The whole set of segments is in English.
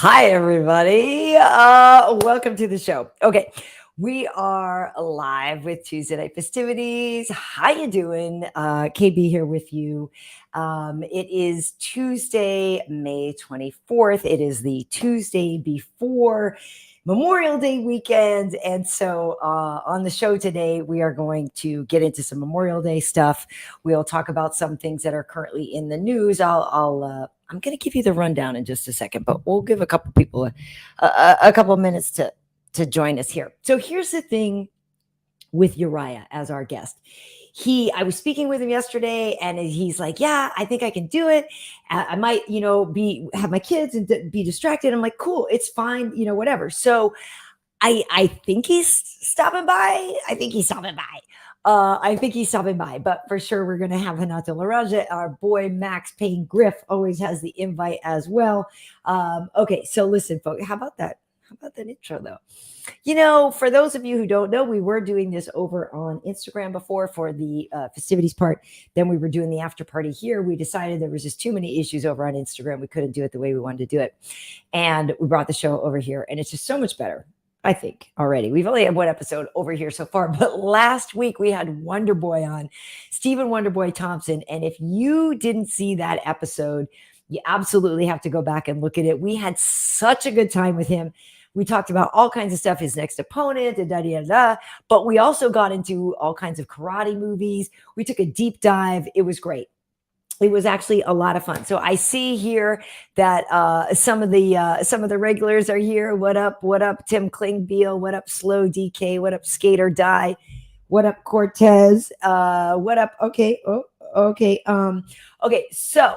Hi, everybody. Welcome to the show. Okay, we are live with Tuesday Night Fistivities. How you doing? KB here with you. It is Tuesday, May 24th. It is the Tuesday before Memorial Day weekend. And so on the show today, we are going to get into some Memorial Day stuff. We'll talk about some things that are currently in the news. I'm going to give you the rundown in just a second, but we'll give a couple people a couple minutes to join us here. So here's the thing with Urijah as our guest. I was speaking with him yesterday, and he's like, "Yeah, I think I can do it. I might, have my kids and be distracted." I'm like, "Cool, it's fine, whatever." So I think he's stopping by. I think he's stopping by. But for sure, we're going to have Renato Laranja. Our boy Max Payne Griff always has the invite as well. Okay, so listen, folks, how about that? How about that intro, though? For those of you who don't know, we were doing this over on Instagram before for the festivities part. Then we were doing the after party here. We decided there was just too many issues over on Instagram. We couldn't do it the way we wanted to do it. And we brought the show over here, and it's just so much better. I think already. We've only had one episode over here so far, but last week we had Wonder Boy on, Stephen Wonder Boy Thompson. And if you didn't see that episode, you absolutely have to go back and look at it. We had such a good time with him. We talked about all kinds of stuff, his next opponent, but we also got into all kinds of karate movies. We took a deep dive. It was great. It was actually a lot of fun. So I see here that some of the regulars are here. What up? What up, Tim Klingbeil? What up, Slow DK? What up, Skate or Die? What up, Cortez? What up? Okay. Oh, okay. Okay. So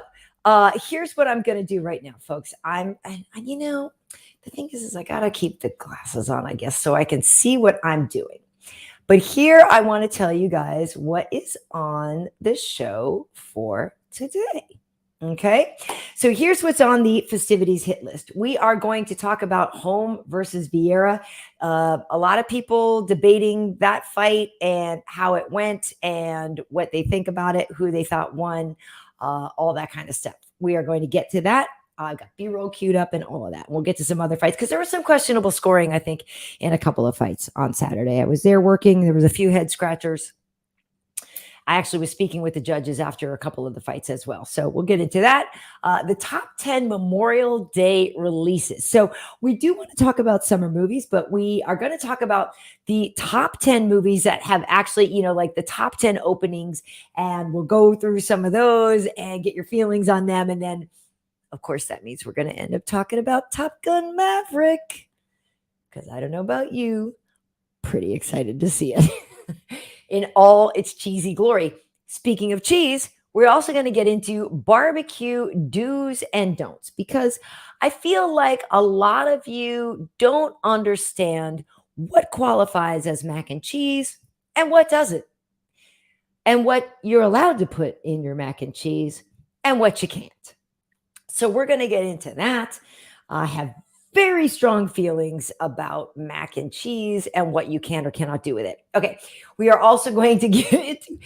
here's what I'm gonna do right now, folks. The thing is I gotta keep the glasses on, I guess, so I can see what I'm doing. But here I want to tell you guys what is on the show for today. Okay, so here's what's on the festivities hit list. We are going to talk about Holm versus Vieta. A lot of people debating that fight and how it went and what they think about it, who they thought won, all that kind of stuff. We are going to get to that. I've got B-roll queued up and all of that. We'll get to some other fights because there was some questionable scoring, I think, in a couple of fights on Saturday. I was there working. There was a few head scratchers. I actually was speaking with the judges after a couple of the fights as well. So we'll get into that. The top 10 Memorial Day releases. So we do want to talk about summer movies, but we are going to talk about the top 10 movies that have actually, like the top 10 openings. And we'll go through some of those and get your feelings on them. And then, of course, that means we're going to end up talking about Top Gun Maverick. Because I don't know about you, pretty excited to see it. In all its cheesy glory. Speaking of cheese, we're also going to get into barbecue do's and don'ts because I feel like a lot of you don't understand what qualifies as mac and cheese and what doesn't, and what you're allowed to put in your mac and cheese and what you can't. So we're going to get into that. I have very strong feelings about mac and cheese and what you can or cannot do with it. Okay, we are also going to get into,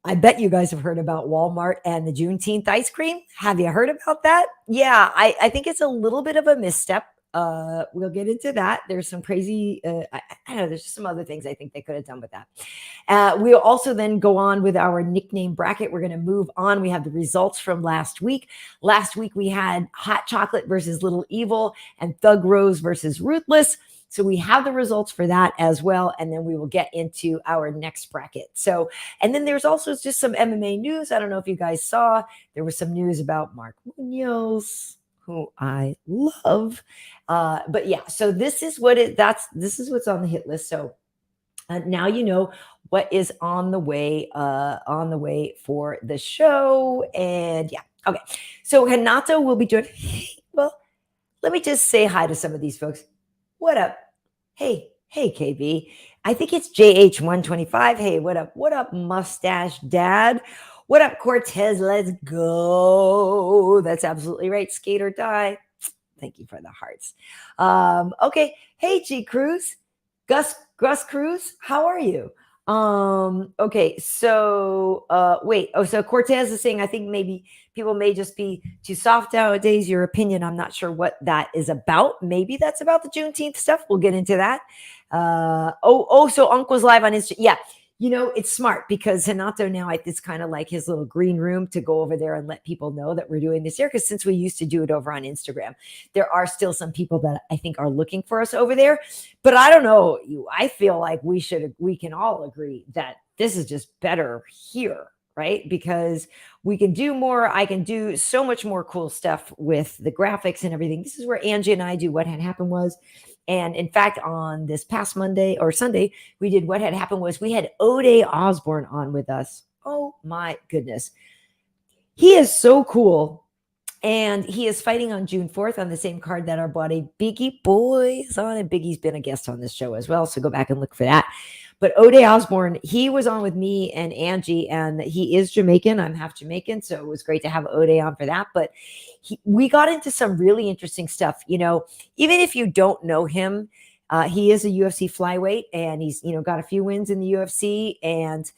I bet you guys have heard about Walmart and the Juneteenth ice cream. Have you heard about that? Yeah, I think it's a little bit of a misstep. We'll get into that. There's some crazy, I don't know, there's just some other things I think they could have done with that. We'll also then go on with our nickname bracket. We're going to move on. We have the results from last week. Last week we had Hot Chocolate versus Little Evil and Thug Rose versus Ruthless. So we have the results for that as well. And then we will get into our next bracket. So, and then there's also just some MMA news. I don't know if you guys saw, there was some news about Mark Munoz, who I love. But yeah, so this is this is what's on the hit list. So now you know what is on the way for the show. And yeah, okay. So Renato will be doing, well, let me just say hi to some of these folks. What up? Hey, KB. I think it's JH125. Hey, what up? What up, Mustache Dad? What up, Cortez? Let's go. That's absolutely right. Skate or Die. Thank you for the hearts. Okay. Hey, G Cruz. Gus Cruz. How are you? Okay, so wait. Oh, so Cortez is saying I think maybe people may just be too soft nowadays. Your opinion, I'm not sure what that is about. Maybe that's about the Juneteenth stuff. We'll get into that. So Uncle's live on Instagram. Yeah, it's smart because Renato now it's kind of like his little green room to go over there and let people know that we're doing this here. Because since we used to do it over on Instagram, there are still some people that I think are looking for us over there. But I don't know. I feel like we can all agree that this is just better here, right? Because we can do more. I can do so much more cool stuff with the graphics and everything. This is where Angie and I do What Had Happened Was. And in fact, on this past Monday or Sunday, we did What Had Happened Was we had O'Day Osborne on with us. Oh my goodness. He is so cool. And he is fighting on June 4th on the same card that our buddy Biggie Boy is on. And Biggie's been a guest on this show as well. So go back and look for that. But O'Day Osborne, he was on with me and Angie, and he is Jamaican. I'm half Jamaican. So it was great to have O'Day on for that. But we got into some really interesting stuff. Even if you don't know him, he is a UFC flyweight, and he's, got a few wins in the UFC. And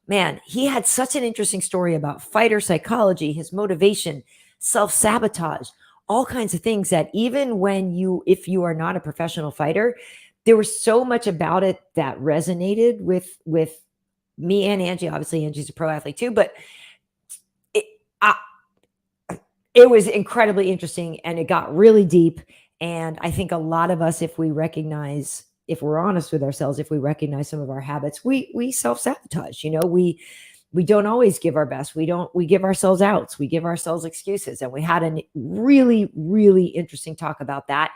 man, he had such an interesting story about fighter psychology, his motivation, self-sabotage, all kinds of things that even if you are not a professional fighter, there was so much about it that resonated with me and Angie. Obviously, Angie's a pro athlete too, but it was incredibly interesting, and it got really deep. And I think a lot of us, if we're honest with ourselves, if we recognize some of our habits, we self-sabotage. We don't always give our best. We give ourselves outs. We give ourselves excuses. And we had a really, really interesting talk about that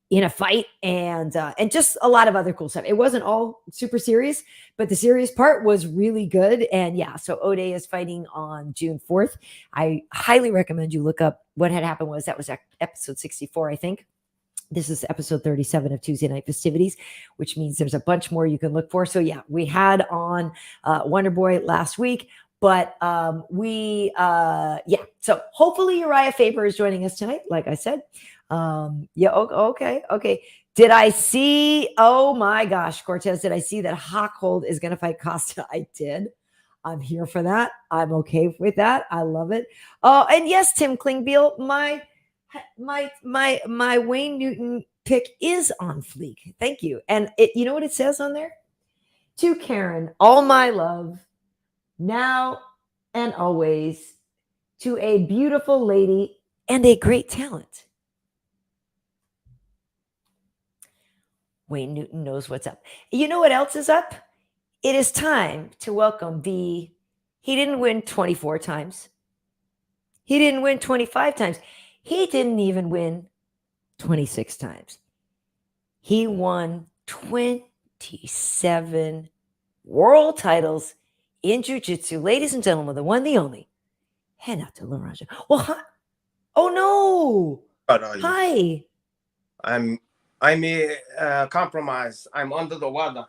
in a fight, and just a lot of other cool stuff. It wasn't all super serious, but the serious part was really good. And yeah, so O'Day is fighting on June 4th. I highly recommend you look up What Had Happened Was. That was episode 64, I think. This is episode 37 of Tuesday Night Fistivities, which means there's a bunch more you can look for. So yeah, we had on Wonder Boy last week, but so hopefully Urijah Faber is joining us tonight, like I said. Okay. Did I see, oh my gosh, Cortez, did I see that Hochhold is going to fight Costa? I did. I'm here for that. I'm okay with that. I love it. Oh, and yes, Tim Klingbeil, my Wayne Newton pick is on fleek. Thank you. And you know what it says on there? To Karyn, all my love, now and always, to a beautiful lady and a great talent. Wayne Newton knows what's up. You know what else is up? It is time to welcome he didn't win 24 times. He didn't win 25 times. He didn't even win 26 times. He won 27 world titles in jiu-jitsu. Ladies and gentlemen, the one, the only, Renato Laranja. Well, hi. Oh, no. Hi. I'm compromised. I'm under the water.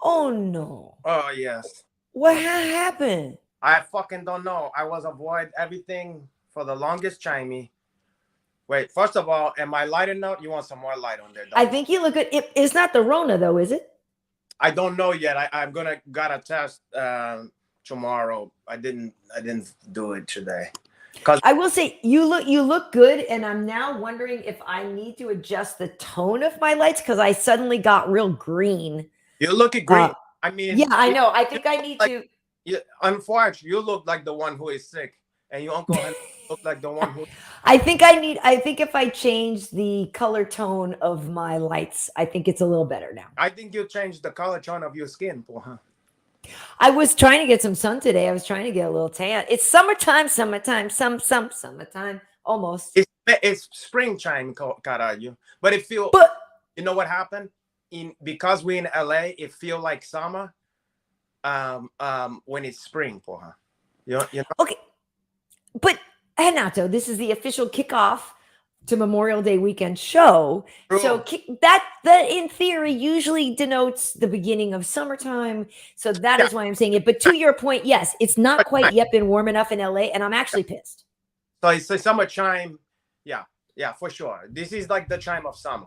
Oh, no. Oh, yes. What happened? I fucking don't know. I was avoid everything for the longest time. Wait, first of all, am I light enough? You want some more light on there? I think you look good. It's not the Rona, though, is it? I don't know yet. I'm gotta test tomorrow. I didn't do it today. I will say you look good, and I'm now wondering if I need to adjust the tone of my lights because I suddenly got real green. You look green. I mean, yeah, I know. I think I need to. Unfortunately, you look like the one who is sick, and your uncle look like the one who. I think if I change the color tone of my lights, I think it's a little better now. I think you changed the color tone of your skin, huh? I was trying to get some sun today. I was trying to get a little tan. It's summertime, summertime, almost. It's springtime, caralho. But it feels. You know what happened? Because we're in LA, it feels like summer. When it's spring, porra. You know? Okay, but Renato, this is the official kickoff to Memorial Day weekend show. True. So that in theory usually denotes the beginning of summertime. So that is why I'm saying it. But to your point, yes, it's not quite yet been warm enough in LA, and I'm actually pissed. So it's a summer chime. Yeah, for sure. This is like the chime of summer.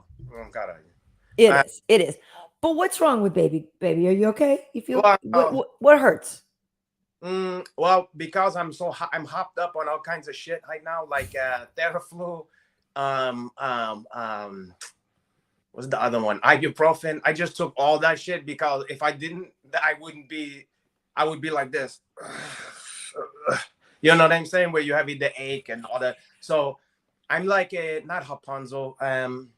It is. But what's wrong with baby? Baby, are you okay? You feel Well, what hurts? well, because I'm hopped up on all kinds of shit right now, like Theraflu, um, um, um, what's the other one? Ibuprofen. I just took all that shit because if I didn't, I would be like this. You know what I'm saying? Where you have the ache and all that. So I'm like not Rapunzel. I'm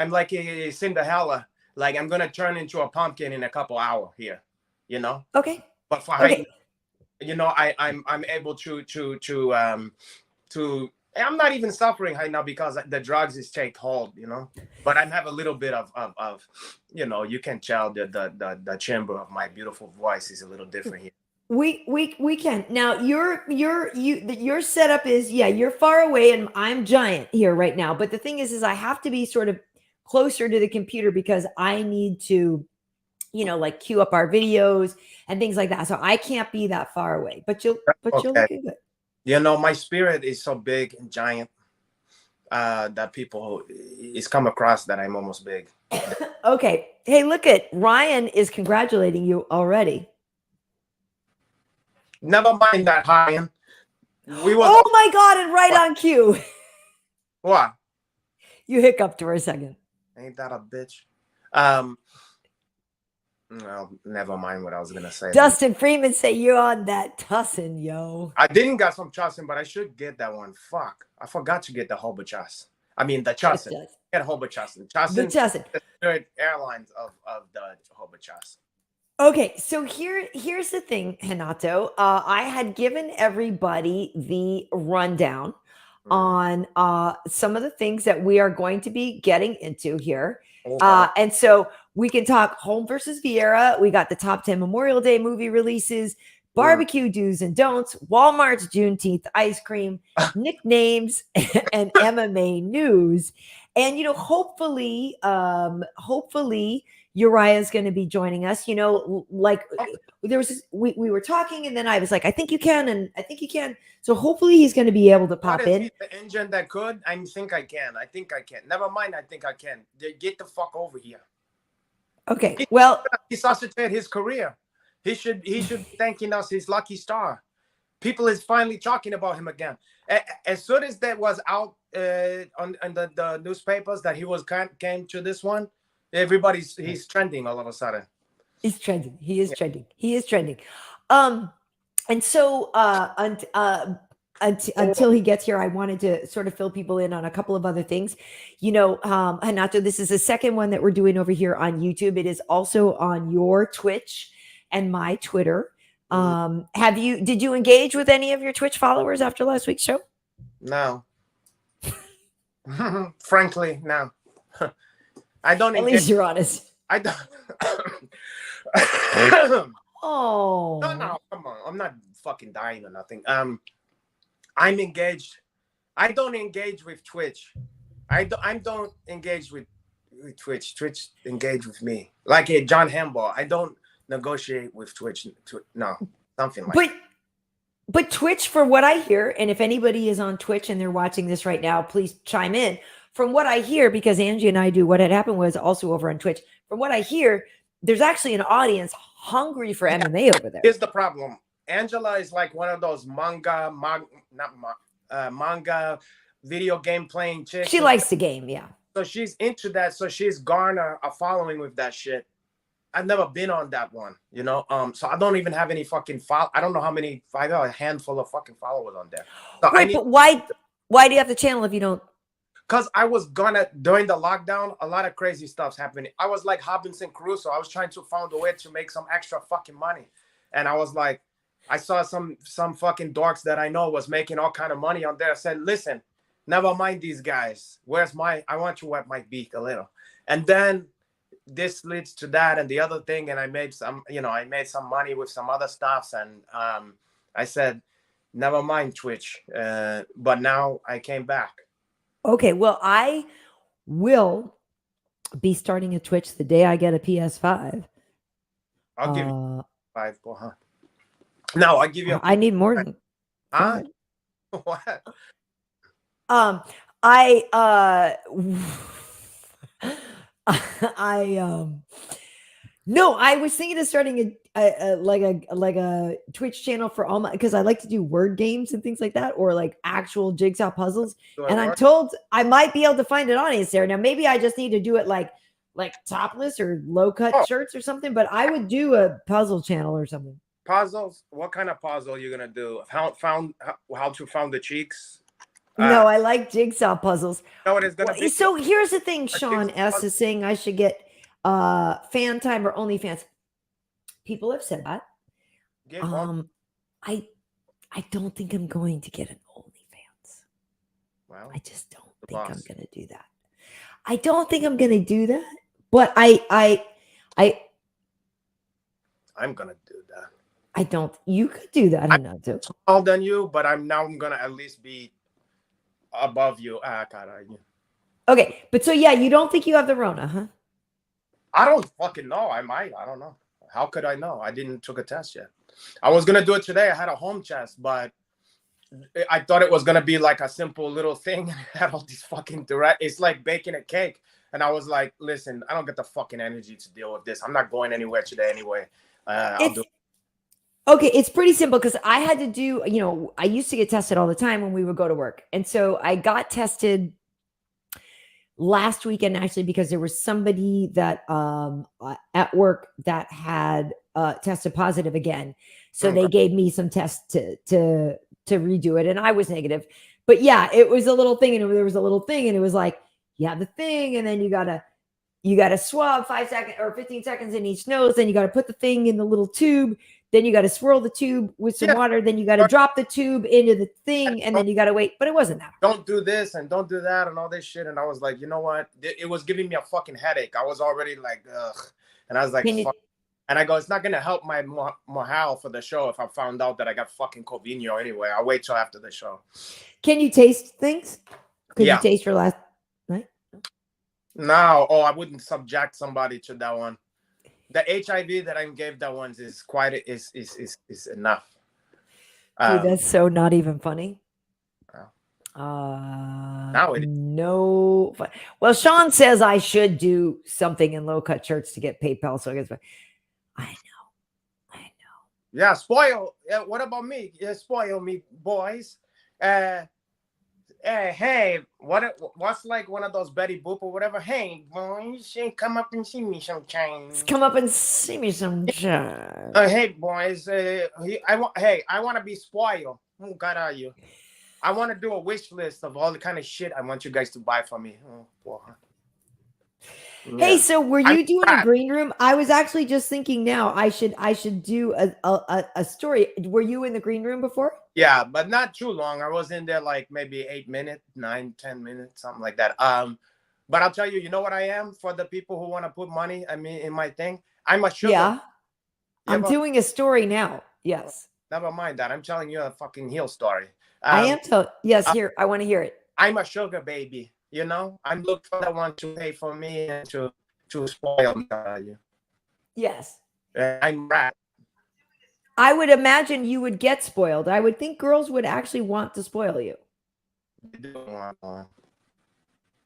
like a Cinderella. Like I'm gonna turn into a pumpkin in a couple hours here, you know. Okay. But for Okay. you know, I'm able to. I'm not even suffering right now because the drugs is take hold, you know. But I have a little bit of you know, you can tell the timbre of my beautiful voice is a little different here. We can now. Your setup is, yeah, you're far away and I'm giant here right now. But the thing is I have to be sort of closer to the computer because I need to, you know, like queue up our videos and things like that. So I can't be that far away. But you're Okay. looking good. You know, my spirit is so big and giant that people it's come across that I'm almost big. Okay. Hey, look at Ryan is congratulating you already. Never mind that, Ryan. Oh my God, and right on cue. What? You hiccuped for a second. Ain't that a bitch? Well, never mind what I was gonna say. Dustin Freeman say you're on that tussin, yo. I didn't get some chassin, but I should get that one. Fuck. I forgot to get the Hobachas. I mean the chassin. Get Hobachassin. The chassin. The third airlines of the Hobachas. Okay, so here's the thing, Renato. I had given everybody the rundown on some of the things that we are going to be getting into here. Okay. And so we can talk Holm versus Vieta. We got the top 10 Memorial Day movie releases, barbecue do's and don'ts, Walmart's Juneteenth ice cream, nicknames, and MMA news. And, you know, hopefully Urijah is going to be joining us. You know, like there was we were talking, and then I was like, I think you can, and I think you can. So hopefully he's going to be able to pop in. The engine that could, I think I can. I think I can. Never mind. I think I can. Get the fuck over here. Okay. Well, he resuscitated his career. He should be thanking us his lucky star. People is finally talking about him again. As soon as that was out on the newspapers that he was came to this one, he's trending all of a sudden. He's trending. He is trending. He is trending. And so until he gets here, I wanted to sort of fill people in on a couple of other things. You know, Renato, this is the second one that we're doing over here on YouTube. It is also on your Twitch and my Twitter. Did you engage with any of your Twitch followers after last week's show? No. Frankly, no. I don't engage. At least you're honest. I don't. Oh. No, come on. I'm not fucking dying or nothing. I'm engaged. I don't engage with Twitch. I don't engage with Twitch. Twitch engage with me. Like a John Hamball. I don't negotiate with Twitch. No, something like that. But Twitch, for what I hear, and if anybody is on Twitch and they're watching this right now, please chime in. From what I hear, because Angie and I do, what had happened was also over on Twitch. From what I hear, there's actually an audience hungry for MMA over there. Here's the problem. Angela is like one of those manga video game playing chicks. She likes the game, yeah. So she's into that. So she's garner a following with that shit. I've never been on that one, you know. So I don't even have any fucking I don't know how many. I got a handful of fucking followers on there. So right, but why do you have the channel if you don't? Because I was during the lockdown, a lot of crazy stuff's happening. I was like Robinson Crusoe. I was trying to find a way to make some extra fucking money. And I was like, I saw some fucking dorks that I know was making all kind of money on there. I said, listen, never mind these guys. I want to wet my beak a little. And then this leads to that and the other thing. And I made some money with some other stuffs. And I said, never mind Twitch. But now I came back. Okay, well, I will be starting a Twitch the day I get a PS5. I'll give you 5. Huh? No, I'll give you. I need more than. Huh? What? I no, I was thinking of starting a Twitch channel for all my, because I like to do word games and things like that, or like actual jigsaw puzzles. Do it And I'm work? told I might be able to find an audience there. Now maybe I just need to do it like topless or low cut Oh, shirts or something. But I would do a puzzle channel or something. puzzles. What kind of puzzle are you gonna do? How to found the cheeks? No, I like jigsaw puzzles. Know what it's gonna be? So here's the thing, A Sean jigsaw S puzzle. is saying I should get fan time or OnlyFans. People have said that. Get on. I I don't think I'm going to get an OnlyFans. Well, I just don't the think I'm boss. going to do that. I don't think I'm going to do that. But I I'm gonna do that. I don't. You could do that. I'm not doing. Taller than you, but I'm gonna at least be above you. God, Okay, but so yeah, you don't think you have the Rona, huh? I don't fucking know. I might. I don't know. How could I know? I didn't took a test yet. I was gonna do it today. I had a home test, but I thought it was gonna be like a simple little thing. It had all these fucking direct. It's like baking a cake, and I was like, "Listen, I don't get the fucking energy to deal with this. I'm not going anywhere today anyway. I'll do." Okay, it's pretty simple because I had to do, I used to get tested all the time when we would go to work. And so I got tested last weekend actually because there was somebody that at work that had tested positive again. So Okay. they gave me some tests to redo it and I was negative. But yeah, it was a little thing and there was a little thing and it was like, you have the thing and then you got to swab 5 seconds or 15 seconds in each nose. Then you got to put the thing in the little tube. Then you got to swirl the tube with some Yeah. water. Then you got to drop the tube into the thing. And then you got to wait. But it wasn't that. Don't do this and don't do that and all this shit. And I was like, you know what? It was giving me a fucking headache. I was already like, ugh. And I was like, fuck. And I go, it's not going to help my morale for the show if I found out that I got fucking Covino anyway. I'll wait till after the show. Can you taste things? Could you taste your last night? No. Oh, I wouldn't subject somebody to that one. The HIV that I gave that one is quite is enough. Dude, that's so not even funny. Now it is. No. Well, Sean says I should do something in low cut shirts to get PayPal. So I guess I know. Yeah, spoil. What about me? Yeah, spoil me, boys. Hey, what's like one of those Betty Boop or whatever? Hey, boys, come up and see me sometimes. Come up and see me sometime. Hey, boys, I want to be spoiled. Who God are you? I want to do a wish list of all the kind of shit I want you guys to buy for me. Oh, boy. Yeah. Hey, so were you doing a green room? I was actually just thinking now I should do a story. Were you in the green room before? Yeah, but not too long. I was in there like maybe 8 minutes, 9-10 minutes, something like that. But I'll tell you, you know what I am for the people who want to put money, in my thing? I'm a sugar. Yeah. I'm doing a story now. Yes. Never mind that. I'm telling you a fucking heel story. I am yes, here. I want to hear it. I'm a sugar baby. You know, I'm looking for the one to pay for me and to spoil me. Yes. I'm right. I would imagine you would get spoiled. I would think girls would actually want to spoil you.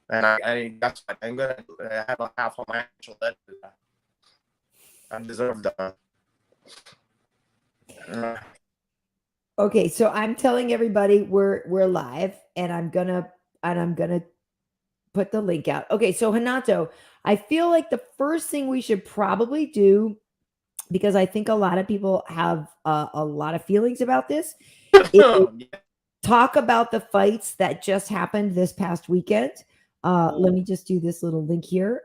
And that's what I'm going to have a half of my actual letter. I deserve that. Okay, so I'm telling everybody we're live and I'm gonna put the link out. Okay, so Renato, I feel like the first thing we should probably do, because I think a lot of people have a lot of feelings about this, is talk about the fights that just happened this past weekend. Let me just do this little link here.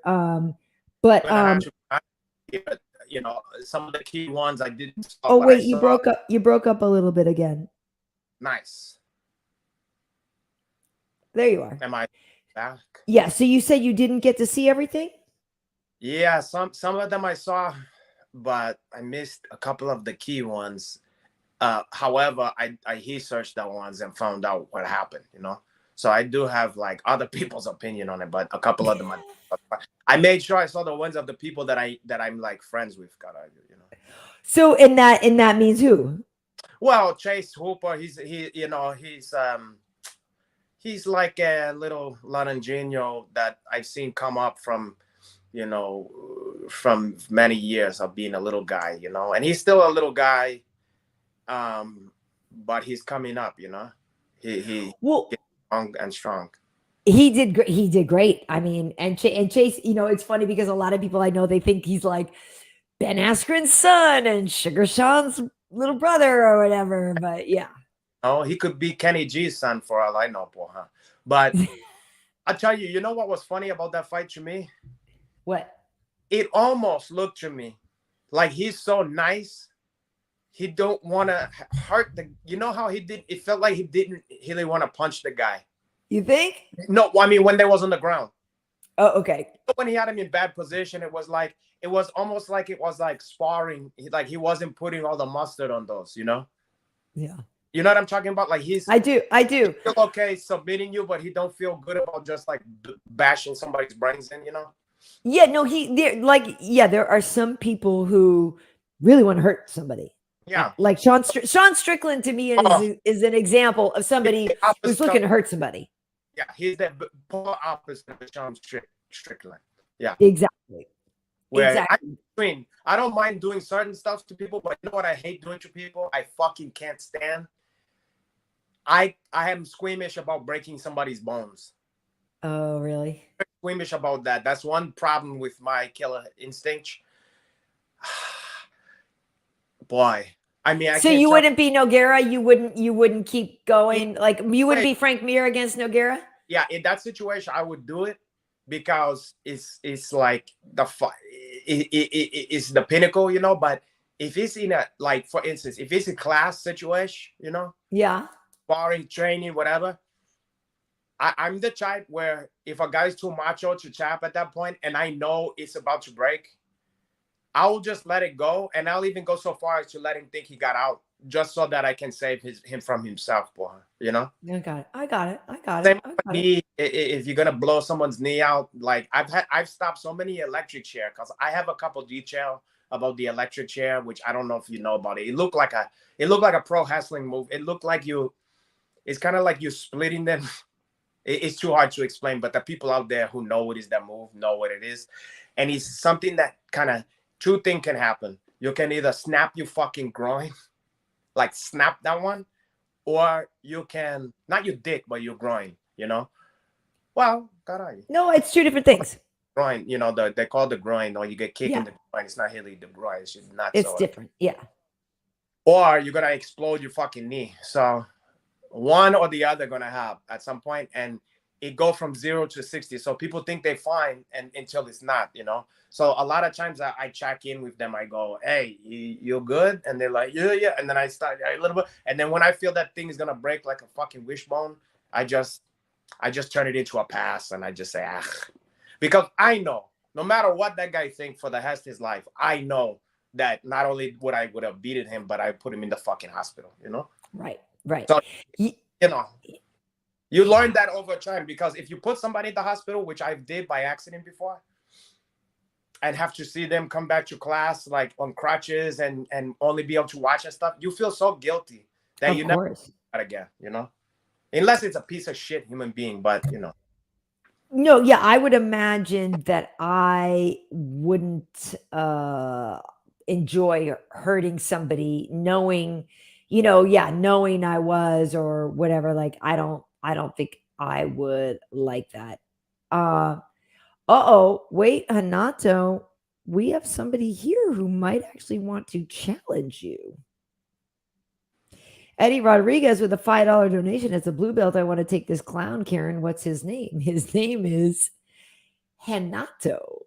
You know, some of the key ones I didn't. Oh wait, you broke up. You broke up a little bit again. Nice. There you are. Am I back? Yeah. So you said you didn't get to see everything? Yeah, some of them I saw, but I missed a couple of the key ones. However, I researched the ones and found out what happened. You know, so I do have like other people's opinion on it, but a couple of them I made sure I saw the ones of the people that I'm like friends with. God, you know. So in that means who? Well, Chase Hooper, he's like a little Laranjino that I've seen come up from, you know, from many years of being a little guy, you know, and he's still a little guy, but he's coming up, you know. He Well, gets strong and strong. he did great. He did great. I mean, and Chase, you know, it's funny because a lot of people I know, they think he's like Ben Askren's son and Sugar Sean's little brother or whatever. But yeah. Oh, he could be Kenny G's son for all I know, boy, huh? But I tell you, you know what was funny about that fight to me? What? It almost looked to me like he's so nice. He don't want to hurt the. You know how he did? It felt like he didn't really want to punch the guy. You think? No, I mean when they was on the ground. Oh, okay. When he had him in bad position, it was almost like it was like sparring. Like he wasn't putting all the mustard on those, you know? Yeah. You know what I'm talking about? Like I do. He's still okay submitting you, but he don't feel good about just like bashing somebody's brains in, you know? Yeah, no, there are some people who really want to hurt somebody. Yeah. Like Sean Strickland to me is an example of somebody who's looking to hurt somebody. Yeah, he's the polar opposite of Sean Strickland. Yeah. Exactly. Where exactly. I don't mind doing certain stuff to people, but you know what I hate doing to people? I fucking can't stand. I am squeamish about breaking somebody's bones. Oh, really? I'm squeamish about that. That's one problem with my killer instinct. Boy, I mean, so you wouldn't be Nogueira? You wouldn't keep going? Like you wouldn't be Frank Mir against Nogueira? Yeah, in that situation, I would do it because it's like it's the pinnacle, you know. But if it's in a, like, for instance, if it's a class situation, you know, yeah, sparring, training, whatever, I'm the type where if a guy's too macho to chap at that point, and I know it's about to break, I'll just let it go, and I'll even go so far as to let him think he got out, just so that I can save him from himself, boy. You know? I got it. Same with me. If you're gonna blow someone's knee out, like I've stopped so many electric chair, because I have a couple detail about the electric chair, which I don't know if you know about it. It looked like a pro wrestling move. It looked like it's kind of like you splitting them. It's too hard to explain, but the people out there who know what is that move know what it is, and it's something that kind of. Two things can happen. You can either snap your fucking groin, like snap that one, or you can, not your dick, but your groin, you know? Well, caray. No, it's two different things. Groin, you know, they call the groin, or you get kicked in the groin. It's not really the groin. It's just not It's different, yeah. Or you're going to explode your fucking knee. So one or the other going to have at some point, and it go from 0 to 60. So people think they're fine until it's not, you know? So a lot of times I check in with them. I go, hey, you're good? And they're like, yeah. And then I start a little bit. And then when I feel that thing is going to break like a fucking wishbone, I just turn it into a pass. And I just say, because I know no matter what that guy thinks for the rest of his life, I know that not only would I have beaten him, but I put him in the fucking hospital, you know? Right. So, you know, you learn that over time, because if you put somebody in the hospital, which I did by accident before, and have to see them come back to class like on crutches and only be able to watch and stuff, you feel so guilty that you never do that again, you know? Unless it's a piece of shit human being, but you know. No, yeah, I would imagine that I wouldn't enjoy hurting somebody knowing, knowing I was or whatever. Like I don't think I would like that. Wait, Hanato, we have somebody here who might actually want to challenge you. Eddie Rodriguez with a $5 donation. It's a blue belt. I want to take this clown, Karyn. What's his name? His name is Hanato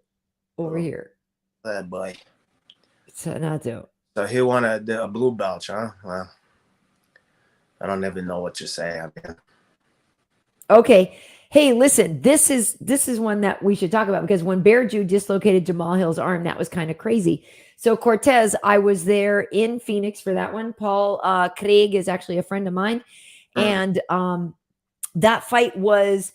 over here. Bad boy. It's Hanato. So he wanted a blue belt, huh? Well, I don't even know what to say. I mean. Okay. Hey, listen, this is one that we should talk about, because when Bear Jew dislocated Jamal Hill's arm, that was kind of crazy. So Cortez, I was there in Phoenix for that one. Paul Craig is actually a friend of mine. And that fight was,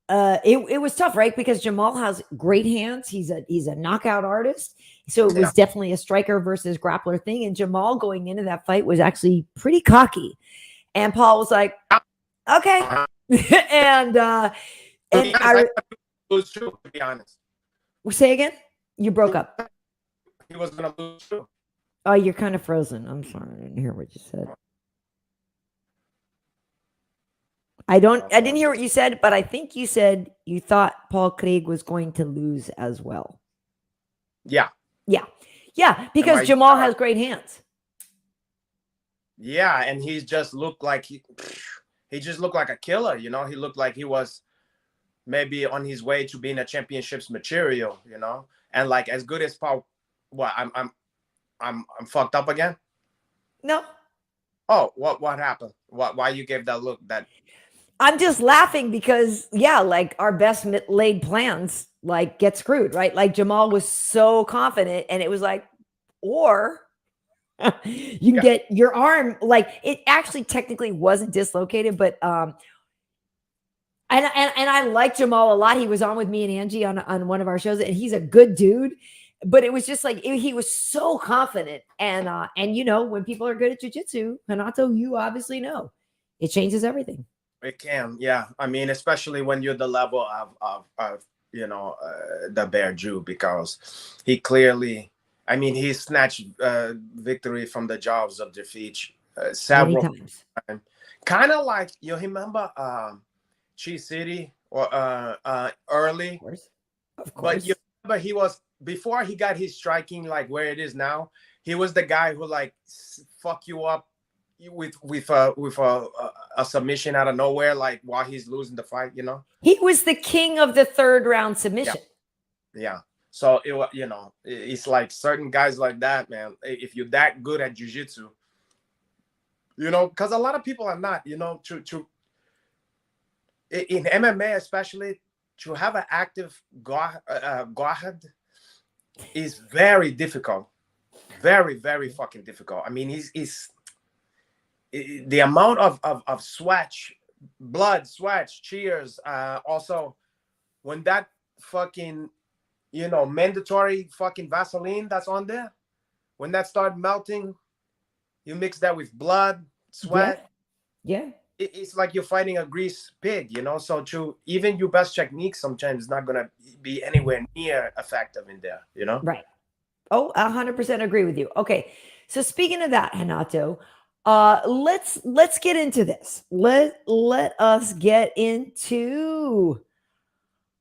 it was tough, right? Because Jamal has great hands. He's a knockout artist. So it was definitely a striker versus grappler thing. And Jamal going into that fight was actually pretty cocky. And Paul was like, okay. and I was true, to be honest. Say again? You broke up. He was gonna lose too. Oh, you're kind of frozen. I'm sorry. I didn't hear what you said. I didn't hear what you said, but I think you said you thought Paul Craig was going to lose as well. Yeah. Yeah. Yeah, because Jamal has great hands. Yeah, and he just looked like he just looked like a killer, you know. He looked like he was maybe on his way to being a championships material, you know. And like as good as Paul. What, I'm fucked up again? No. Oh, what happened? Why you gave that look? That I'm just laughing because, yeah, like our best laid plans like get screwed, right? Like Jamal was so confident, and it was like, or you can get your arm, like it actually technically wasn't dislocated, but and I like Jamal a lot. He was on with me and Angie on one of our shows, and he's a good dude. But it was just like he was so confident, and you know, when people are good at jiu-jitsu, Renato, you obviously know, it changes everything. It can, yeah. I mean, especially when you're the level of you know, the Bear Jew, because he clearly, I mean, he snatched victory from the jaws of defeat several times. Kind of like, you remember Cheese City or early? Of course. But you remember he was, before he got his striking like where it is now, he was the guy who like fuck you up with a submission out of nowhere, like while he's losing the fight, you know. He was the king of the third round submission. Yeah. So it was, you know, it's like certain guys like that, man. If you're that good at jiu-jitsu, you know, because a lot of people are not, you know, in MMA especially, to have an active guard is very difficult, very, very fucking difficult. I mean, he's the amount of sweat, blood, sweat, cheers. Also, when that fucking, you know, mandatory fucking Vaseline that's on there, when that started melting, you mix that with blood, sweat. Yeah. It's like you're fighting a grease pig, you know. So even your best technique sometimes is not gonna be anywhere near effective in there, you know. Right. Oh, 100% agree with you. Okay, so speaking of that, Renato, let's get into this. Let us get into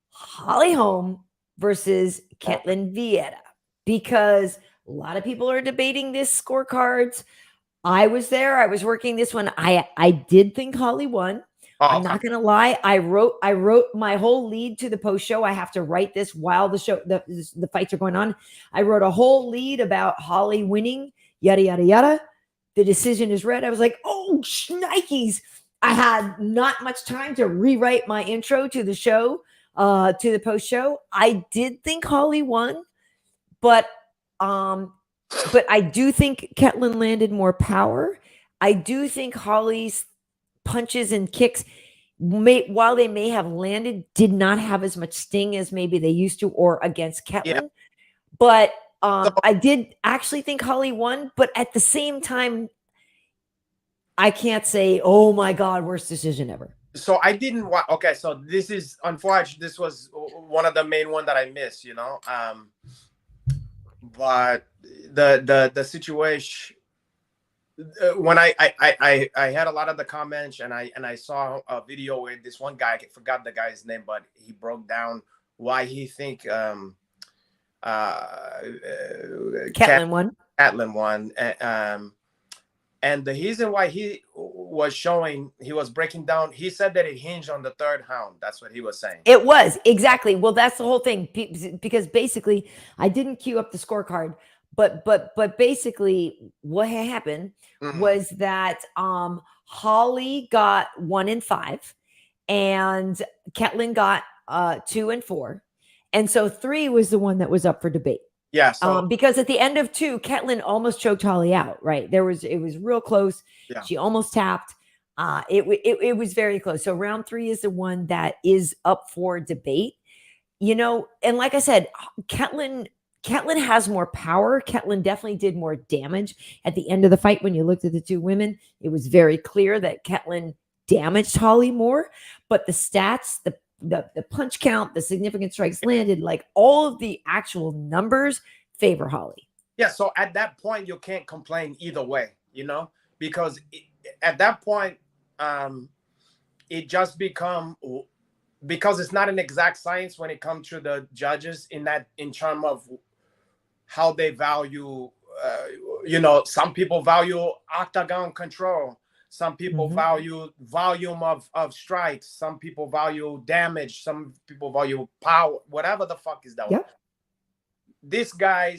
Holly Holm versus Caitlyn Vieta, because a lot of people are debating this scorecards. I was there. I was working this one. I did think Holly won. I'm not gonna lie. I wrote my whole lead to the post show. I have to write this while the show the fights are going on. I wrote a whole lead about Holly winning. Yada yada yada. The decision is read. I was like, oh shnikes! I had not much time to rewrite my intro to the show, to the post show. I did think Holly won, but I do think Caitlyn landed more power. I do think Holly's punches and kicks, while they may have landed, did not have as much sting as maybe they used to, or against Caitlyn. Yeah. But I did actually think Holly won. But at the same time, I can't say, oh my God, worst decision ever. So I didn't watch. Okay, so this is unfortunate. This was one of the main one that I missed, you know. But the situation, when I had a lot of the comments, and I saw a video where this one guy, I forgot the guy's name, but he broke down why he think Caitlyn won. Caitlyn won, and the reason why he was showing, he was breaking down, he said that it hinged on the third round. That's what he was saying. It was, exactly. Well, that's the whole thing, because basically I didn't queue up the scorecard, but basically what happened was that Holly got 1 and 5, and Caitlyn got 2 and 4, and so 3 was the one that was up for debate. Yeah. So, because at the end of 2, Caitlyn almost choked Holly out. Right, it was real close. Yeah. She almost tapped. It was very close. So round 3 is the one that is up for debate. You know, and like I said, Caitlyn has more power. Caitlyn definitely did more damage at the end of the fight. When you looked at the 2 women, it was very clear that Caitlyn damaged Holly more. But the stats, the punch count, the significant strikes landed, like all of the actual numbers favor Holly. Yeah, so at that point, you can't complain either way, because at that point, it just because it's not an exact science when it comes to the judges in terms of how they value, some people value octagon control. Some people value volume of strikes. Some people value damage. Some people value power, whatever the fuck is that one. This guy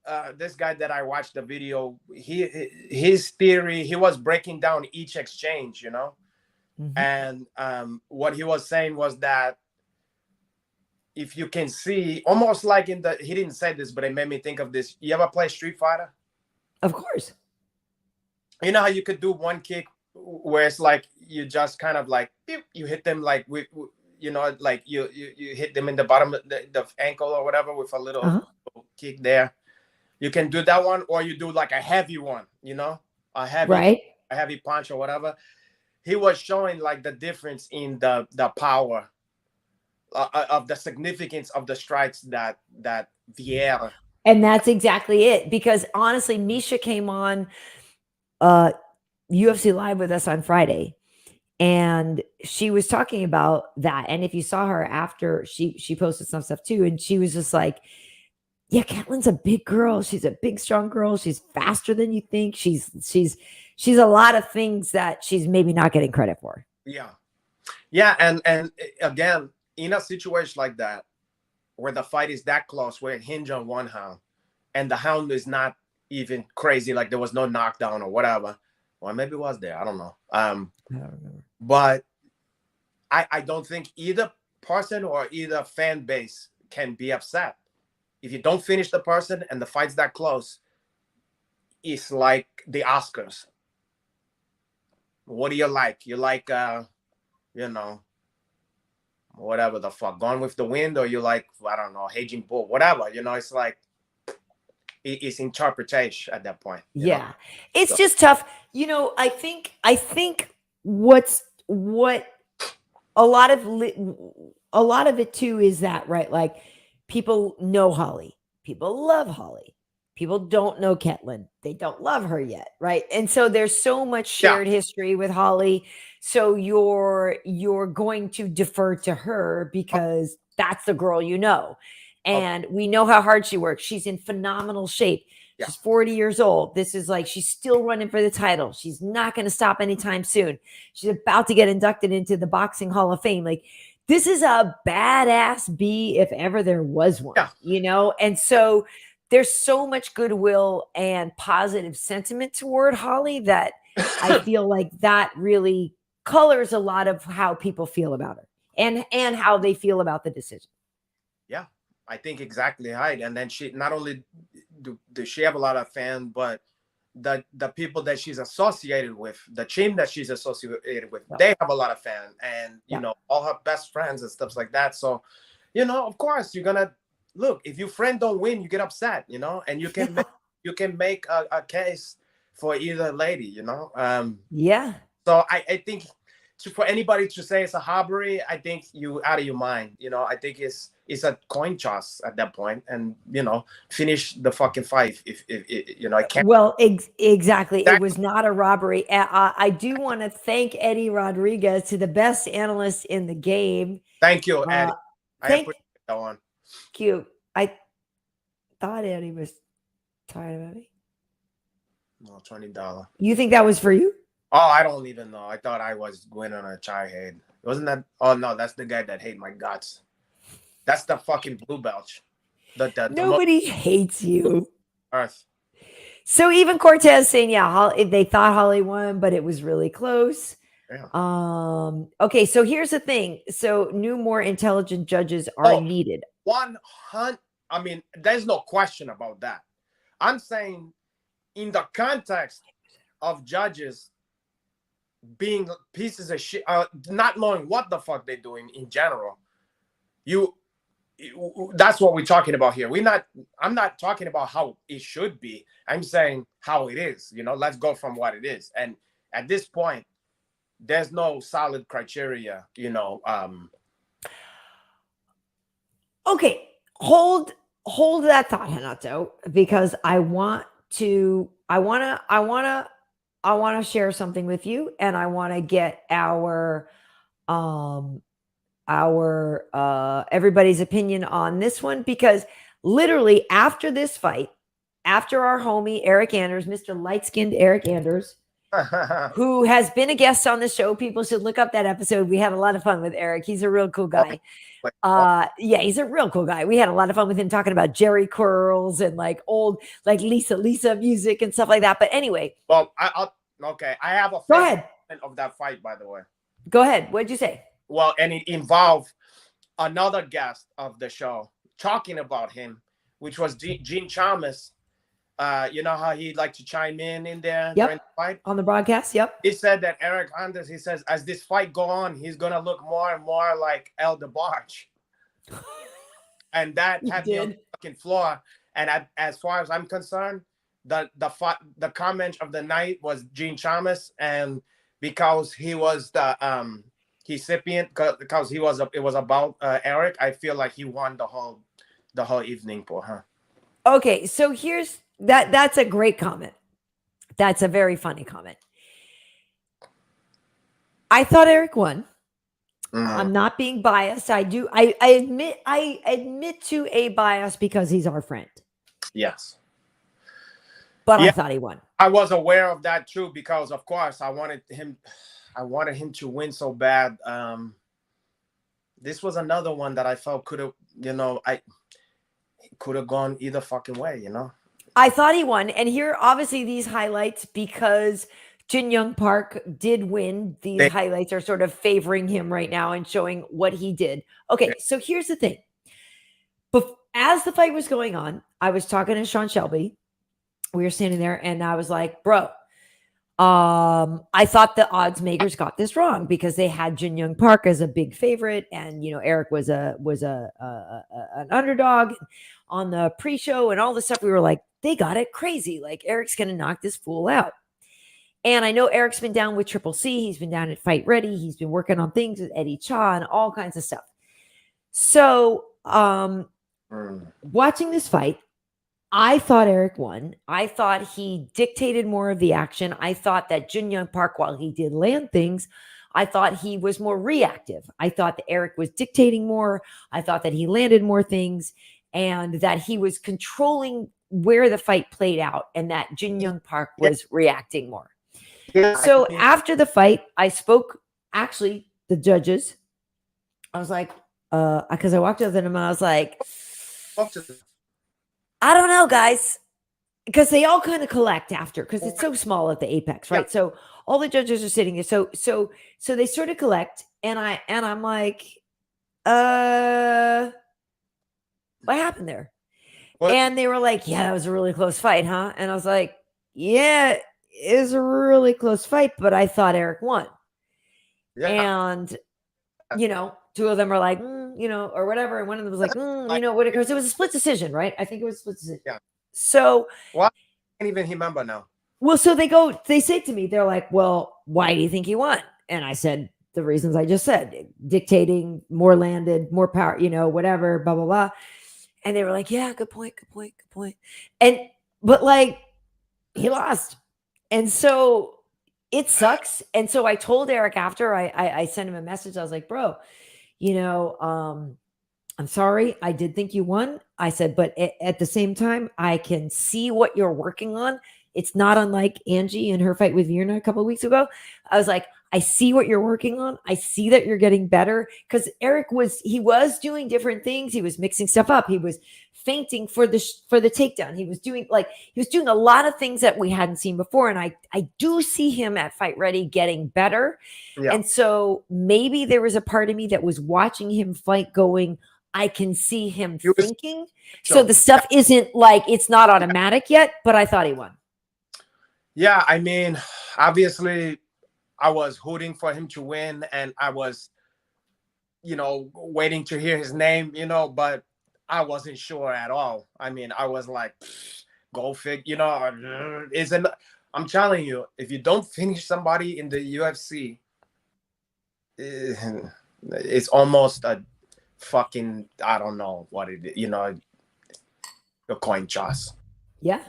that I watched the video, his theory, he was breaking down each exchange, and what he was saying was that if you can see, almost like he didn't say this, but it made me think of this. You ever play Street Fighter? Of course. You know how you could do one kick where it's like you just kind of like you hit them like with like you hit them in the bottom of the ankle or whatever with a little kick there. You can do that one, or you do like a heavy one, a heavy punch or whatever. He was showing like the difference in the power of the significance of the strikes that Vieta. And that's exactly it. Because honestly, Misha came on UFC Live with us on Friday, and she was talking about that. And if you saw her after, she posted some stuff too, and she was just like, yeah, Caitlyn's a big girl. She's a big, strong girl. She's faster than you think. She's a lot of things that she's maybe not getting credit for. Yeah. And again, in a situation like that, where the fight is that close, where it hinges on one hound, and the hound is not even crazy, like there was no knockdown or whatever. Well, maybe it was there. I don't know. I don't remember. But I don't think either person or either fan base can be upset. If you don't finish the person and the fight's that close, it's like the Oscars. What do you like? You like, whatever the fuck, Gone with the Wind, or you like, I don't know, Raging Bull, whatever. It's like, it's interpretation at that point. Yeah, it's just tough. I think what a lot of it too is that, right? Like, people know Holly, people love Holly, people don't know Caitlyn, they don't love her yet, right? And so there's so much shared history with Holly, so you're going to defer to her because that's the girl and we know how hard she works. She's in phenomenal shape. She's 40 years old. This is like, she's still running for the title. She's not going to stop anytime soon. She's about to get inducted into the Boxing Hall of Fame. Like, this is a badass B if ever there was one, And so there's so much goodwill and positive sentiment toward Holly that I feel like that really colors a lot of how people feel about her and how they feel about the decision. Yeah, I think exactly right. And then she, not only does she have a lot of fans, but the people that she's associated with, the team that she's associated with, they have a lot of fans, and all her best friends and stuff like that. So, of course, you're gonna look, if your friend don't win, you get upset, and you can make a case for either lady, So I think for anybody to say it's a robbery, I think you out of your mind. I think it's a coin toss at that point, and finish the fucking fight. If I can't. Well, exactly. It was not a robbery. I do want to thank Eddie Rodriguez, to the best analyst in the game. Thank you, Eddie. I appreciate that one. Cute. I thought Eddie was tired of me. No, $20. You think that was for you? Oh, I don't even know. I thought I was going on a chai head. Wasn't that? Oh no, that's the guy that hate my guts. That's the fucking blue belt. Nobody hates you. Earth. So even Cortez saying, they thought Holly won, but it was really close. Yeah. Okay, so here's the thing. So more intelligent judges are needed. 100. I mean, there's no question about that. I'm saying, in the context of judges being pieces of shit, not knowing what the fuck they're doing in general, that's what we're talking about here. I'm not talking about how it should be. I'm saying how it is. Let's go from what it is. And at this point, there's no solid criteria. Okay, hold that thought, Renato, because I want to share something with you, and I want to get um our everybody's opinion on this one, because literally after this fight, after our homie Eric Anders, Mr. Light-skinned Eric Anders, who has been a guest on the show. People should look up that episode. We had a lot of fun with Eric. He's a real cool guy. Yeah, he's a real cool guy. We had a lot of fun with him talking about Jerry curls and like old, like Lisa music and stuff like that. But anyway. Well, okay. I have a go ahead of that fight, by the way. Go ahead. What'd you say? Well, and it involved another guest of the show talking about him, which was Gene Chalmers. You know how he'd like to chime in there during the fight? On the broadcast, yep. He said that Eric Anders, he says, as this fight go on, he's going to look more and more like El DeBarge. And that had me on the fucking floor. And as far as I'm concerned, the comment of the night was Gene Chalmers. And because he was the recipient, because it was about Eric, I feel like he won the whole evening for her. Okay, so here's that's a great comment. That's a very funny comment. I thought Eric won. I'm not being biased. I admit to a bias because he's our friend. Yes. But I thought he won. I was aware of that too, because of course I wanted him to win so bad. This was another one that I felt could have, could have gone either fucking way, I thought he won. And here, obviously, these highlights, because Jin Young Park did win, these highlights are sort of favoring him right now and showing what he did. Okay, so here's the thing. As the fight was going on, I was talking to Sean Shelby. We were standing there, and I was like, bro, I thought the odds makers got this wrong because they had Jin Young Park as a big favorite, and Eric was an underdog on the pre-show and all this stuff. We were like, they got it crazy. Like, Eric's gonna knock this fool out. And I know Eric's been down with Triple C. He's been down at Fight Ready. He's been working on things with Eddie Cha and all kinds of stuff. So, watching this fight, I thought Eric won. I thought he dictated more of the action. I thought that Jin Young Park, while he did land things, I thought he was more reactive. I thought that Eric was dictating more. I thought that he landed more things and that he was controlling where the fight played out, and that Jin Young Park was reacting more. Yeah, so after the fight, I spoke, actually, the judges. I was like, because I walked up to them and I was like, I don't know, guys, because they all kind of collect after, because it's so small at the Apex, right? Yeah. So all the judges are sitting there. So they sort of collect, and I'm like, what happened there? What? And they were like, yeah, that was a really close fight, huh? And I was like, yeah, it was a really close fight, but I thought Eric won. Yeah. And, two of them are like, or whatever. And one of them was like, because it was a split decision, right? I think it was a split decision. Yeah. So. Well, I can't even remember now. Well, so they say to me, they're like, well, why do you think he won? And I said, the reasons I just said, dictating, more landed, more power, whatever, blah, blah, blah. And they were like, yeah, good point. But like, he lost. And so it sucks. And so I told Eric after I sent him a message. I was like, bro, I'm sorry. I did think you won. I said, but at the same time, I can see what you're working on. It's not unlike Angie in her fight with Vieta a couple of weeks ago. I was like, I see what you're working on. I see that you're getting better, because Eric was doing different things. He was mixing stuff up. He was feinting for the takedown. He was doing a lot of things that we hadn't seen before. And I do see him at Fight Ready getting better. Yeah. And so maybe there was a part of me that was watching him fight going, I can see him thinking. So the stuff isn't like, it's not automatic yet, but I thought he won. Yeah, I mean, obviously I was hooting for him to win, and I was, waiting to hear his name, but I wasn't sure at all. I mean, I was like, go fig, I'm telling you, if you don't finish somebody in the UFC, it's almost a fucking, I don't know what it is, a coin toss. Yeah.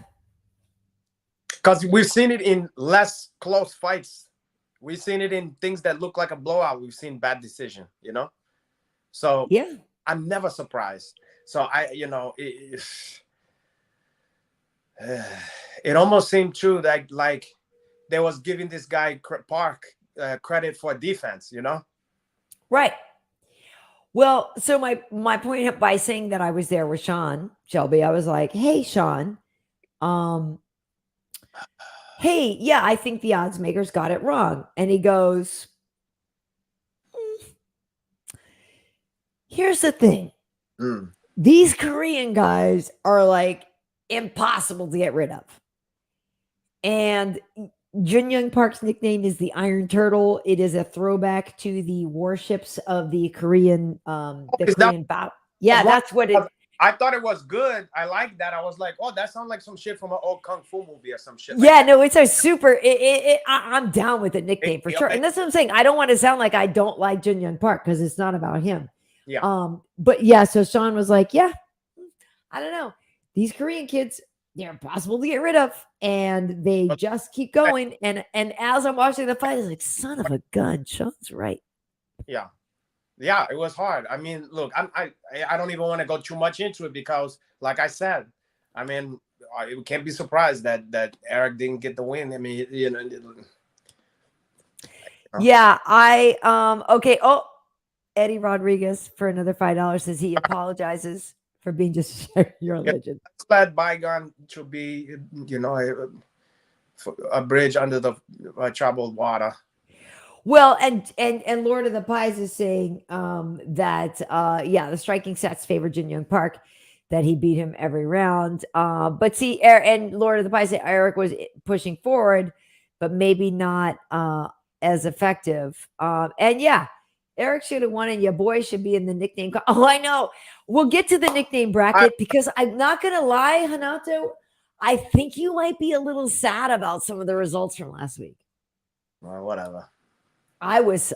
Because we've seen it in less close fights. We've seen it in things that look like a blowout. We've seen bad decision, So Yeah. I'm never surprised. So it almost seemed true that like they was giving this guy Park credit for defense, Right. Well, so my point by saying that I was there with Sean Shelby, I was like, "Hey, Sean, hey, yeah, I think the odds makers got it wrong." And he goes, "Here's the thing. These Korean guys are like impossible to get rid of." And Jun Young Park's nickname is the Iron Turtle. It is a throwback to the warships of the Korean battle. Yeah, that's what it. I thought it was good. I like that. I was like, oh, that sounds like some shit from an old kung fu movie or some shit. Yeah, no, it's a super. I'm down with the nickname for sure, and that's what I'm saying. I don't want to sound like I don't like Jun Young Park because it's not about him. Yeah. But yeah, so Sean was like, yeah, I don't know. These Korean kids, they're impossible to get rid of, and they just keep going. And as I'm watching the fight, I was like, son of a gun, Sean's right. Yeah. Yeah, it was hard. I mean, look, I don't even want to go too much into it because, like I said, I mean, you can't be surprised that Eric didn't get the win. I mean, Yeah, okay. Oh, Eddie Rodriguez for another $5 says he apologizes for being just your legend. Glad bygone to be, a bridge under the troubled water. Well, and Lord of the Pies is saying that the striking sets favor Jin Young Park, that he beat him every round. But see, and Lord of the Pies said Eric was pushing forward, but maybe not as effective. And yeah, Eric should have won, and your boy should be in the nickname. Oh, I know. We'll get to the nickname bracket because I'm not gonna lie, Renato. I think you might be a little sad about some of the results from last week. Well, whatever. I was.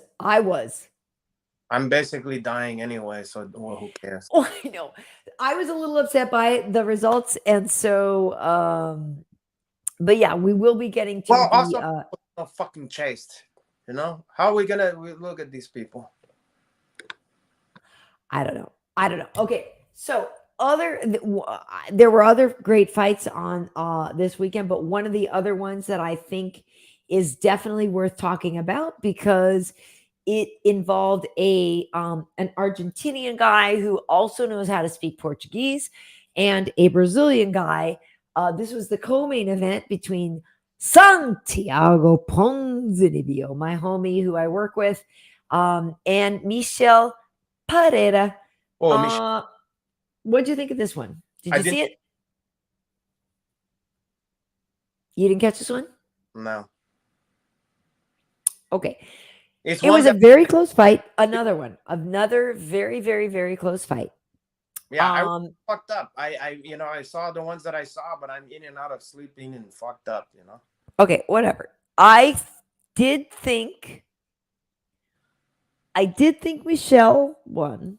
I'm basically dying anyway, so who cares? Oh, I know. I was a little upset by the results, and so, but yeah, we will be getting to. Well, also, fucking chased. How are we gonna look at these people? I don't know. Okay, so there were other great fights on this weekend, but one of the other ones that I think is definitely worth talking about because it involved an Argentinian guy who also knows how to speak Portuguese and a Brazilian guy. This was the co-main event between Santiago Ponzinibbio, my homie who I work with, and Michel Pereira. Oh, what'd you think of this one? Did you see it? You didn't catch this one? No. Okay. It was a very close fight. Another very, very, very close fight. Yeah, I fucked up. I saw the ones that I saw, but I'm in and out of sleeping and fucked up, Okay, whatever. I did think Michelle won.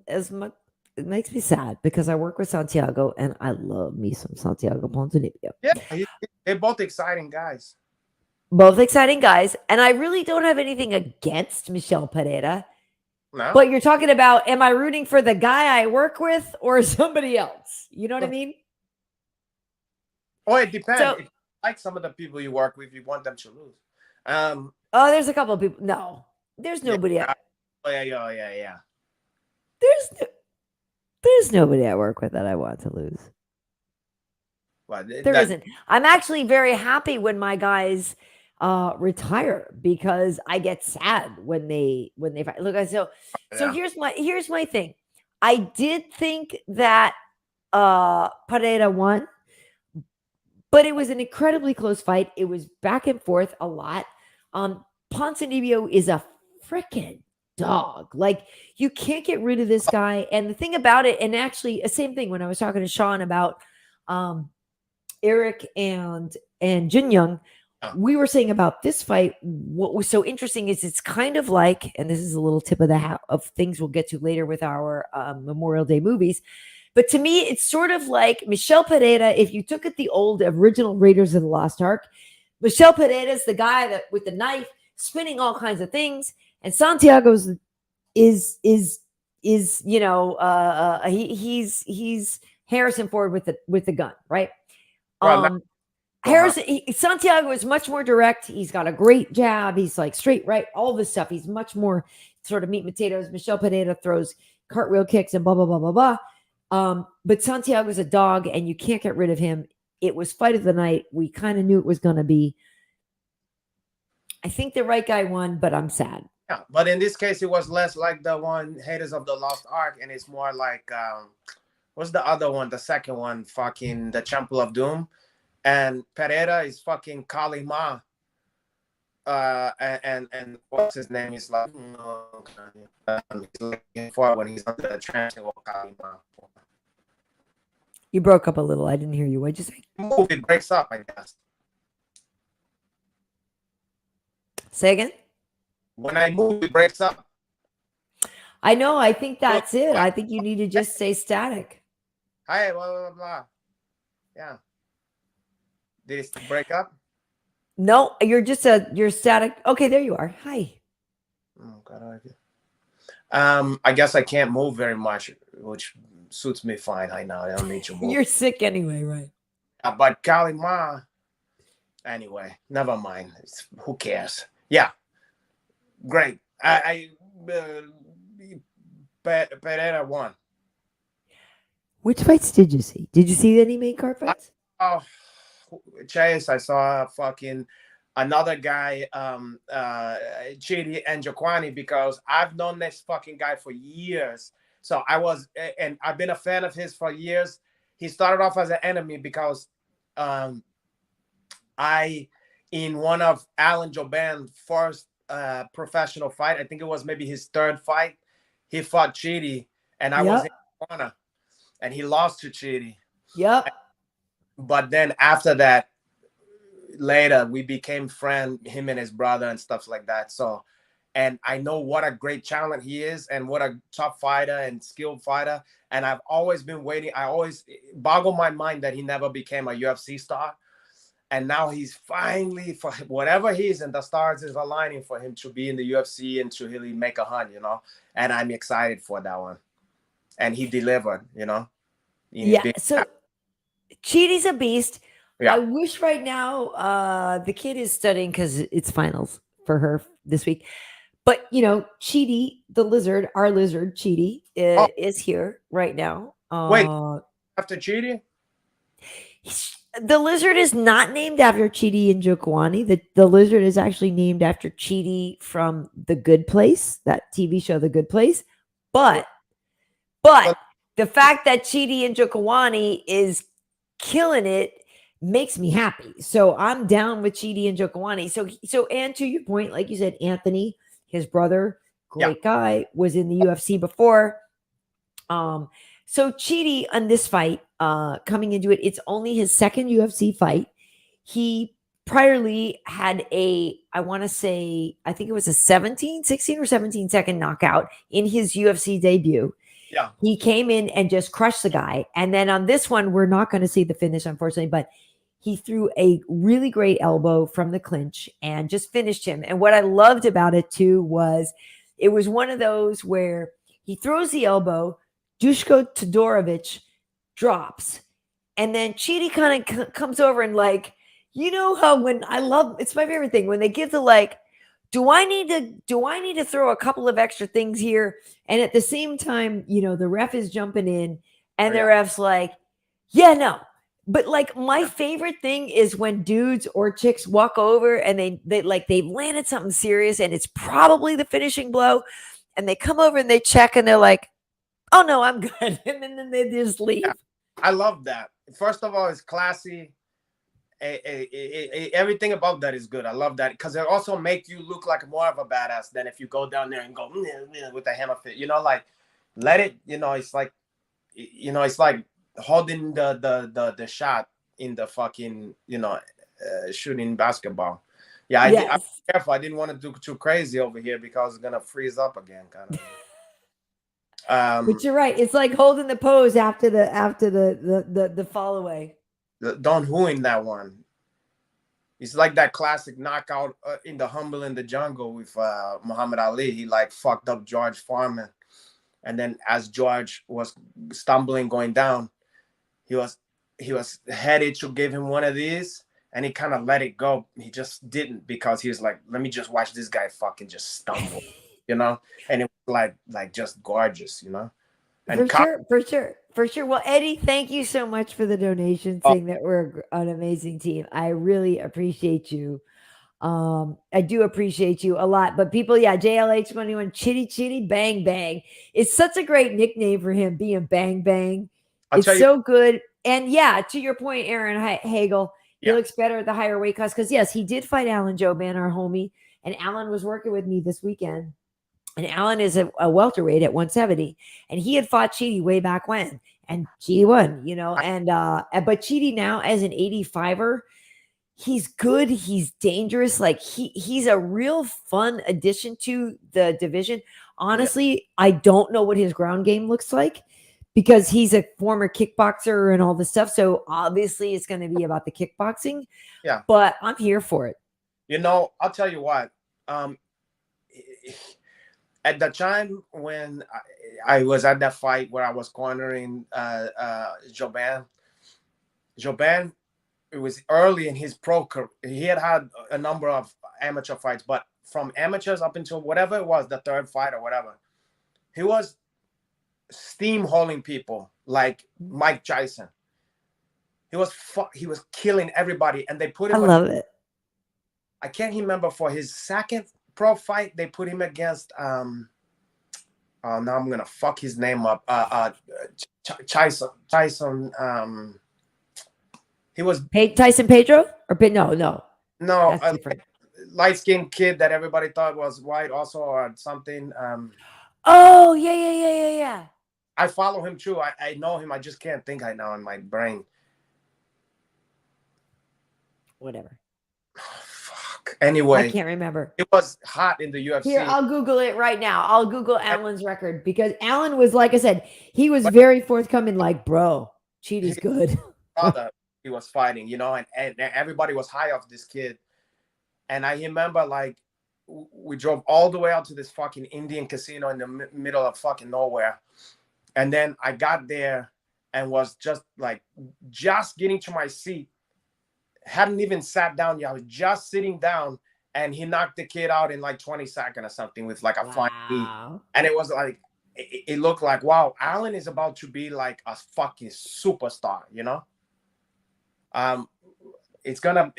As much, it makes me sad because I work with Santiago and I love me some Santiago Ponzinibbio. Yeah, they're both exciting guys. Both exciting guys, and I really don't have anything against Michel Pereira. No. But you're talking about, am I rooting for the guy I work with or somebody else? You know what I mean? Oh, it depends. So, like some of the people you work with, you want them to lose. There's a couple of people. No, there's nobody. Yeah. There's nobody I work with that I want to lose. Well, there isn't. I'm actually very happy when my guys retire because I get sad when they fight. Look, so here's my thing. I did think that Pereira won, but it was an incredibly close fight. It was back and forth a lot. Ponzinibbio is a freaking dog. Like, you can't get rid of this guy. And the thing about it, and actually, same thing when I was talking to Sean about Eric and Jin Young. we were saying about this fight, what was so interesting is it's kind of like, and this is a little tip of the hat of things we'll get to later with our Memorial Day movies. But to me, it's sort of like Michel Pereira. If you took it the old original Raiders of the Lost Ark, Michel Pereira is the guy that with the knife spinning all kinds of things, and Santiago's is he's Harrison Ford with the gun, right? Santiago is much more direct. He's got a great jab. He's like straight right, all this stuff. He's much more sort of meat and potatoes. Michel Pereira throws cartwheel kicks and blah blah blah blah blah. But Santiago's a dog, and you can't get rid of him. It was fight of the night. We kind of knew it was going to be. I think the right guy won, but I'm sad. Yeah, but in this case, it was less like the one Haters of the Lost Ark, and it's more like what's the other one? The second one, fucking the Temple of Doom, and Pereira is fucking Kali Ma. And what's his name? He's like, he's looking for when he's under the trance of Kali Ma. You broke up a little. I didn't hear you. What'd you say? The movie breaks up, I guess. Say again? When a movie breaks up. I know. I think that's it. I think you need to just say static. Hi, blah, blah, blah. Yeah. Did it break up? No, you're static. Okay, there you are. Hi. Oh, God. I guess I can't move very much, which suits me fine. I know. I don't need to move. You're sick anyway, right? But Kali Ma, anyway, never mind. Who cares? Yeah. Great. Pereira won. Which fights did you see? Did you see any main card fights? Chase, I saw fucking another guy, Chidi and Joaquani, because I've known this fucking guy for years. So and I've been a fan of his for years. He started off as an enemy because in one of Alan Jouban's first professional fight, I think it was maybe his third fight, he fought Chidi, and I was in the corner, and he lost to Chidi. Yep. But then after that, later we became friends, him and his brother and stuff like that. So, and I know what a great talent he is and what a tough fighter and skilled fighter. And I've always been waiting. I always boggle my mind that he never became a UFC star. And now he's finally, for whatever he is, and the stars is aligning for him to be in the UFC and to really make a hunt, And I'm excited for that one. And he delivered, So Chidi's a beast. Yeah. I wish right now the kid is studying because it's finals for her this week. But, Chidi, the lizard, our lizard, Chidi, is here right now. Wait, after Chidi? The lizard is not named after Chidi and Jokwani. The lizard is actually named after Chidi from The Good Place, that TV show, The Good Place. But the fact that Chidi and Jokwani is killing it makes me happy. So I'm down with Chidi and Jokwani. So and to your point, like you said, Anthony, his brother, great guy, was in the UFC before. So Chidi on this fight, coming into it, it's only his second UFC fight. He priorly had I think it was a 16 or 17 second knockout in his UFC debut. Yeah. He came in and just crushed the guy. And then on this one, we're not going to see the finish, unfortunately, but he threw a really great elbow from the clinch and just finished him. And what I loved about it too was it was one of those where he throws the elbow, Dushko Todorovic drops, and then Chidi kind of comes over and how it's my favorite thing when they give the do I need to throw a couple of extra things here? And at the same time, the ref is jumping in and the ref's like, yeah, no. But my favorite thing is when dudes or chicks walk over and they've landed something serious and it's probably the finishing blow, and they come over and they check and they're like, oh no, I'm good. And then they just leave. Yeah, I love that. First of all, it's classy. Everything about that is good. I love that because it also makes you look like more of a badass than if you go down there and go with the hammer fit. Let it. It's like, it's like holding the shot in the fucking shooting basketball. Yeah, I Yes. careful. I didn't want to do too crazy over here because it's gonna freeze up again, kind of. But you're right. It's like holding the pose after the fall away. Don't ruin that one. It's like that classic knockout in the Humble in the Jungle with Muhammad Ali. He like fucked up George Foreman, and then as George was stumbling going down, he was headed to give him one of these, and he kind of let it go. He just didn't, because he was like, let me just watch this guy fucking just stumble, you know? And it was like just gorgeous, you know? And For sure. Well, Eddie, thank you so much for the donation, saying that we're an amazing team. I really appreciate you. I do appreciate you a lot. But people, yeah, JLH21, Chitty Chitty Bang Bang. It's such a great nickname for him, being Bang Bang. It's so good. And yeah, to your point, Aaron Hagel, he looks better at the higher weight class, because yes, he did fight Alan Joban, our homie, and Alan was working with me this weekend. And Alan is a welterweight at 170, and he had fought Chidi way back when, and Chidi won, you know. And but Chidi now, as an 85er, he's good, he's dangerous, like he's a real fun addition to the division. Honestly, I don't know what his ground game looks like, because he's a former kickboxer and all this stuff, so obviously it's going to be about the kickboxing. Yeah, but I'm here for it. You know, I'll tell you what, at the time when I was at that fight where I was cornering Joban, it was early in his pro career. He had a number of amateur fights, but from amateurs up until whatever it was, the third fight or whatever, he was steamrolling people like Mike Tyson. He was killing everybody, and they put him. I love it. I can't remember, for his second pro fight, they put him against now I'm gonna fuck his name up. Tyson. He was Tyson Pedro, or no, light-skinned kid that everybody thought was white also, or something. Oh yeah. I follow him too. I know him. I just can't think right now in my brain. Whatever. Fuck. Anyway, I can't remember. It was hot in the UFC. Here, I'll Google it right now. I'll Google Alan's record, because Alan was, like I said, he was very forthcoming. Like, bro, Chidi's good. Father, he was fighting, you know, and everybody was high off this kid. And I remember, like, we drove all the way out to this fucking Indian casino in the middle of fucking nowhere. And then I got there and was just getting to my seat. Hadn't even sat down yet. I was just sitting down, and he knocked the kid out in like 20 seconds or something with like a fine knee. And it was like, it looked like, wow, Alan is about to be like a fucking superstar, you know? It's gonna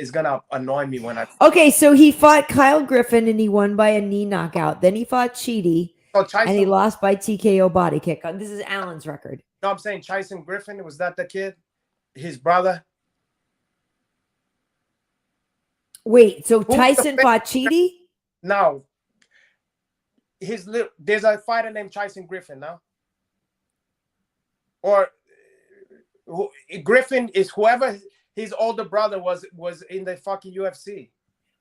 annoy me when I. Okay, so he fought Kyle Griffin and he won by a knee knockout. Then he fought Chidi, and he lost by TKO body kick. This is Alan's record. No, I'm saying Tyson Griffin. Was that the kid? His brother? Wait, so Tyson fought Chidi? No. There's a fighter named Tyson Griffin now. Or Griffin is whoever his older brother was in the fucking UFC.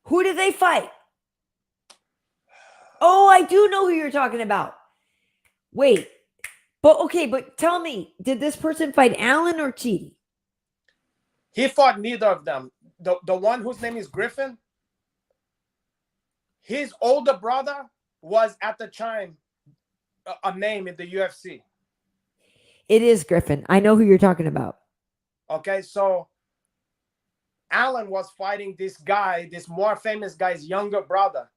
Who did they fight? Oh, I do know who you're talking about. Wait. But tell me, did this person fight Alan or Chidi? He fought neither of them. The one whose name is Griffin, his older brother was at the time a name in the UFC. It is Griffin. I know who you're talking about. Okay, so Alan was fighting this guy, this more famous guy's younger brother,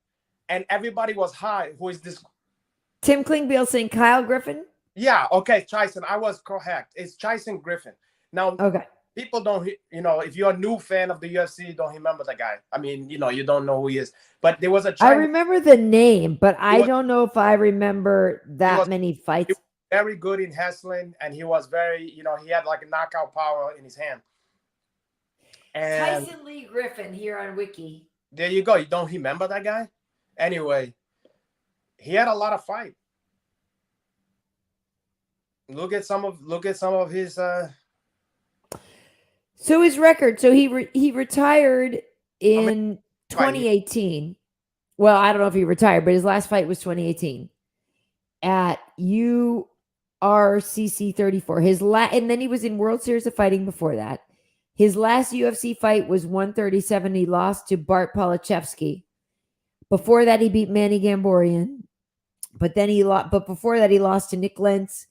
and everybody was high. Who is this? Tim Klingbeil saying Kyle Griffin? Yeah, okay, Tyson. I was correct. It's Tyson Griffin. Now, okay. People don't, if you're a new fan of the UFC, you don't remember the guy. I mean, you don't know who he is. But there was a I remember the name, but I don't know if I remember that many fights. He was very good in wrestling, and he was very, he had like a knockout power in his hand. And Tyson Lee Griffin here on Wiki. There you go. You don't remember that guy? Anyway, he had a lot of fight. Look at some of his So his record. So he retired How many in fight he 2018. Well, I don't know if he retired, but his last fight was 2018 at URCC 34. And then he was in World Series of Fighting before that. His last UFC fight was 137. He lost to Bart Palachevsky. Before that, he beat Manny Gamborian. But then but before that, he lost to Nick Lentz,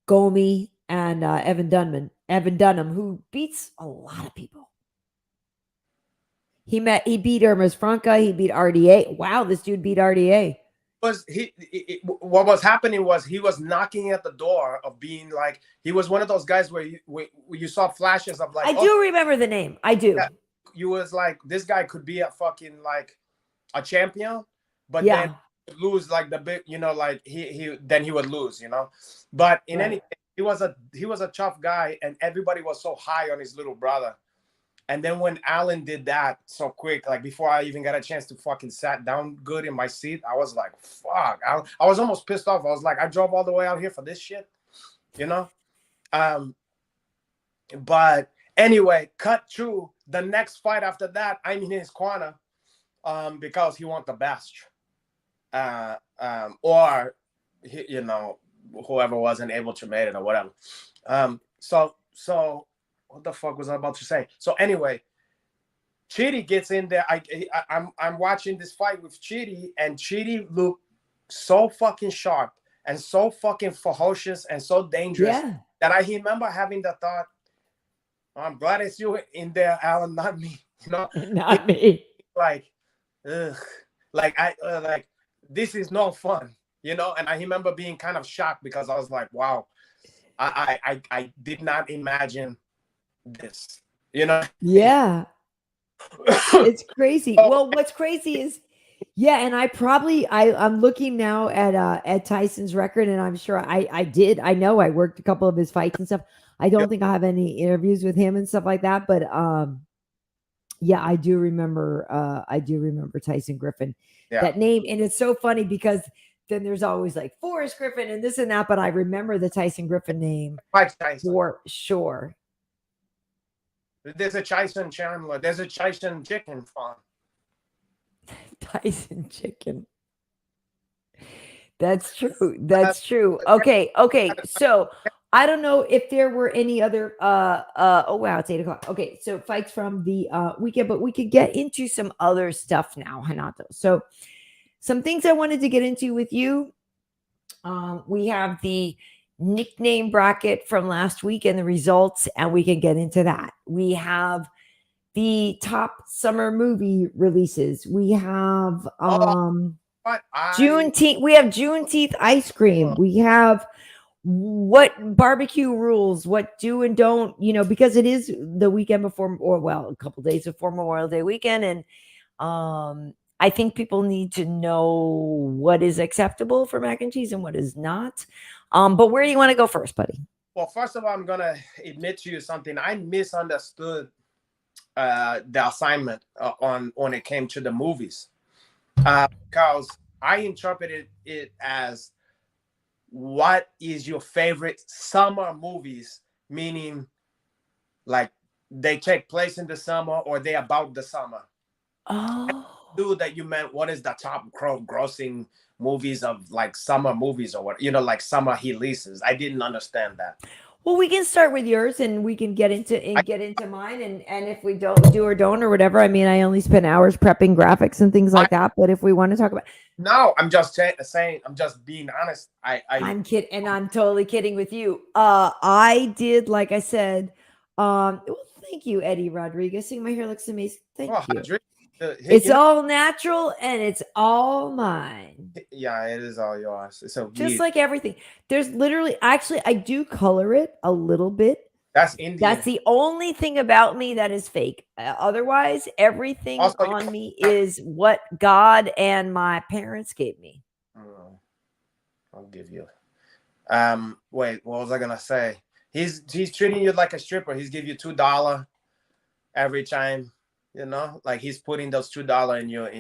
Gomi, and Evan Dunham, who beats a lot of people. He beat Hermes Franca. He beat RDA. Wow, this dude beat RDA. What was happening was he was knocking at the door of being like, he was one of those guys where you saw flashes of like, I do remember the name. I do. Yeah, you was like, this guy could be a fucking like a champion, but Yeah. then lose like the big, like then he would lose, But in any case, he was a tough guy, and everybody was so high on his little brother. And then when Allen did that so quick, like before I even got a chance to fucking sat down good in my seat, I was like, fuck. I was almost pissed off. I was like, I drove all the way out here for this shit, But anyway, cut to the next fight after that. I'm in his corner because he wants the best. Or, whoever wasn't able to make it or whatever. So what the fuck was I about to say? So anyway, Chidi gets in there. I'm watching this fight with Chidi, and Chidi looked so fucking sharp and so fucking ferocious and so dangerous that I remember having the thought, I'm glad it's you in there, Alan, not me. Not me. Like, ugh, like this is no fun, And I remember being kind of shocked because I was like, wow, I did not imagine this, Yeah. It's crazy. Well, what's crazy is, and I'm looking now at Tyson's record, and I'm sure I know I worked a couple of his fights and stuff. I don't think I have any interviews with him and stuff like that, but I do remember Tyson Griffin, that name. And it's so funny because then there's always like Forrest Griffin and this and that, but I remember the Tyson Griffin name for sure. There's a Tyson Chandler. There's a Tyson Chicken farm. Tyson Chicken. That's true. That's true. Okay. So I don't know if there were any other oh wow, it's 8:00. Okay, so fights from the weekend, but we could get into some other stuff now, Renato. So some things I wanted to get into with you. We have the nickname bracket from last week and the results, and we can get into that. We have the top summer movie releases. We have Juneteenth. We have Juneteenth ice cream. We have what barbecue rules, what do and don't, because it is the weekend before, or well, a couple days before Memorial Day weekend, and I think people need to know what is acceptable for mac and cheese and what is not. But where do you want to go first, buddy? Well, first of all, I'm gonna admit to you something. I misunderstood the assignment when it came to the movies, because I interpreted it as, what is your favorite summer movies, meaning like they take place in the summer or they about the summer. Oh, do that you meant what is the top grossing movies of like summer movies or what, like summer releases. I didn't understand that. Well, we can start with yours and we can get into mine, and if we don't do or don't or whatever, I mean, I only spend hours prepping graphics and things like that, but if we want to talk about, no, I'm just saying, I'm just being honest. I'm kidding, and I'm totally kidding with you. I did, like I said, well, thank you, Eddie Rodriguez. My hair looks amazing. Thank you. It's all natural and it's all mine. Yeah, it is all yours. So just like everything. There's literally, actually, I do color it a little bit. That's Indian. That's the only thing about me that is fake. Otherwise, everything also, on me is what God and my parents gave me. I'll give you. Wait, what was I gonna say? He's treating you like a stripper. He's give you $2 every time. Like he's putting those $2 in your.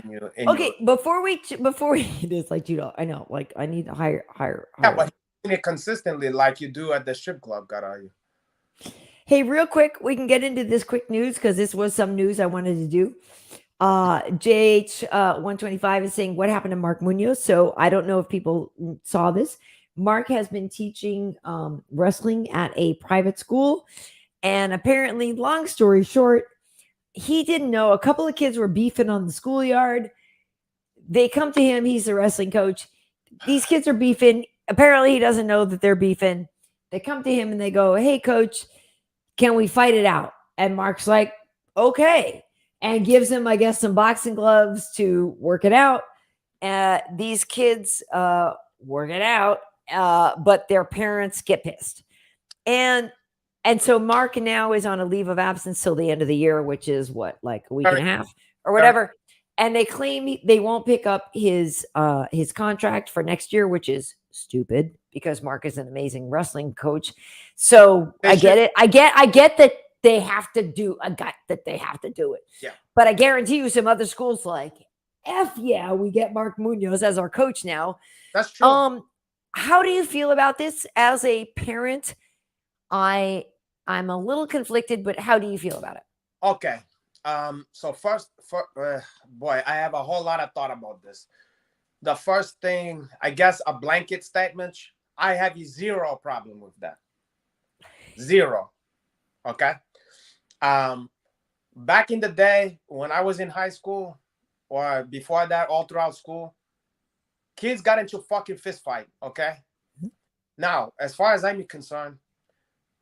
Okay, before we it is like $2. I know, like I need higher. Yeah, but he's doing it consistently, like you do at the strip club. God, are you? Hey, real quick, we can get into this quick news because this was some news I wanted to do. JH 125 is saying what happened to Mark Munoz. So I don't know if people saw this. Mark has been teaching wrestling at a private school, and apparently, long story short, he didn't know a couple of kids were beefing on the schoolyard. They come to him, he's the wrestling coach. These kids are beefing. Apparently, he doesn't know that they're beefing. They come to him and they go, "Hey, coach, can we fight it out?" And Mark's like, "Okay." And gives him, I guess, some boxing gloves to work it out. These kids work it out, but their parents get pissed. And so Mark now is on a leave of absence till the end of the year, which is what, like a week and a half or whatever. And they claim they won't pick up his contract for next year, which is stupid because Mark is an amazing wrestling coach. So I get it. I get that they have to do. I got that they have to do it. Yeah. But I guarantee you, some other schools like, F yeah, we get Mark Munoz as our coach now. That's true. How do you feel about this as a parent? I'm a little conflicted, but how do you feel about it? Okay. So first, boy, I have a whole lot of thought about this. The first thing, I guess, a blanket statement. I have zero problem with that. Zero. Okay. Back in the day when I was in high school, or before that, all throughout school, kids got into fucking fist fight. Okay. Mm-hmm. Now, as far as I'm concerned,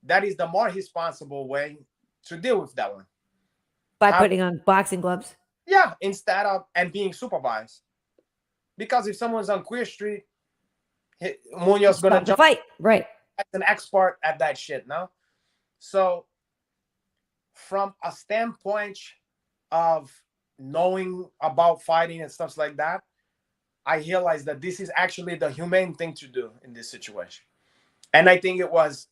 that is the more responsible way to deal with that one. By putting on boxing gloves? Yeah, instead of and being supervised. Because if someone's on Queer Street, Munoz gonna jump fight, right? As an expert at that shit, no? So, from a standpoint of knowing about fighting and stuff like that, I realized that this is actually the humane thing to do in this situation, and I think it was.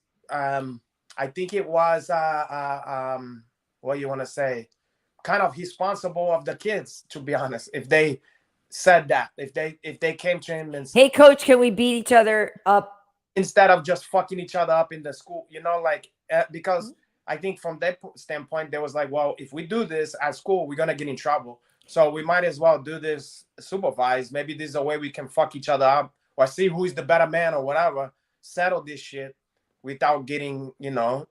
What you want to say, kind of responsible of the kids, to be honest. If they said that, if they came to him and "Hey, coach, can we beat each other up?" instead of just fucking each other up in the school, because I think from that standpoint, they was like, well, if we do this at school, we're gonna get in trouble. So we might as well do this supervised. Maybe this is a way we can fuck each other up or see who's the better man or whatever. Settle this shit without getting,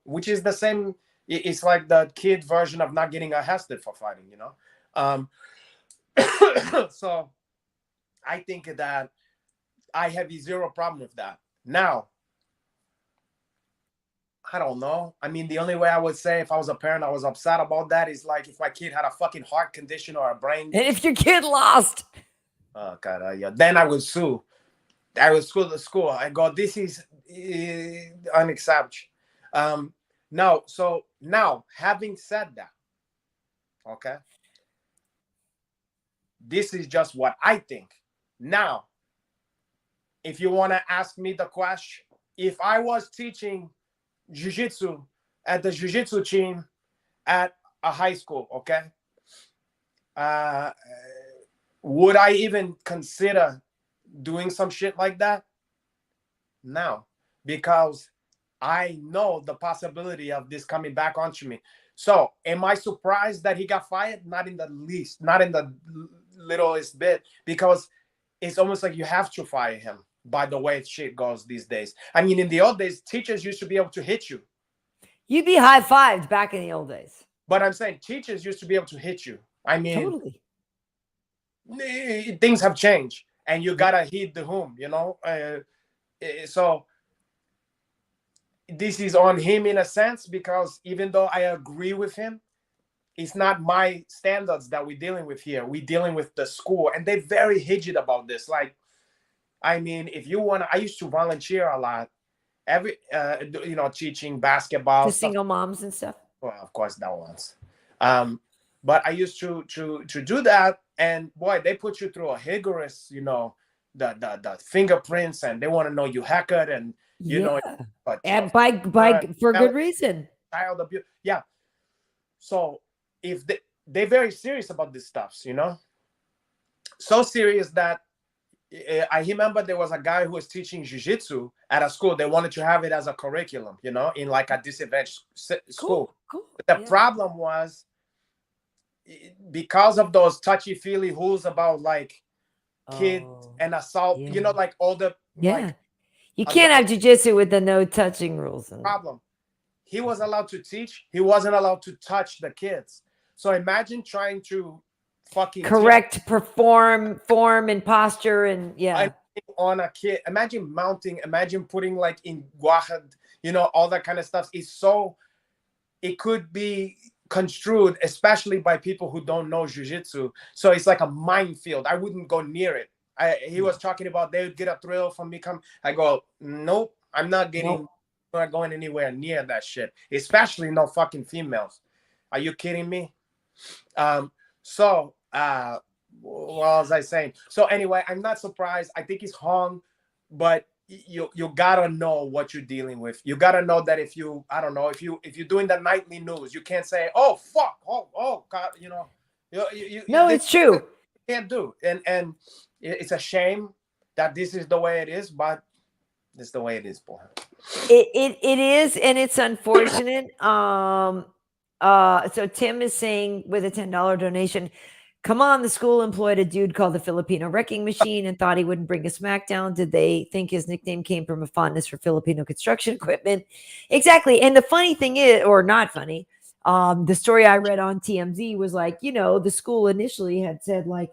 which is the same. It's like the kid version of not getting arrested for fighting, So I think that I have zero problem with that. Now, I don't know. I mean, the only way I would say if I was a parent, I was upset about that is like if my kid had a fucking heart condition or a brain. And if your kid lost. Oh, God, yeah. Then I would sue. I would sue the school. I go, this is unacceptable. No, so now, having said that, okay, this is just what I think. Now, if you want to ask me the question, if I was teaching jiu-jitsu at the jiu-jitsu team at a high school, okay, would I even consider doing some shit like that? No, because I know the possibility of this coming back onto me. So am I surprised that he got fired? Not in the least, not in the littlest bit, because it's almost like you have to fire him by the way shit goes these days. I mean, in the old days, teachers used to be able to hit you. You'd be high-fived back in the old days. But I'm saying teachers used to be able to hit you. I mean, totally. Things have changed and you got to hit the whom, so this is on him in a sense, because even though I agree with him, it's not my standards that we're dealing with here. We're dealing with the school, and they're very rigid about this. Like, I mean, if you want to, I used to volunteer a lot, teaching basketball to single moms and stuff. Well, of course, that once. But I used to do that, and boy, they put you through a rigorous, the fingerprints, and they want to know you haircut, and but and for good reason. Child abuse, yeah. So if they're very serious about this stuff, so serious that I remember there was a guy who was teaching jiu-jitsu at a school. They wanted to have it as a curriculum, you know, in like a disadvantaged school. Cool. But the problem was, because of those touchy-feely rules about like kids and assault, you know, like all the like, you can't have jiu-jitsu with the no touching rules. Problem. He was allowed to teach. He wasn't allowed to touch the kids. So imagine trying to fucking correct form and posture and on a kid. Imagine mounting. Imagine putting like in guajad, you know, all that kind of stuff. It could be construed, especially by people who don't know jiu-jitsu. So it's like a minefield. I wouldn't go near it. He was talking about they would get a thrill from me. I go, nope, I'm not going anywhere near that shit. Especially no fucking females. Are you kidding me? What was I saying? So anyway, I'm not surprised. I think he's hung, but you gotta know what you're dealing with. You gotta know that if you're doing the nightly news, you can't say, "Oh fuck, oh God," you know. It's true. You can't do, and it's a shame that this is the way it is, but it's the way it is, boy. It is, and it's unfortunate. So Tim is saying with a $10 donation, come on, the school employed a dude called the Filipino Wrecking Machine and thought he wouldn't bring a smackdown. Did they think his nickname came from a fondness for Filipino construction equipment? Exactly. And the funny thing is, or not funny, the story I read on TMZ was like, you know, the school initially had said like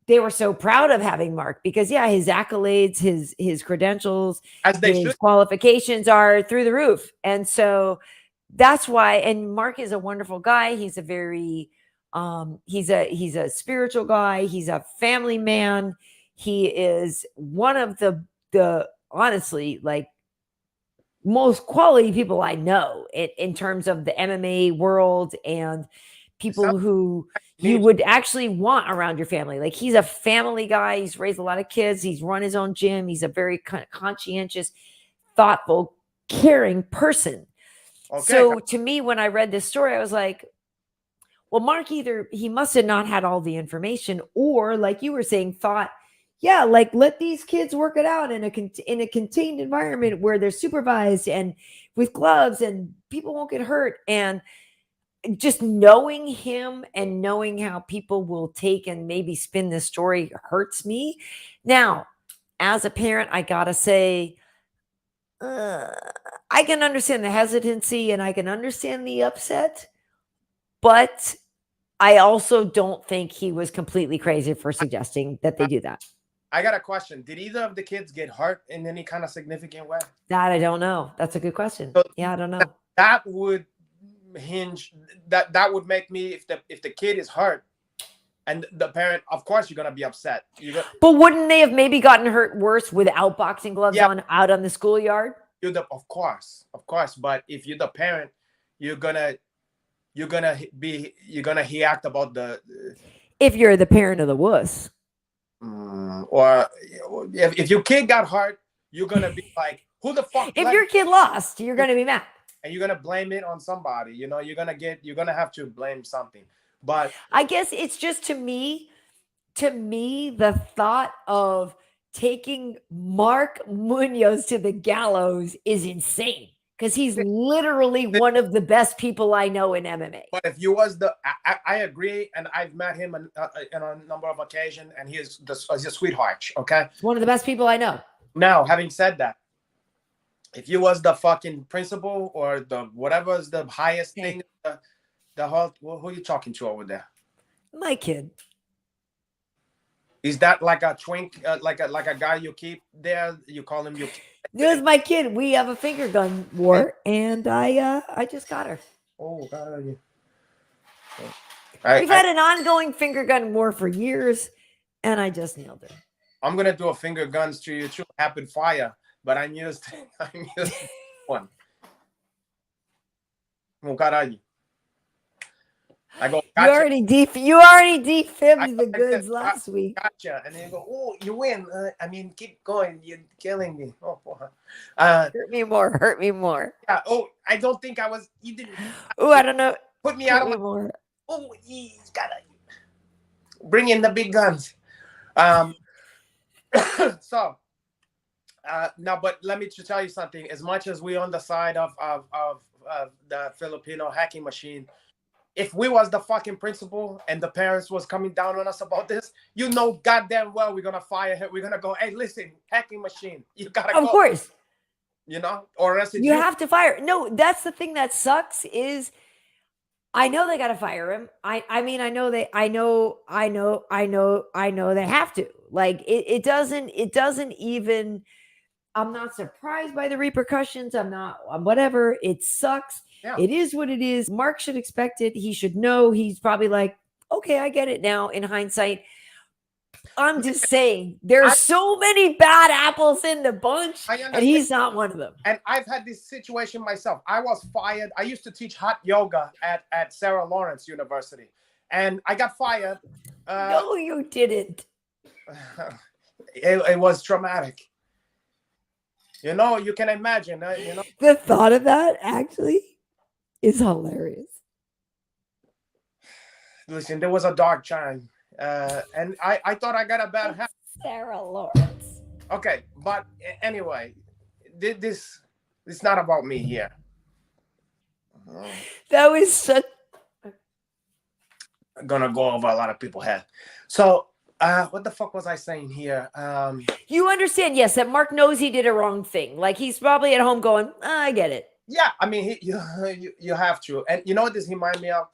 they were so proud of having Mark because his accolades, his credentials, his qualifications are through the roof. And so that's why, and Mark is a wonderful guy. He's a very he's a spiritual guy. He's a family man. He is one of the honestly like most quality people I know in terms of the MMA world and people who you would actually want around your family. Like he's a family guy. He's raised a lot of kids. He's run his own gym. He's a very conscientious, thoughtful, caring person. Okay. So to me, when I read this story, I was like, well, Mark, either he must have not had all the information or like you were saying, thought, like let these kids work it out in a contained environment where they're supervised and with gloves and people won't get hurt. And just knowing him and knowing how people will take and maybe spin this story hurts me. Now, as a parent, I gotta say, I can understand the hesitancy and I can understand the upset, but I also don't think he was completely crazy for suggesting that they do that. I got a question. Did either of the kids get hurt in any kind of significant way? That I don't know. That's a good question. I don't know. That would would make me, if the kid is hurt and the parent, of course you're gonna be upset. But wouldn't they have maybe gotten hurt worse without boxing gloves on out on the schoolyard? Of course. But if you're the parent, you're gonna react about the. If you're the parent of the wuss. Or if your kid got hurt, you're gonna be like, who the fuck? If your kid lost, you're gonna be mad. And you're gonna blame it on somebody. You know, you're gonna have to blame something. But I guess it's just to me, the thought of taking Mark Munoz to the gallows is insane because he's literally one of the best people I know in MMA. But if you was I agree, and I've met him on a number of occasions, and he's a sweetheart. Okay, he's one of the best people I know. Now, having said that, if you was the fucking principal or the whatever is the highest thing, the whole, who are you talking to over there? My kid. Is that like a twink, like a guy you keep there? You call him your kid? This is my kid. We have a finger gun war, and I just got her. Oh God! We've had an ongoing finger gun war for years, and I just nailed her. I'm gonna do a finger guns to you too, rapid fire. But I'm used one. Oh, caralho. I go, gotcha. You already defibbed the goods last week. Gotcha. And then you go, oh, you win. I mean, keep going. You're killing me. Oh, boy. Hurt me more. Yeah. Oh, I don't think I was. You didn't. Oh, I don't know. Put me out of my. More. Oh, he's gotta bring in the big guns. So now, but let me just tell you something. As much as we on the side of the Filipino hacking machine, if we was the fucking principal and the parents was coming down on us about this, you know goddamn well we're gonna fire him. We're gonna go, hey, listen, hacking machine, you gotta Of go. course. You know, or else it's You have to fire. No, that's the thing that sucks is I know they got to fire him. I mean, I know they have to. Like it doesn't even, I'm not surprised by the repercussions. I'm not, whatever. It sucks. Yeah. It is what it is. Mark should expect it. He should know. He's probably like, okay, I get it now in hindsight. I'm just saying, there's so many bad apples in the bunch, and he's not one of them. And I've had this situation myself. I was fired. I used to teach hot yoga at Sarah Lawrence University, and I got fired. No, you didn't. It was traumatic. You know, you can imagine. You know, the thought of that actually is hilarious. Listen, there was a dark time. And I thought I got a bad habit. Sarah Lawrence. Okay, but anyway, this is not about me here. That was such. I'm gonna go over a lot of people's head. So, what the fuck was I saying here? You understand, yes, that Mark knows he did a wrong thing. Like he's probably at home going, I get it. Yeah, I mean, you have to. And you know what this reminds me of?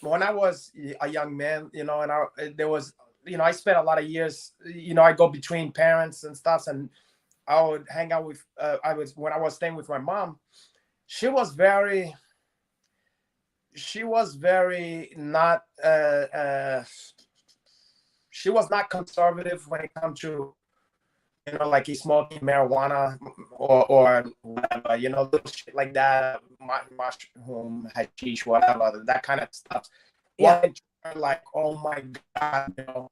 When I was a young man, you know, and there was, you know, I spent a lot of years, you know, I go between parents and stuff, and I would hang out with, when I was staying with my mom, she was very not, she was not conservative when it comes to, you know, like he's smoking marijuana or whatever, you know, little shit like that, mushroom, hashish, whatever, that kind of stuff. Yeah. Like, oh my God, you know.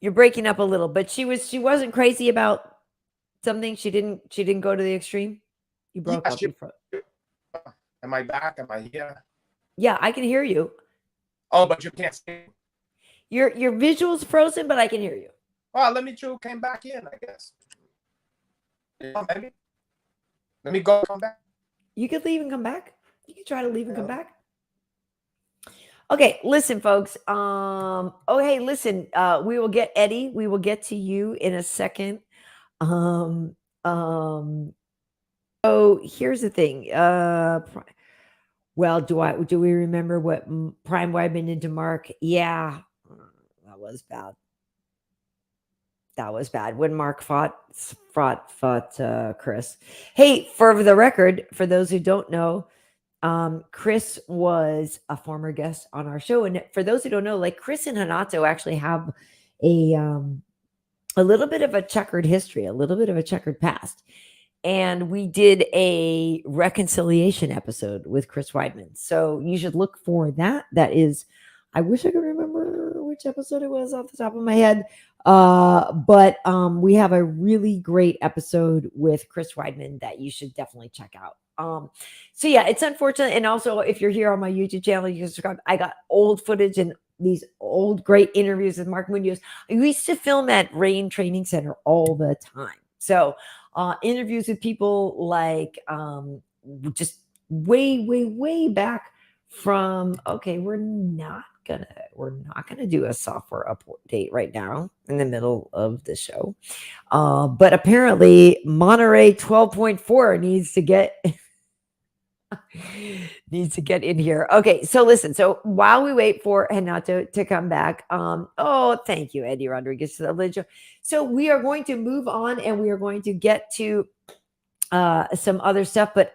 You're breaking up a little, but she wasn't crazy about something. She didn't go to the extreme. You broke up. Am I back? Am I here? Yeah, I can hear you. Oh, but you can't see. Your visual's frozen, but I can hear you. Well, let me came back in, I guess. Yeah, maybe. Let me go come back. You could leave and come back. You can try to leave and come back. Okay, listen, folks. Hey, listen. We will get Eddie. We will get to you in a second. So here's the thing. Well, do we remember what Prime Weidman did to Mark? Yeah, that was bad. That was bad when Mark fought Chris. Hey, for the record, for those who don't know, Chris was a former guest on our show, and for those who don't know, like Chris and Renato actually have a little bit of a checkered history, a little bit of a checkered past. And we did a reconciliation episode with Chris Weidman. So you should look for that. That is, I wish I could remember which episode it was off the top of my head. But we have a really great episode with Chris Weidman that you should definitely check out. So yeah, it's unfortunate. And also, if you're here on my YouTube channel, you can subscribe. I got old footage and these old great interviews with Mark Munoz. I used to film at Rain Training Center all the time. So interviews with people like just way back from, okay, we're not gonna do a software update right now in the middle of the show. But apparently Monterey 12.4 needs to get in here. Okay, so listen. So while we wait for Renato to come back, thank you, Eddie Rodriguez. So we are going to move on and we are going to get to some other stuff. But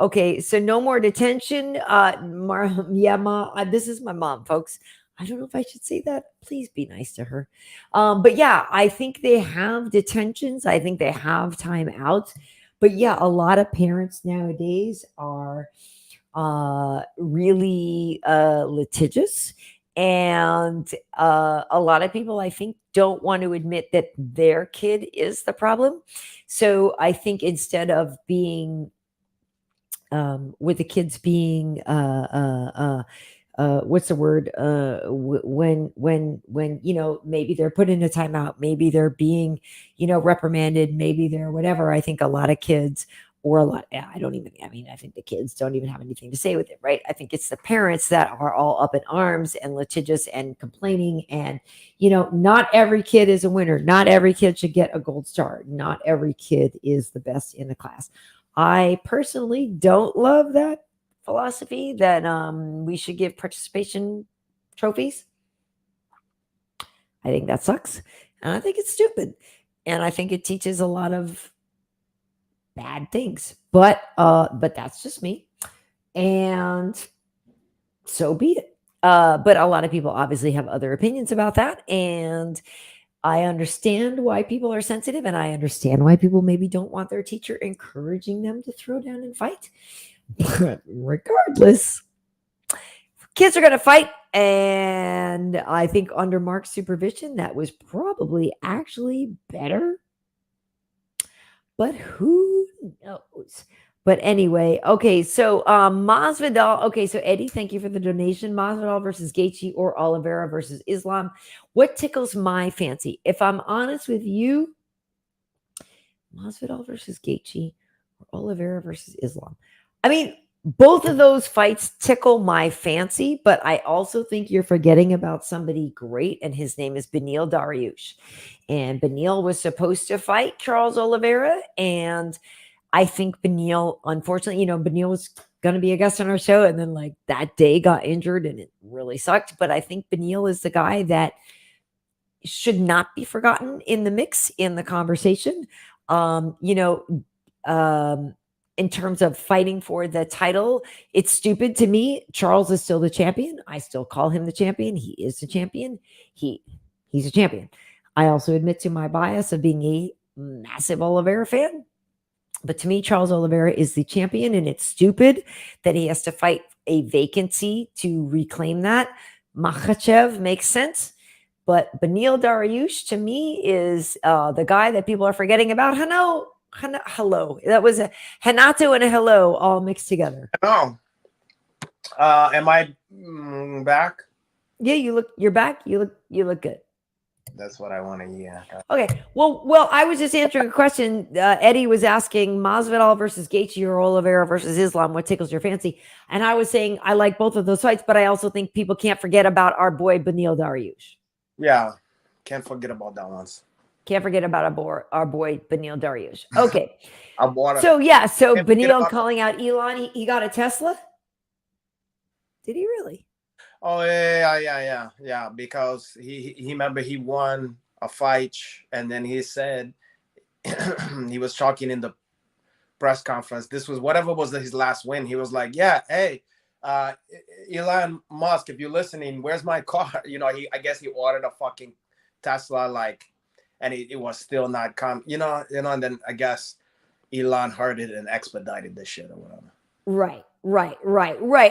okay. So no more detention. This is my mom, folks. I don't know if I should say that. Please be nice to her. But yeah, I think they have detentions. I think they have time out. But yeah, a lot of parents nowadays are really litigious. And a lot of people, I think, don't want to admit that their kid is the problem. So I think instead of being, with the kids being what's the word, when maybe they're put in a timeout, maybe they're being reprimanded, maybe they're whatever. I think a lot of kids, or a lot, yeah, I think the kids don't even have anything to say with it, right? I think it's the parents that are all up in arms and litigious and complaining. And not every kid is a winner, not every kid should get a gold star, not every kid is the best in the class. I personally don't love that philosophy that we should give participation trophies. I think that sucks, and I think it's stupid, and I think it teaches a lot of bad things. But that's just me, and so be it. But a lot of people obviously have other opinions about that, and I understand why people are sensitive, and I understand why people maybe don't want their teacher encouraging them to throw down and fight. But regardless, kids are going to fight. And I think under Mark's supervision, that was probably actually better. But who knows? But anyway, okay. So Masvidal. Okay, so Eddie, thank you for the donation. Masvidal versus Gaethje or Oliveira versus Islam. What tickles my fancy? If I'm honest with you, Masvidal versus Gaethje or Oliveira versus Islam. I mean, both of those fights tickle my fancy, but I also think you're forgetting about somebody great, and his name is Beneil Dariush. And Beneil was supposed to fight Charles Oliveira, and I think Beneil, unfortunately, Beneil was going to be a guest on our show, and then like that day got injured, and it really sucked. But I think Beneil is the guy that should not be forgotten in the mix, in the conversation. Um, you know, in terms of fighting for the title, it's stupid to me. Charles is still the champion. I still call him the champion. He is the champion. He's a champion. I also admit to my bias of being a massive Oliveira fan. But to me, Charles Oliveira is the champion, and it's stupid that he has to fight a vacancy to reclaim that. Makhachev makes sense. But Beneil Dariush, to me, is the guy that people are forgetting about. Hello. That was a Hanato and a hello all mixed together. Oh, am I back? Yeah, you're back. You look good. That's what I want to hear. Okay. Well, I was just answering a question. Eddie was asking Masvidal versus Gaethje or Oliveira versus Islam. What tickles your fancy? And I was saying I like both of those fights, but I also think people can't forget about our boy Beneil Dariush. Yeah, can't forget about that one. Can't forget about our boy Beneil Dariush. Okay. So Beneil calling out Elon. He got a Tesla. Did he really? Oh yeah. Because he remember he won a fight, and then he said he was talking in the press conference. This was whatever was his last win. He was like, "Yeah, hey, Elon Musk, if you're listening, where's my car?" I guess he ordered a fucking Tesla, like, and it was still not come. And then I guess Elon heard it and expedited this shit or whatever. Right.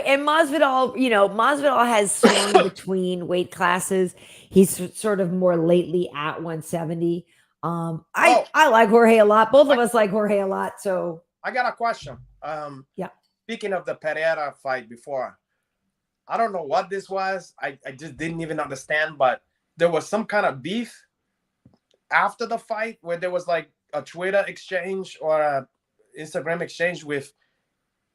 And Masvidal has swung between weight classes. He's sort of more lately at 170. I like Jorge a lot. Both of us like Jorge a lot. So I got a question. Yeah. Speaking of the Pereira fight before, I don't know what this was. I just didn't even understand, but there was some kind of beef after the fight where there was like a Twitter exchange or a Instagram exchange with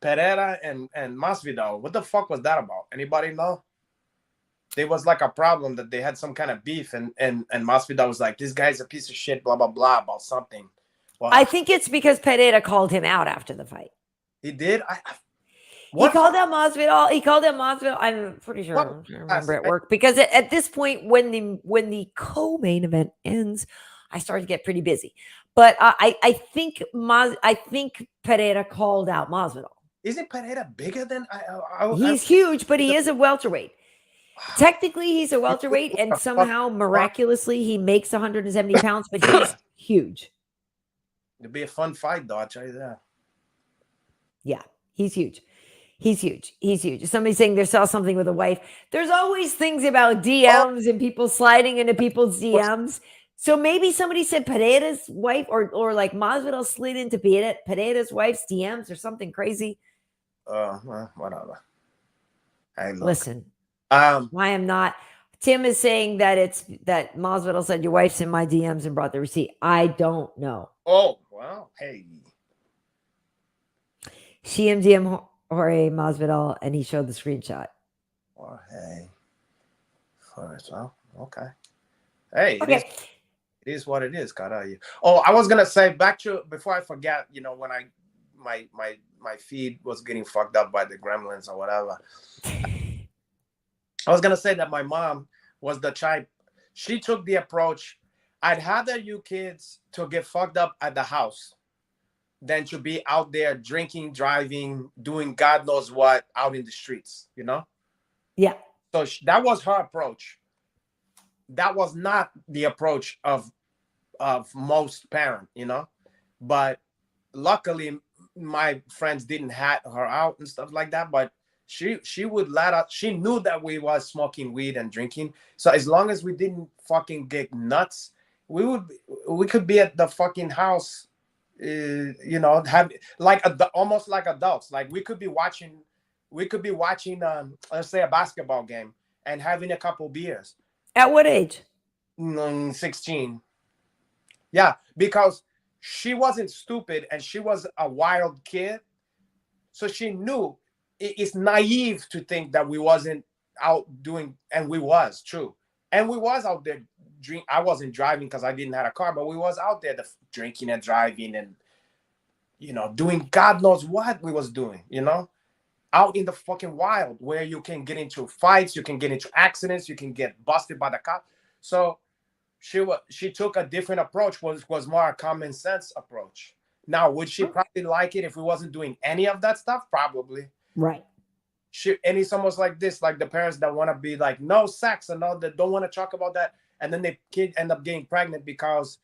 Pereira and Masvidal. What the fuck was that about? Anybody know? There was like a problem that they had some kind of beef, and Masvidal was like, "This guy's a piece of shit," blah blah blah about something. Well, I think it's because Pereira called him out after the fight. He did. He called out Masvidal. I'm pretty sure. I remember at work because at this point, when the co-main event ends, I started to get pretty busy. But I think Pereira called out Masvidal. Isn't Pereira bigger than He's huge, but he is a welterweight. Technically, he's a welterweight, and somehow miraculously he makes 170 pounds, but he's huge. It'd be a fun fight, though. I'll tell you that. Yeah, he's huge. Somebody's saying they saw something with a wife. There's always things about DMs and people sliding into people's DMs. So maybe somebody said Pereira's wife, or like Masvidal slid into Pereira's wife's DMs or something crazy. Whatever. Listen, Why I'm not. Tim is saying that it's that Masvidal said your wife's in my DMs and brought the receipt. I don't know. Oh, well, hey. She MDM Jorge Masvidal, and he showed the screenshot. Well, hey. First, well, okay. Hey, Okay. it is what it is, caralho. Oh, I was gonna say back to before I forget. You know, when my feed was getting fucked up by the gremlins or whatever. I was gonna say that my mom was the type. She took the approach. I'd rather you kids to get fucked up at the house than to be out there drinking, driving, doing God knows what out in the streets. You know. Yeah. So that was her approach. That was not the approach of most parents, you know. But luckily, my friends didn't hat her out and stuff like that. But she would let us. She knew that we was smoking weed and drinking. So as long as we didn't fucking get nuts, we could be at the fucking house, you know, have like almost like adults. Like we could be watching, let's say a basketball game and having a couple beers. At what age? 16. Yeah, because she wasn't stupid and she was a wild kid. So she knew it's naive to think that we wasn't out doing, and we was true. And we was out there drink. I wasn't driving because I didn't have a car, but we was out there drinking and driving and, you know, doing God knows what we was doing, you know, out in the fucking wild where you can get into fights, you can get into accidents, you can get busted by the cop. So she took a different approach, was more a common sense approach. Now, would she probably like it if we wasn't doing any of that stuff? Probably. Right. And it's almost like this, like the parents that want to be like, no sex and all that, don't want to talk about that. And then the kid end up getting pregnant because,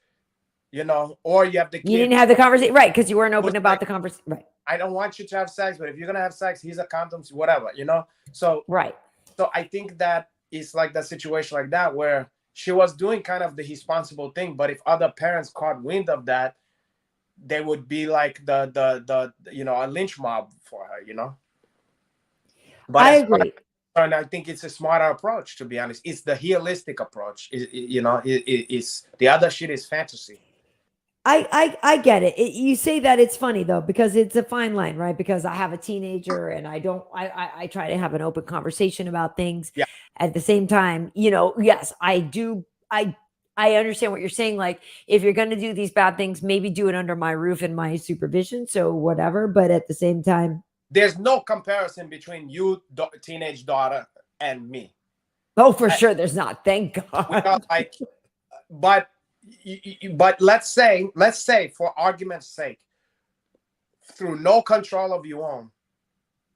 you know, or you have the kid. You didn't have the conversation. Right. Because you weren't open about the conversation. Right. I don't want you to have sex, but if you're going to have sex, here's a condom, whatever, you know? So, right. So I think that it's like that situation like that where she was doing kind of the responsible thing, but if other parents caught wind of that, they would be like the you know, a lynch mob for her, you know. But I agree, and I think it's a smarter approach. To be honest, it's the realistic approach. You know, it's the other shit is fantasy. I get it. You say that it's funny though because it's a fine line, right? Because I have a teenager and I try to have an open conversation about things. Yeah. At the same time, you know, yes, I do. I understand what you're saying. Like, if you're going to do these bad things, maybe do it under my roof and my supervision. So whatever. But at the same time, there's no comparison between you, teenage daughter, and me. Oh, for sure, there's not. Thank God. Like, but let's say for argument's sake, through no control of your own,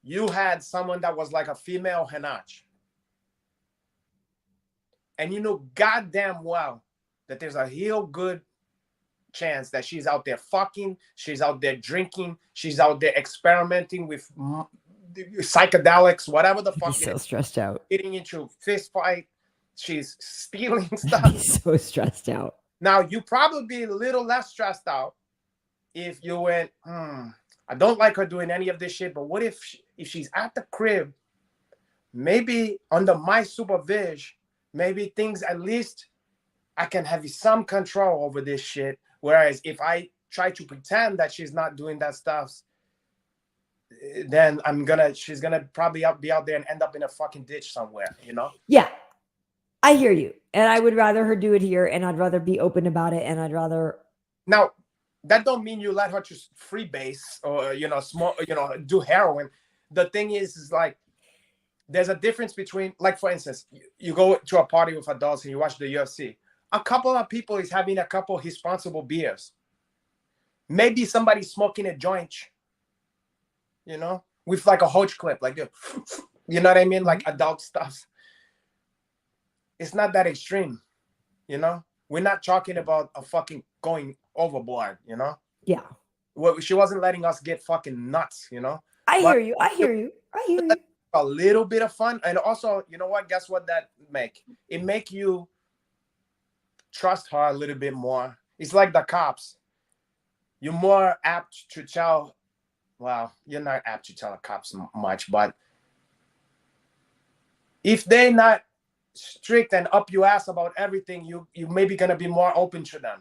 you had someone that was like a female Hanach, and you know goddamn well that there's a real good chance that she's out there fucking, she's out there drinking, she's out there experimenting with psychedelics, whatever the fuck. He's so stressed out. Getting into fist fight, she's stealing stuff. He's so stressed out. Now, you probably be a little less stressed out if you went, I don't like her doing any of this shit, but what if she's at the crib, maybe under my supervision, maybe things at least I can have some control over this shit. Whereas if I try to pretend that she's not doing that stuff, then she's gonna probably be out there and end up in a fucking ditch somewhere, you know? Yeah. I hear you. And I would rather her do it here, and I'd rather be open about it, and I'd rather. Now, that don't mean you let her just freebase or, you know, smoke, you know, do heroin. The thing is like, there's a difference between, like, for instance, you go to a party with adults and you watch the UFC. A couple of people is having a couple responsible beers. Maybe somebody smoking a joint, you know, with like a Hodge clip, like, you know what I mean? Like adult stuff. It's not that extreme, you know? We're not talking about a fucking going overboard, you know? Yeah. Well, she wasn't letting us get fucking nuts, you know? I hear you. A little bit of fun. And also, you know what? Guess what that make? It make you trust her a little bit more. It's like the cops. You're more apt to tell, well, you're not apt to tell the cops much, but if they're not strict and up your ass about everything, you maybe gonna be more open to them,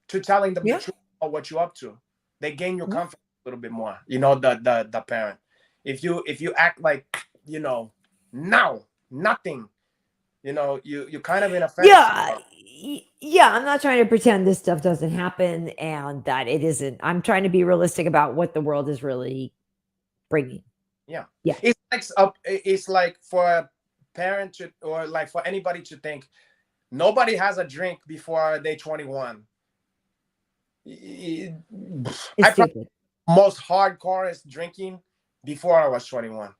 to telling them the truth about what you're up to. They gain your confidence a little bit more, the parent. If you act like, now nothing, you kind of in a yeah, I'm not trying to pretend this stuff doesn't happen and that it isn't. I'm trying to be realistic about what the world is really bringing. Yeah. It's like for a parent to, or like for anybody to think nobody has a drink before they're 21. I probably most hardcore is drinking before I was 21.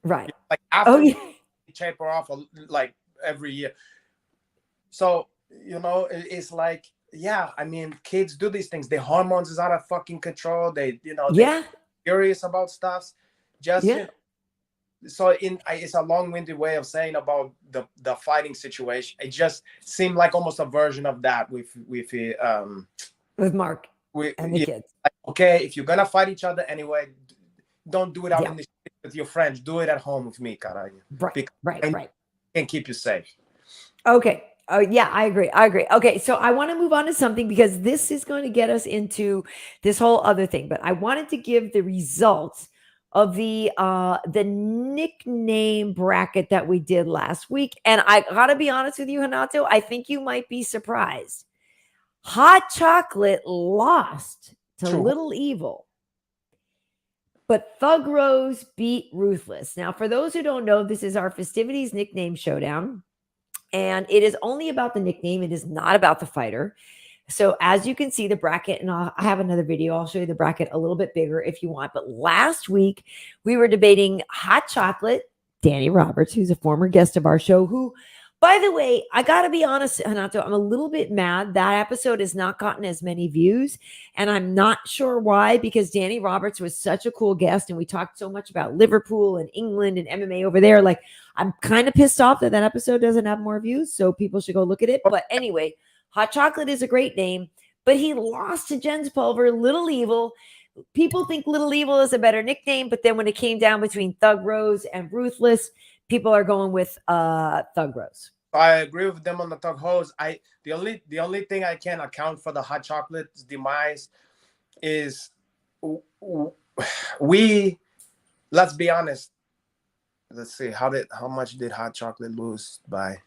Right. Like after we taper off like every year. So, it's like, yeah, I mean, kids do these things. Their hormones is out of fucking control. They're curious about stuff. So it's a long-winded way of saying about the fighting situation. It just seemed like almost a version of that with Mark and the kids. Like, okay, if you're gonna fight each other anyway, don't do it out in the street with your friends. Do it at home with me, Karyn. Right. And keep you safe. Okay. Oh yeah, I agree. Okay, so I want to move on to something because this is going to get us into this whole other thing. But I wanted to give the results of the nickname bracket that we did last week, and I gotta be honest with you, Renato. I think you might be surprised. Hot Chocolate lost to Little Evil, but Thug Rose beat Ruthless. Now, for those who don't know, this is our Festivities nickname showdown. And it is only about the nickname. It is not about the fighter. So as you can see the bracket, and I have another video. I'll show you the bracket a little bit bigger if you want. But last week, we were debating Hot Chocolate, Danny Roberts, who's a former guest of our show, who, by the way, I got to be honest, Renato, I'm a little bit mad. That episode has not gotten as many views. And I'm not sure why, because Danny Roberts was such a cool guest. And we talked so much about Liverpool and England and MMA over there. Like, I'm kind of pissed off that episode doesn't have more views. So people should go look at it. But anyway, Hot Chocolate is a great name. But he lost to Jens Pulver, Little Evil. People think Little Evil is a better nickname. But then when it came down between Thug Rose and Ruthless, people are going with Thug Rose. I agree with them on the Thug Rose. The only thing I can account for the Hot Chocolate's demise is let's be honest. Let's see, how much did Hot Chocolate lose by?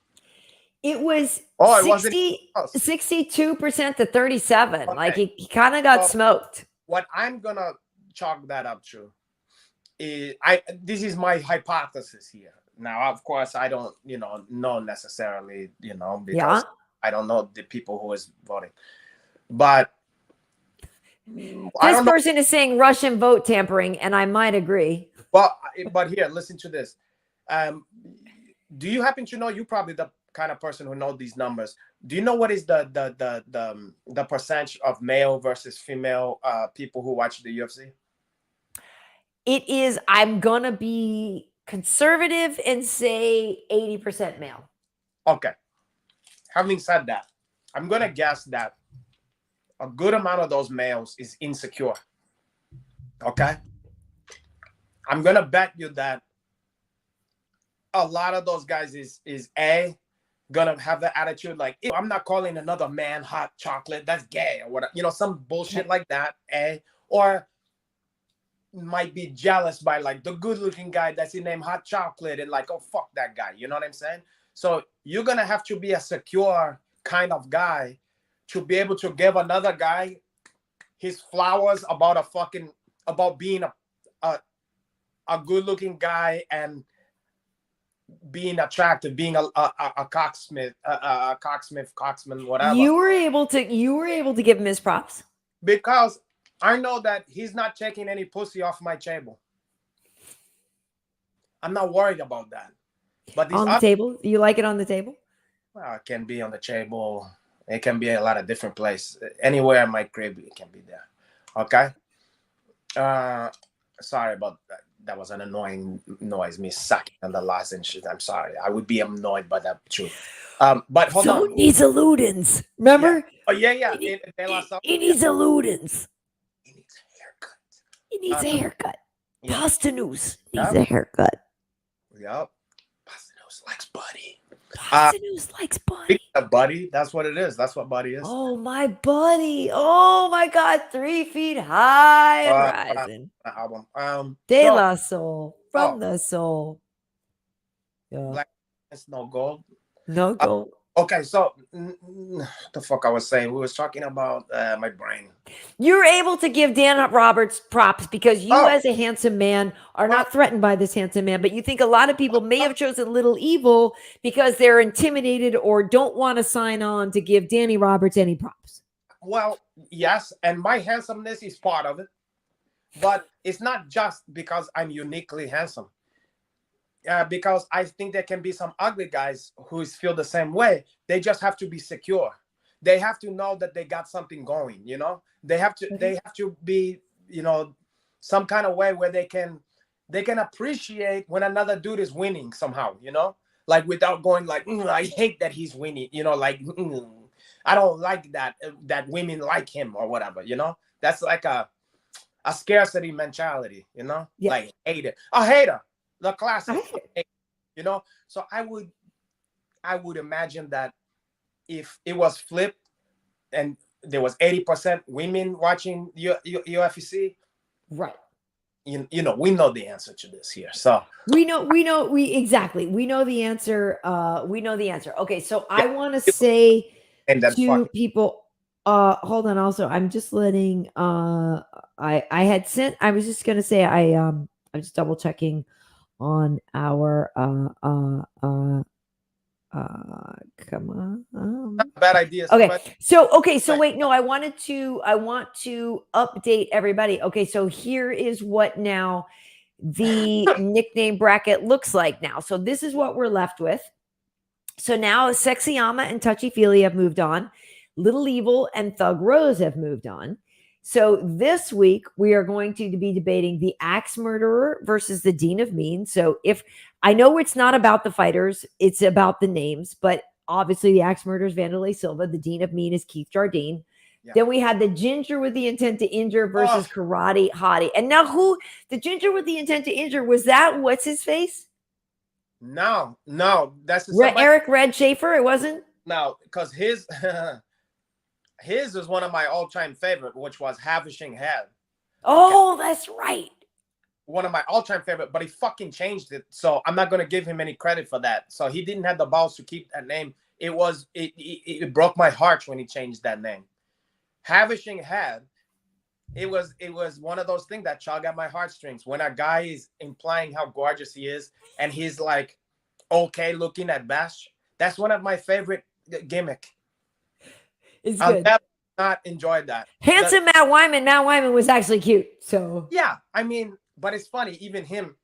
It was 62% to 37. Okay. Like he kind of got smoked. What I'm gonna chalk that up to is this is my hypothesis here. Now, of course, I don't, know necessarily, because I don't know the people who is voting. But this person is saying Russian vote tampering, and I might agree. Well, but here, listen to this. Do you happen to know? You probably the kind of person who knows these numbers. Do you know what is the percentage of male versus female people who watch the UFC? It is. I'm gonna be conservative and say 80% male. Okay. Having said that, I'm gonna guess that a good amount of those males is insecure. Okay. I'm gonna bet you that a lot of those guys is gonna have the attitude like, I'm not calling another man Hot Chocolate, that's gay or whatever, some bullshit like that, or might be jealous by like the good-looking guy that's named Hot Chocolate and like, oh fuck that guy, you know what I'm saying? So you're gonna have to be a secure kind of guy to be able to give another guy his flowers about being a good-looking guy and being attractive, being a cocksmith, coxman, whatever. You were able to give him his props because I know that he's not taking any pussy off my table. I'm not worried about that. But on the table, you like it on the table? Well, it can be on the table. It can be a lot of different places. Anywhere in my crib, it can be there. Okay. Sorry about that. That was an annoying noise, me sucking on the last and shit. I'm sorry. I would be annoyed by that too. But hold on. It needs a Ludens. Remember? Yeah. Oh, yeah. He needs a Ludens. He needs a haircut. He needs a haircut. Yeah. Pastanus needs a haircut. Yep. Pasanos likes Buddy. Pasanos likes Buddy. Buddy, that's what it is. That's what Buddy is. Oh, my buddy. Oh, my God. 3 feet high and rising. Album. De So, La Soul. From the soul. Yeah. Black is no gold. No gold. Okay, so the fuck I was saying, we was talking about my brain. You're able to give Dan Roberts props because you, as a handsome man, are not threatened by this handsome man, but you think a lot of people may have chosen Little Evil because they're intimidated or don't want to sign on to give Danny Roberts any props. Well, yes, and my handsomeness is part of it, but it's not just because I'm uniquely handsome. Because I think there can be some ugly guys who feel the same way. They just have to be secure. They have to know that they got something going, you know? They have to be, you know, some kind of way where they can appreciate when another dude is winning somehow, you know? Like without going like, I hate that he's winning, you know, like I don't like that women like him or whatever, you know? That's like a scarcity mentality, you know? Yeah. Like hate it. A hater. The classic, you know. So I would imagine that if it was flipped and there was 80% women watching UFC, right? You know, we know the answer to this here. So we know the answer. We know the answer. Okay, so yeah. I want to say to people. Hold on. Also, I'm just letting. I was just gonna say I'm just double checking on our come on. Bad idea. Okay. So wait, no, I want to update everybody. Okay, so here is what now the nickname bracket looks like now. So this is what we're left with. So now Sexyama and Touchy Feely have moved on. Little Evil and Thug Rose have moved on. So this week we are going to be debating the Axe Murderer versus the Dean of Mean. So if I know it's not about the fighters, it's about the names, but obviously the Axe Murderer is Vanderlei Silva. The Dean of Mean is Keith Jardine. Yeah. Then we had the Ginger with the Intent to Injure versus Karate Hottie. And now the Ginger with the Intent to Injure, was that what's his face? No, that's Eric Red Schaefer. It wasn't? No, because his is one of my all-time favorite, which was Havishing Head. Oh, okay. That's right. One of my all-time favorite, but he fucking changed it. So I'm not going to give him any credit for that. So he didn't have the balls to keep that name. It broke my heart when he changed that name. Havishing Head, it was one of those things that tug at my heartstrings. When a guy is implying how gorgeous he is and he's like okay looking at best, that's one of my favorite gimmick. It's I'll good. never not enjoyed that. Handsome Matt Wyman. Matt Wyman was actually cute. So yeah, I mean, but it's funny. Even him,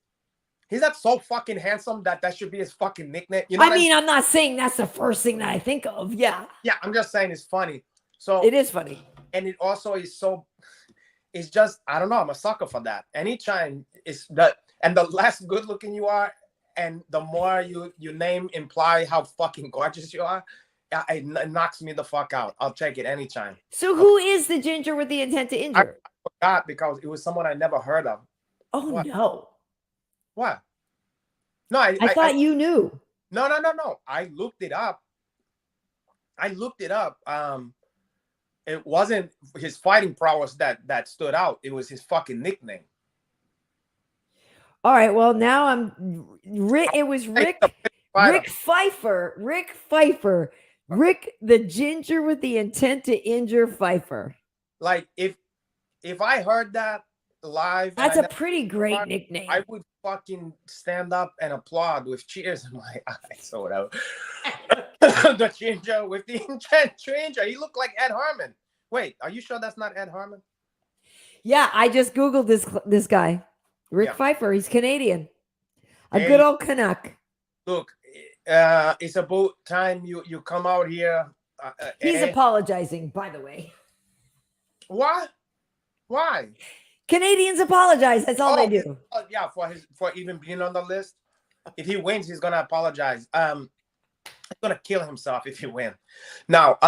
he's not so fucking handsome that should be his fucking nickname. You know I'm not saying that's the first thing that I think of. Yeah. Yeah, I'm just saying it's funny. So it is funny, and it also is so. It's just I don't know. I'm a sucker for that. Anytime it's that, and the less good looking you are, and the more you name imply how fucking gorgeous you are. It knocks me the fuck out. I'll take it anytime. So who is the Ginger with the Intent to Injure? I forgot because it was someone I never heard of. Oh, what? No. What? No, I thought you knew. No. I looked it up. It wasn't his fighting prowess that stood out. It was his fucking nickname. All right. Well, now it was Rick Pfeiffer. Rick, the Ginger with the Intent to Injure Pfeiffer. Like if I heard that live, that's a pretty great nickname. I would fucking stand up and applaud with tears in my eyes or whatever. The Ginger with the Intent to Injure. He looked like Ed Harmon. Wait, are you sure that's not Ed Harmon? Yeah, I just Googled this guy. Rick Pfeiffer. He's Canadian. A good old Canuck. Look, it's about time you come out here. He's apologizing, by the way. What? Why? Canadians apologize. That's all they do. Yeah, for even being on the list. If he wins, he's gonna apologize. He's gonna kill himself if he wins. Now,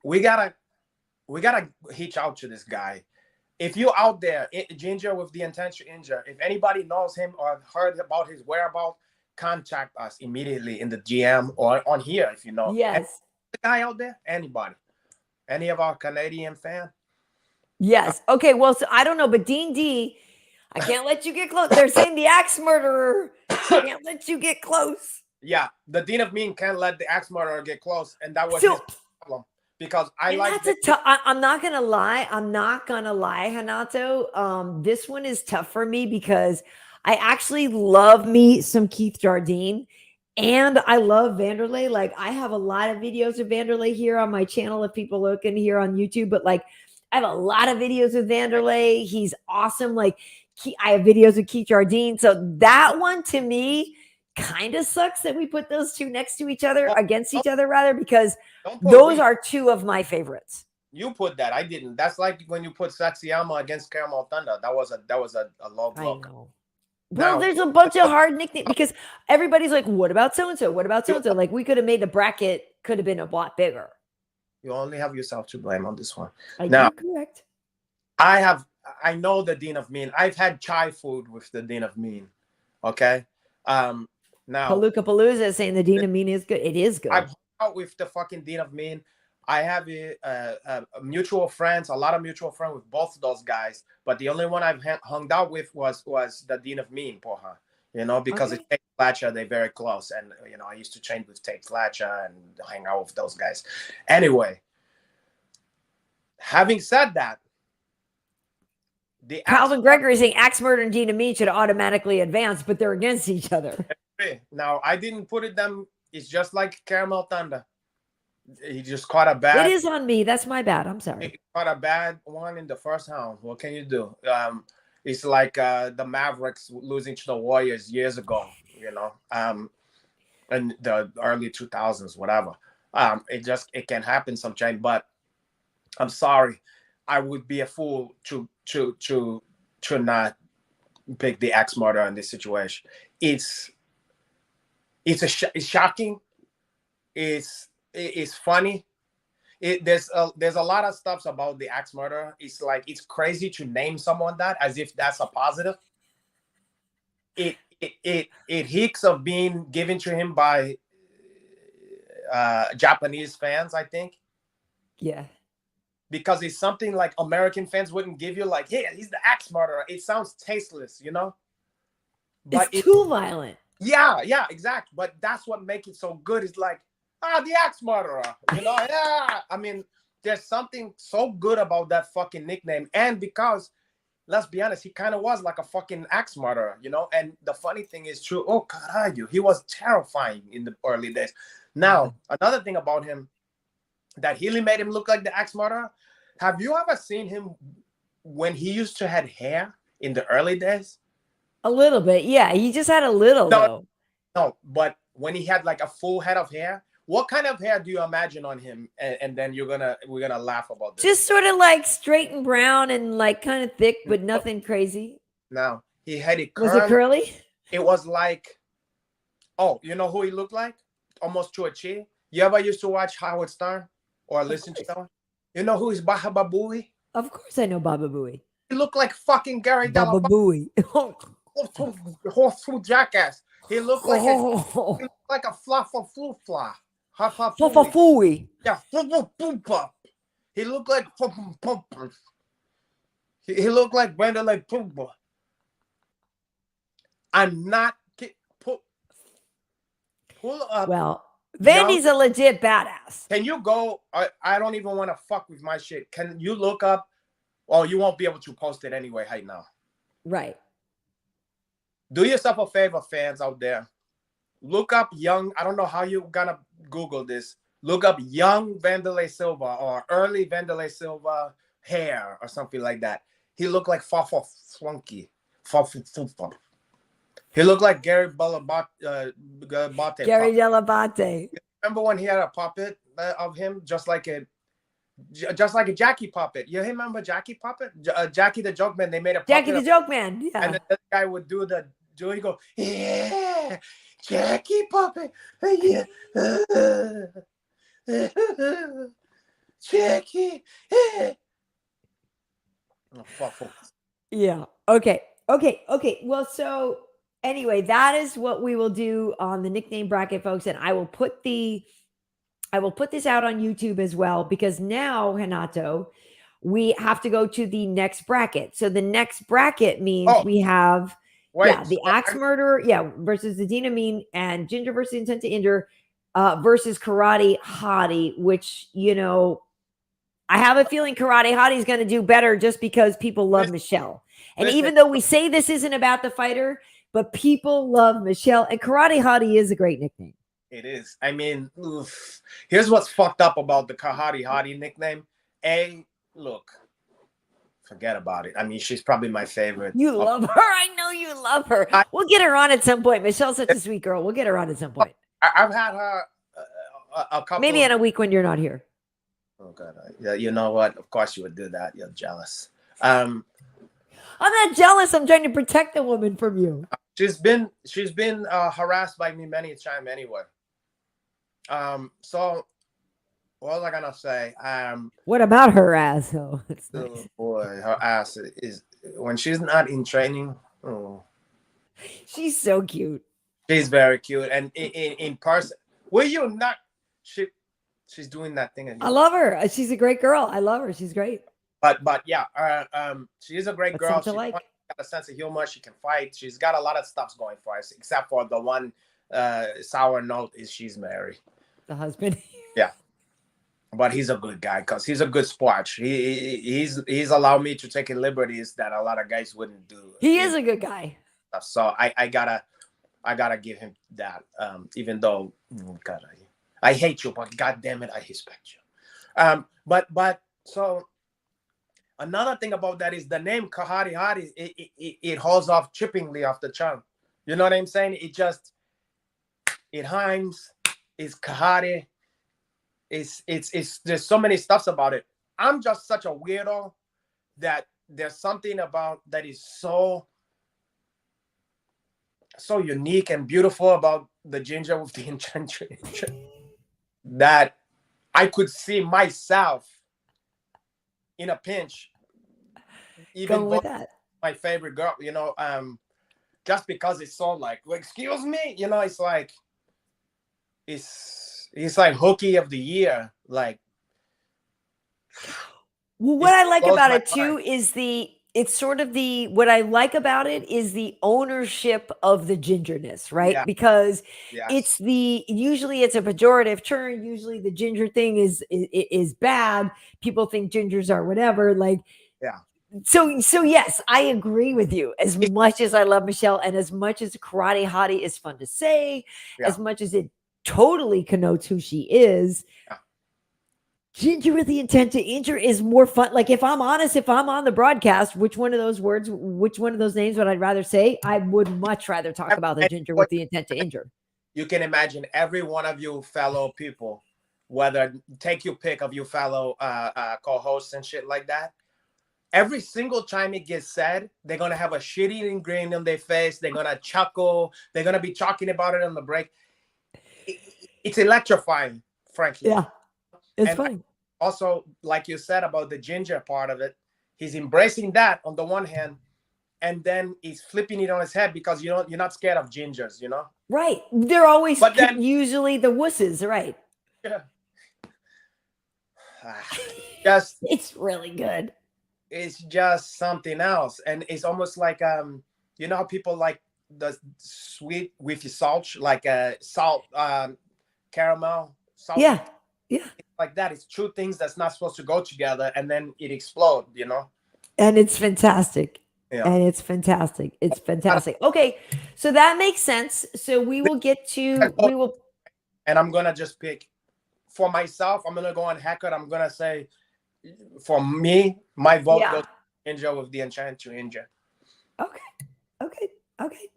we gotta hitch out to this guy. If you're out there, Ginger with the Intent to Injure, if anybody knows him or heard about his whereabouts, contact us immediately in the GM or on here if you know. Yes. The guy out there, anybody, any of our Canadian fan. Yes. Okay. Well, so I don't know, but Dean D, I can't let you get close. They're saying the axe murderer can't let you get close. Yeah, the Dean of Mean can't let the axe murderer get close, and that was So- his problem because I And like. that's I'm not gonna lie. I'm not gonna lie, Renato. This one is tough for me because I actually love me some Keith Jardine, and I love Vanderlei. Like I have a lot of videos of Vanderlei here on my channel. If people looking here on YouTube, but like I have a lot of videos of Vanderlei. He's awesome. Like I have videos of Keith Jardine. So that one to me kind of sucks that we put those two next to each other, against each other rather, because those are two of my favorites. You put that. I didn't. That's like when you put Satsuyama against Caramel Thunder. That was a low blow. Well, Now, there's a bunch of hard nicknames because everybody's like, what about so-and-so? What about so-and-so? Like we could have made the bracket, could have been a lot bigger. You only have yourself to blame on this one. Now, correct. I know the Dean of Mean. I've had chai food with the Dean of Mean. Okay. Now Palooka Palooza is saying the Dean of Mean is good. It is good. I've hung out with the fucking Dean of Mean. I have a mutual friends, a lot of mutual friends with both of those guys. But the only one I've hung out with was the Dean of Mean, porra. You know, because it's Tate Fletcher, they're very close. And, you know, I used to train with Tate Fletcher and hang out with those guys. Anyway, having said that, Calvin Gregory is saying Axe Murder and Dean of Mean should automatically advance, but they're against each other. Now, I didn't put it them. It's just like Caramel Thunder. He just caught a bad. It is on me. That's my bad. I'm sorry. He caught a bad one in the first round. What can you do? It's like the Mavericks losing to the Warriors years ago, you know, in the early 2000s, whatever. It can happen sometimes, but I'm sorry. I would be a fool to not pick the axe murderer in this situation. It's shocking. It's funny. There's a lot of stuff about the axe murderer. It's like it's crazy to name someone that as if that's a positive. It hicks of being given to him by Japanese fans, I think. Yeah. Because it's something like American fans wouldn't give you, like, yeah, he's the axe murderer. It sounds tasteless, you know? But it's too violent. Yeah, exactly. But that's what makes it so good. It's like, the axe murderer, you know? Yeah. I mean, there's something so good about that fucking nickname. And because, let's be honest, he kind of was like a fucking axe murderer, you know? And the funny thing is true. Oh, caralho, he was terrifying in the early days. Now, another thing about him that really made him look like the axe murderer. Have you ever seen him when he used to have hair in the early days? A little bit, yeah. He just had a little, though. No, but when he had like a full head of hair, what kind of hair do you imagine on him? And then we're gonna laugh about this. Just sort of like straight and brown and like kind of thick, but nothing crazy. No, he had it curly. Was it curly? It was like, you know who he looked like? Almost to a Chi. You ever used to watch Howard Stern? Or listen to that one? You know who is Baba Booey? Of course I know Baba Booey. He looked like fucking Gary Baba Booey. Horse jackass. He looked like a fluffy. Fluffy. Yeah, he looked like he looked like Brenda like Pumba. I'm not pull up. Well, Vandy's a legit badass. Can you go? I don't even want to fuck with my shit. Can you look up? Oh, you won't be able to post it anyway right now. Right. Do yourself a favor, fans out there. Look up young. I don't know how you're gonna Google this. Look up young Vanderlei Silva or early Vanderlei Silva hair or something like that. He looked like Fafa Flunky. He looked like Gary Delabate. Gary Delabate. Remember when he had a puppet of him, just like a Jackie puppet? You remember Jackie puppet? Jackie the Joke Man. They made a puppet Jackie the Joke Man. Yeah. And the guy would do the he go, yeah, Jackie puppet, yeah, Jackie. Yeah. Okay. Well, so Anyway, that is what we will do on the nickname bracket, folks. And I will put this out on YouTube as well, because now, Renato, we have to go to the next bracket. So the next bracket means Oh, we have, wait. the So axe murderer, versus the Dinamine, and Ginger versus Intent to Injure, versus Karate Hottie, which, I have a feeling Karate Hottie is going to do better just because people love Michelle. And listen, even though we say this isn't about the fighter, but people love Michelle, and Karate Hottie is a great nickname. it is. I mean, here's what's fucked up about the Kahari Hottie nickname. Look, forget about it. I mean, she's probably my favorite. You love her. I know you love her. We'll get her on at some point. Michelle's such a sweet girl. We'll get her on at some point. I've had her a couple. Maybe in a week when you're not here. Oh God, you know what? Of course you would do that. You're jealous. I'm not jealous. I'm trying to protect the woman from you. She's been harassed by me many times anyway. So what was I gonna say? What about her ass though? It's oh nice. boy, her ass is when she's not in training. Oh, She's so cute. she's very cute, and in person, will you not? She's doing that thing. I love her. She's a great girl. I love her. She's great. But yeah, she is a great girl. She's like. got a sense of humor. She can fight. She's got a lot of stuff going for us, except for the one sour note is she's married. The husband. Yeah, but he's a good guy because he's a good sport. He's allowed me to take liberties that a lot of guys wouldn't do. He is a good guy. So I gotta give him that. Even though God, I hate you, but God damn it, I respect you. But so. Another thing about that is the name Kahari Hadi. It holds off chippingly off the tongue. You know what I'm saying? It rhymes. It's Kahari. It's there's so many stuffs about it. I'm just such a weirdo that there's something about that is so unique and beautiful about the ginger with the enchantress that I could see myself in a pinch, even Go with that. My favorite girl, just because it's so like, well, excuse me, it's like, it's like hooky of the year. Like, well, what I like about it too is what I like about it is the ownership of the gingerness, right? Yeah. Because yes. usually it's a pejorative term. Usually the ginger thing is bad. People think gingers are whatever. Like, yeah. So yes, I agree with you. As much as I love Michelle, and as much as Karate Hottie is fun to say, as much as it totally connotes who she is, Ginger with the Intent to Injure is more fun. Like, if I'm honest, if I'm on the broadcast, which one of those names would I rather say? I would much rather talk about the Ginger with the Intent to Injure. You can imagine every one of you fellow people, whether take your pick of your fellow co-hosts and shit like that. Every single time it gets said, they're going to have a shitty grin on their face. They're going to chuckle. They're going to be talking about it on the break. It's electrifying, frankly. Yeah, it's funny. Also, like you said about the ginger part of it, he's embracing that on the one hand, and then he's flipping it on his head because you're not scared of gingers, Right. They're always usually the wusses, right? Yeah. It's really good. It's just something else, and it's almost like how people like the sweet with salt, like salt caramel salt. Yeah like that. It's two things that's not supposed to go together, and then it explodes, and it's fantastic. And it's fantastic. Okay, so that makes sense. So we will and I'm gonna just pick for myself. I'm gonna go on Hackett. I'm gonna say, for me, my vote goes to Ginger with the Enchanted to Injure. Okay.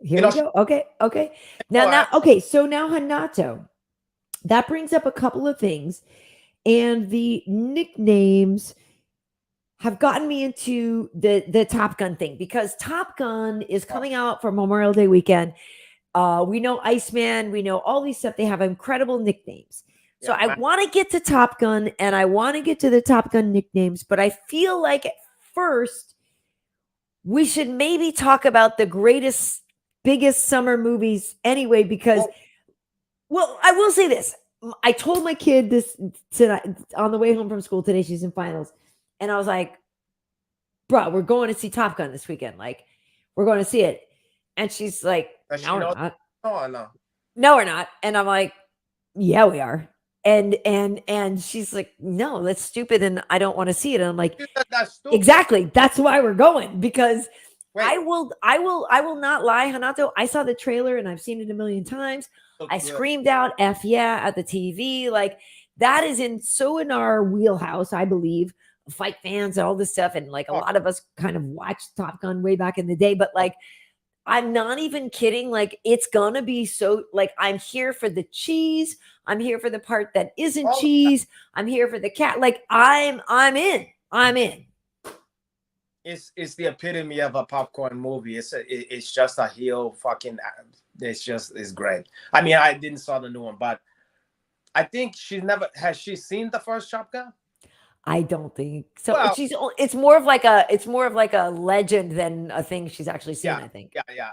Here we go. Okay. Now, so now Renato, that brings up a couple of things, and the nicknames have gotten me into the Top Gun thing, because Top Gun is coming out for Memorial Day weekend. We know Iceman, we know all these stuff. They have incredible nicknames. So I want to get to Top Gun, and I want to get to the Top Gun nicknames, but I feel like at first we should maybe talk about the greatest biggest summer movies anyway, because, well, I will say this. I told my kid this tonight on the way home from school today. She's in finals. And I was like, bro, we're going to see Top Gun this weekend. Like, we're going to see it. And she's like, no, we're not. Oh, no. No, we're not. And I'm like, yeah, we are. And she's like, no, that's stupid. And I don't want to see it. And I'm like, that's stupid. Exactly. That's why we're going, because Wait. I will not lie, Hanato. I saw the trailer and I've seen it a million times. I screamed out F yeah at the TV. Like, that is in our wheelhouse, I believe, fight fans and all this stuff. And like a lot of us kind of watched Top Gun way back in the day, but like, I'm not even kidding. Like, it's gonna be so, like, I'm here for the cheese. I'm here for the part that isn't cheese. I'm here for the cat. Like, I'm in. It's the epitome of a popcorn movie. It's just a heel fucking. It's great. I mean, I didn't saw the new one, but I think has she seen the first Top Gun? I don't think so. Well, it's more of like a legend than a thing she's actually seen. I think. Yeah.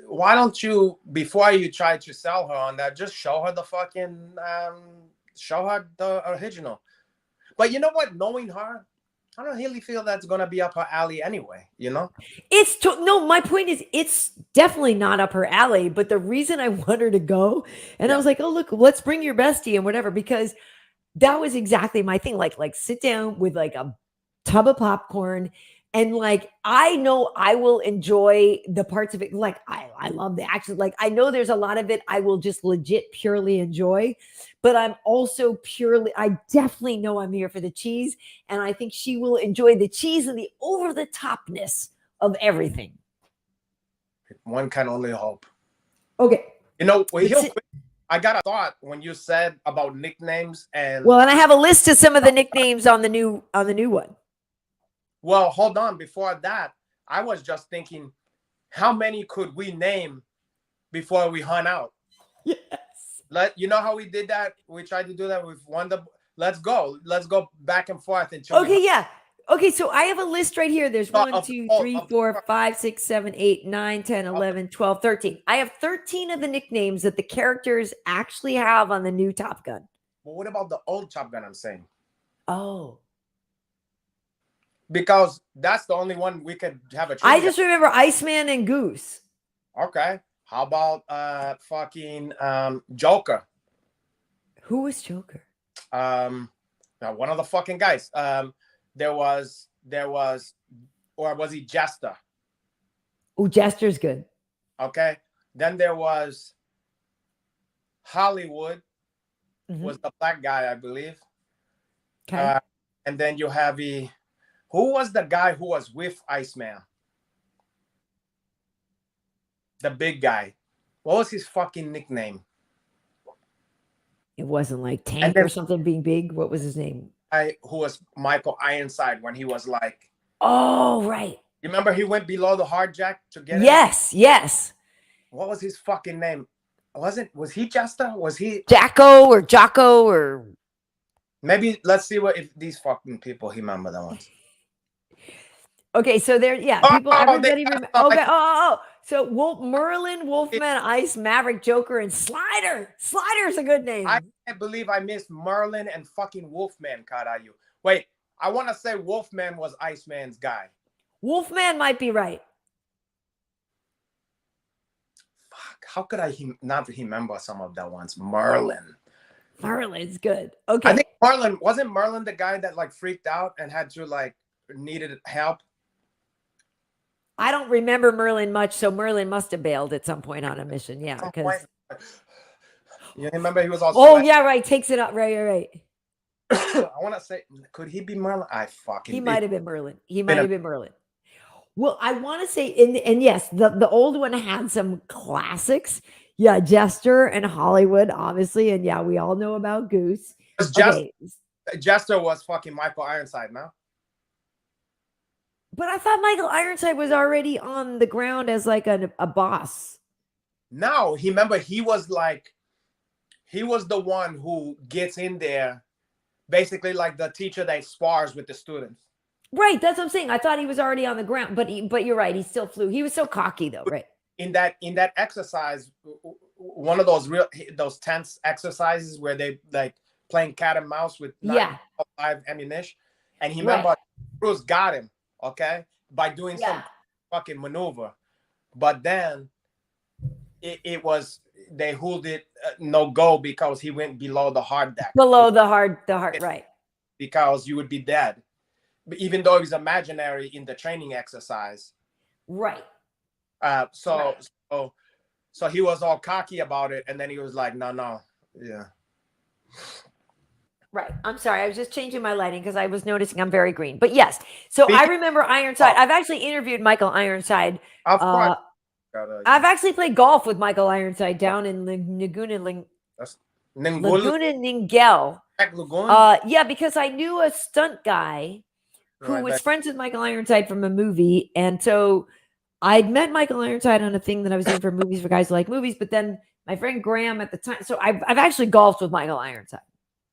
Why don't you, before you try to sell her on that, just show her the fucking show her the original. But you know what? Knowing her, I don't really feel that's gonna be up her alley anyway. You know, no. My point is, it's definitely not up her alley. But the reason I want her to go, and I was like, oh look, let's bring your bestie and whatever, because that was exactly my thing. Like sit down with like a tub of popcorn, and like I know I will enjoy the parts of it. Like I love the action. Like I know there's a lot of it I will just legit purely enjoy, but I'm also I definitely know I'm here for the cheese, and I think she will enjoy the cheese and the over the topness of everything. One can only hope. Okay, you know, I got a thought when you said about nicknames and. Well, and I have a list of some of the nicknames on the new one. Well, hold on. Before that, I was just thinking, how many could we name before we hung out? Yes. You know how we did that? We tried to do that with Wonder. Let's go back and forth until. Okay, yeah. Okay, so I have a list right here. There's 1, 2, 3, 4, 5, 6, 7, 8, 9, 10, 11, 12, 13. I have 13 of the nicknames that the characters actually have on the new Top Gun. Well, what about the old Top Gun, I'm saying? Oh. Because that's the only one we could have a. I just remember Iceman and Goose. Okay. How about fucking Joker? Who was Joker? One of the fucking guys. There was, or was he Jester? Oh, Jester's good. Okay. Then there was Hollywood, was the black guy, I believe. Okay. And then you have who was the guy who was with Iceman? The big guy. What was his fucking nickname? It wasn't like Tank or something being big. What was his name? Who was Michael Ironside when he was like. Oh, right. You remember he went below the hard jack to get Yes. What was his fucking name? Was he Jester? Was he Jacko or maybe? Let's see if these fucking people remember that one. Okay, so there, people, everybody remember. Okay, so Merlin, Wolfman, Ice, Maverick, Joker, and Slider. Slider's a good name. I can't believe I missed Merlin and fucking Wolfman, Karayu. Wait, I want to say Wolfman was Iceman's guy. Wolfman might be right. Fuck, how could I not remember some of that ones? Merlin's good. Okay. I think wasn't Merlin the guy that like freaked out and had to like needed help? I don't remember Merlin much, so Merlin must have bailed at some point on a mission. Yeah, because you remember he was also. Oh yeah, right. Takes it up. Right. I want to say, could he be Merlin? He might have been Merlin. Well, I want to say, and yes, the old one had some classics. Yeah, Jester and Hollywood, obviously, and yeah, we all know about Goose. Jester was fucking Michael Ironside, now. But I thought Michael Ironside was already on the ground as like a boss. No, remember he was the one who gets in there, basically like the teacher that spars with the students. Right, that's what I'm saying. I thought he was already on the ground, but you're right. He still flew. He was so cocky though, right? In that exercise, one of those tense exercises where they like playing cat and mouse with live ammunition, and he remember Cruz got him, okay, by doing some fucking maneuver, but then it was they ruled it no go because he went below the hard deck. Below the hard, right? Because you would be dead, even though it was imaginary in the training exercise. Right. So he was all cocky about it, and then he was like, no, yeah. Right. I'm sorry. I was just changing my lighting because I was noticing I'm very green. But yes. So I remember Ironside. I've actually interviewed Michael Ironside. Of course. I've actually played golf with Michael Ironside down in Laguna Niguel. Yeah, because I knew a stunt guy who was friends with Michael Ironside from a movie. And so I'd met Michael Ironside on a thing that I was doing for movies for guys who like movies. But then my friend Graham at the time. So I've actually golfed with Michael Ironside.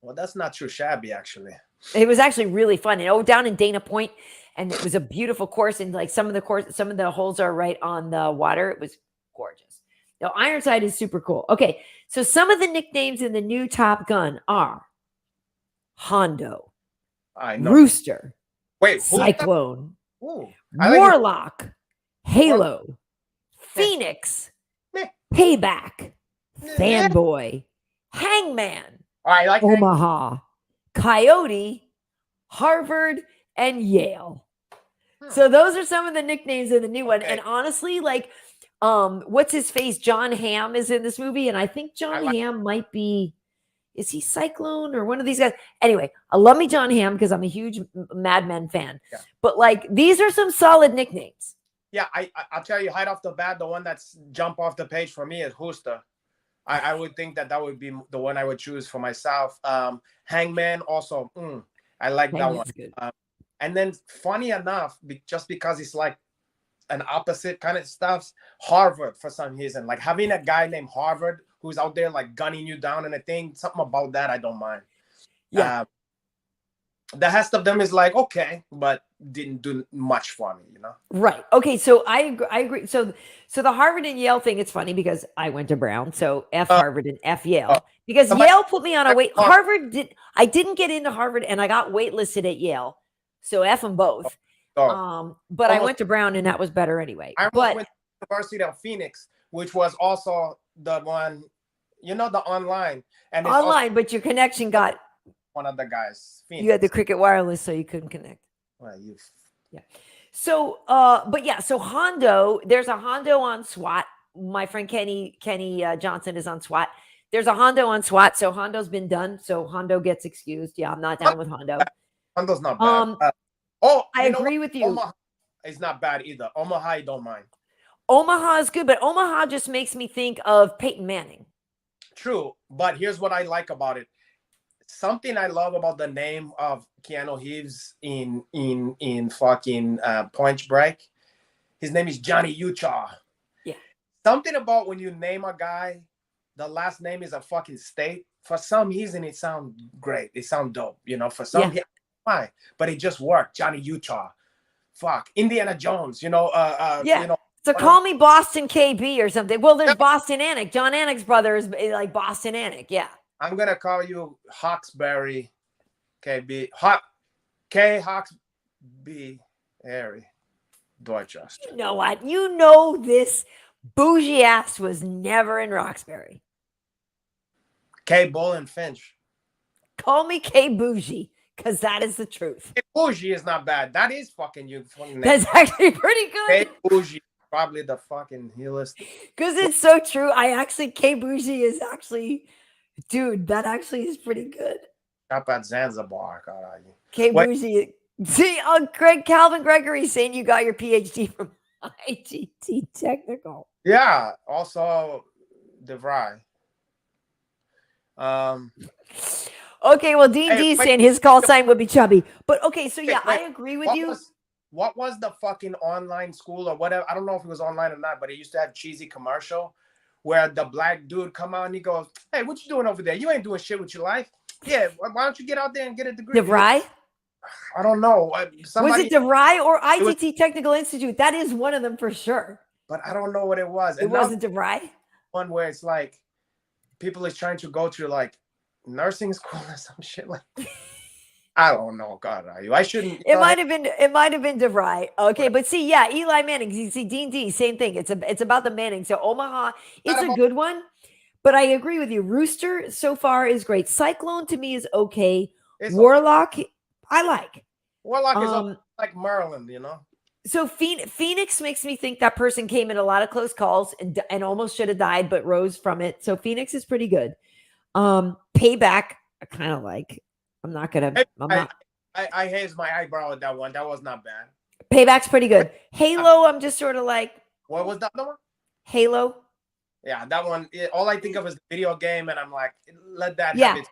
Well, that's not too shabby, actually. It was actually really fun. And down in Dana Point, and it was a beautiful course. And like some of the holes are right on the water. It was gorgeous. Now, Ironside is super cool. Okay, so some of the nicknames in the new Top Gun are Hondo, Rooster, Cyclone, Warlock, Halo, Phoenix, Payback, Fanboy, Hangman, I like Omaha, Coyote, Harvard, and Yale. So those are some of the nicknames in the new one. And honestly, like, what's his face? John Hamm is in this movie, and I think John Hamm might be. Is he Cyclone or one of these guys? Anyway, I love me John Hamm because I'm a huge Mad Men fan. Yeah. But like, these are some solid nicknames. Yeah, I'll tell you right off the bat, the one that's jump off the page for me is Hooster. I would think that would be the one I would choose for myself. Hangman also, I like that one. Good. And then funny enough, just because it's like an opposite kind of stuff, Harvard for some reason. Like having a guy named Harvard who's out there like gunning you down and a thing, something about that I don't mind. Yeah. The rest of them is like, okay, but didn't do much for me, you know? Right. Okay, so I agree. So the Harvard and Yale thing, it's funny because I went to Brown, so F Harvard and F Yale. Because Yale put me on a wait. I didn't get into Harvard and I got waitlisted at Yale. So F them both. But I went to Brown and that was better anyway. I went to the University of Phoenix, which was also the one, you know, the online. And online, but your connection got one of the guys. Phoenix. You had the Cricket Wireless, so you couldn't connect. Well, yeah. So, but yeah, so Hondo, there's a Hondo on SWAT. My friend Kenny Johnson is on SWAT. There's a Hondo on SWAT, so Hondo's been done. So Hondo gets excused. Yeah, I'm not down with Hondo. Hondo's not bad. I agree with you. Omaha is not bad either. Omaha, I don't mind. Omaha is good, but Omaha just makes me think of Peyton Manning. True, but here's what I like about it. Something I love about the name of Keanu Reeves in fucking Point Break, his name is Johnny Utah. Yeah. Something about when you name a guy, the last name is a fucking state. For some reason, it sounds great. It sounds dope, you know. For some, why? But it just worked. Johnny Utah. Fuck. Indiana Jones. You know. Yeah. You know, so call me Boston KB or something. Well, there's Boston Anik. John Anik's brother is like Boston Anik. Yeah. I'm gonna call you Hawksbury, KB, Hawksby, Harry, Dorchester. You know what? You know this bougie ass was never in Roxbury. K Bull and Finch. Call me K Bougie, because that is the truth. K Bougie is not bad. That is fucking you. That's actually pretty good. K Bougie, probably the fucking heelest. Because it's so true. K Bougie is actually. Dude, that actually is pretty good. Up at Zanzibar. K Bougie. See, Calvin Gregory saying you got your PhD from IGT Technical. Yeah. Also, DeVry. Okay, well, Dean D's saying his call sign would be Chubby. But okay, so yeah, I agree with you. What was the fucking online school or whatever? I don't know if it was online or not, but it used to have cheesy commercial where the black dude come out and he goes, "Hey, what you doing over there? You ain't doing shit with your life. Yeah, why don't you get out there and get a degree?" DeVry? I don't know. Was it DeVry or it was, ITT Technical Institute? That is one of them for sure. but I don't know what it was. It And wasn't DeVry. One where it's like people is trying to go to like nursing school or some shit like. I don't know. God, are you? I shouldn't. It might have been. It might have been DeVry. Okay, but see, yeah, Eli Manning. You see, Dean D, same thing. It's about the Manning. So Omaha, it's a good one. But I agree with you. Rooster so far is great. Cyclone to me is okay. Warlock, I like. Warlock is like Maryland, you know. So Phoenix makes me think that person came in a lot of close calls and almost should have died, but rose from it. So Phoenix is pretty good. Payback, I kind of like. I'm not gonna. I hazed my eyebrow at that one. That was not bad. Payback's pretty good. Halo, I'm just sort of like. What was that one? Halo. Yeah, that one. All I think of is the video game, and I'm like, let that have its